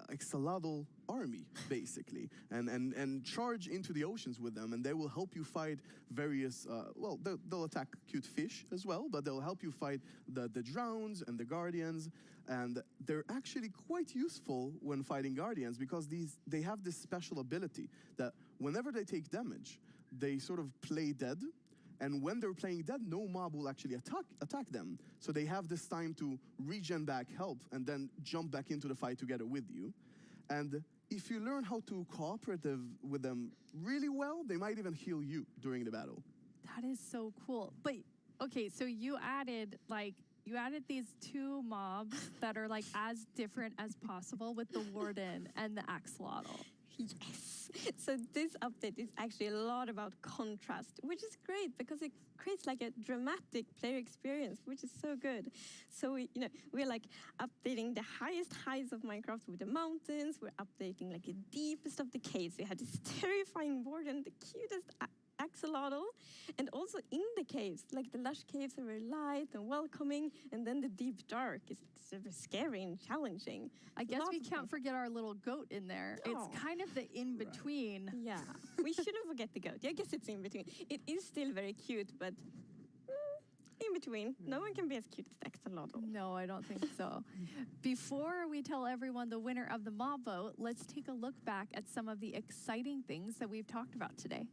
axolotl army, basically, and charge into the oceans with them, and they will help you fight various, well, they'll attack cute fish as well, but they'll help you fight the drowns and the guardians, and they're actually quite useful when fighting guardians because they have this special ability that whenever they take damage, they sort of play dead, and when they're playing dead, no mob will actually attack them. So they have this time to regen back, help, and then jump back into the fight together with you. And if you learn how to cooperate with them really well, they might even heal you during the battle. That is so cool. But okay, so you added these two mobs that are like as different as possible with the warden and the axolotl. Yes. So this update is actually a lot about contrast, which is great because it creates like a dramatic player experience, which is so good. So we're like updating the highest heights of Minecraft with the mountains. We're updating like the deepest of the caves. We had this terrifying warden, the cutest axolotl, and also in the caves, like the lush caves are very light and welcoming, and then the deep dark is super scary and challenging. I guess we can't forget our little goat in there. Oh. It's kind of the in-between. Right. Yeah, we shouldn't forget the goat. I guess it's in between. It is still very cute, but in between. No one can be as cute as the axolotl. No, I don't think so. Before we tell everyone the winner of the mob vote, let's take a look back at some of the exciting things that we've talked about today.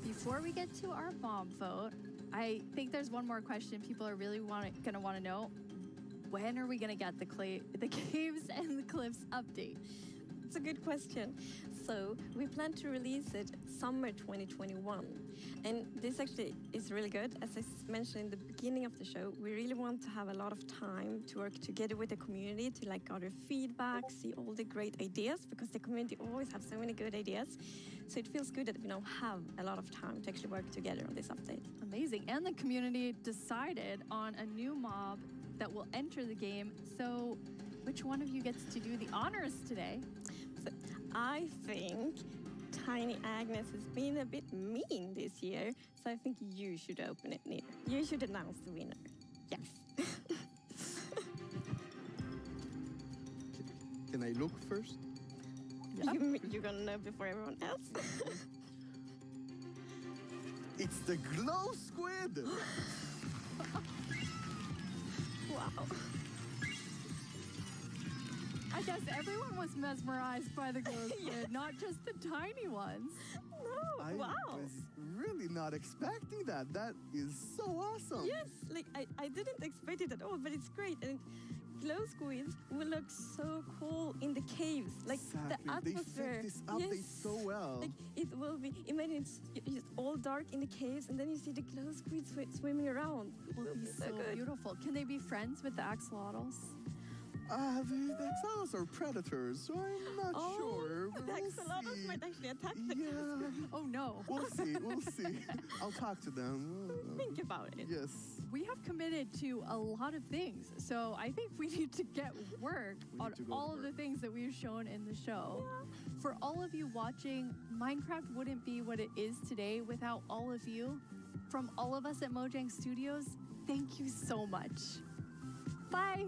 Before we get to our mob vote, I think there's one more question people are really gonna want to know. When are we gonna get the Caves and the Cliffs update? It's a good question. So we plan to release it summer 2021. And this actually is really good. As I mentioned in the beginning of the show, we really want to have a lot of time to work together with the community to like gather feedback, see all the great ideas, because the community always have so many good ideas. So it feels good that we now have a lot of time to actually work together on this update. Amazing. And the community decided on a new mob that will enter the game. So which one of you gets to do the honors today? So I think Tiny Agnes has been a bit mean this year, so I think you should open it, Nina. You should announce the winner. Yes. Can I look first? Yep. You're gonna know before everyone else. It's the glow squid! Wow. I guess everyone was mesmerized by the glow squid, not just the tiny ones. No, I was really not expecting that. That is so awesome. Yes, like I didn't expect it at all, but it's great. And it glow squids will look so cool in the caves. Like the atmosphere. They fit this update so well. Like it will be. Imagine it's all dark in the caves, and then you see the glow squids swimming around. It will be so beautiful. Can they be friends with the axolotls? The axolotls are predators, so I'm not sure. The axolotls might actually attack them. Yeah. Oh no. We'll see. I'll talk to them. Think about it. Yes. We have committed to a lot of things, so I think we need to get work on all of the things that we've shown in the show. Yeah. For all of you watching, Minecraft wouldn't be what it is today without all of you. From all of us at Mojang Studios, thank you so much. Bye.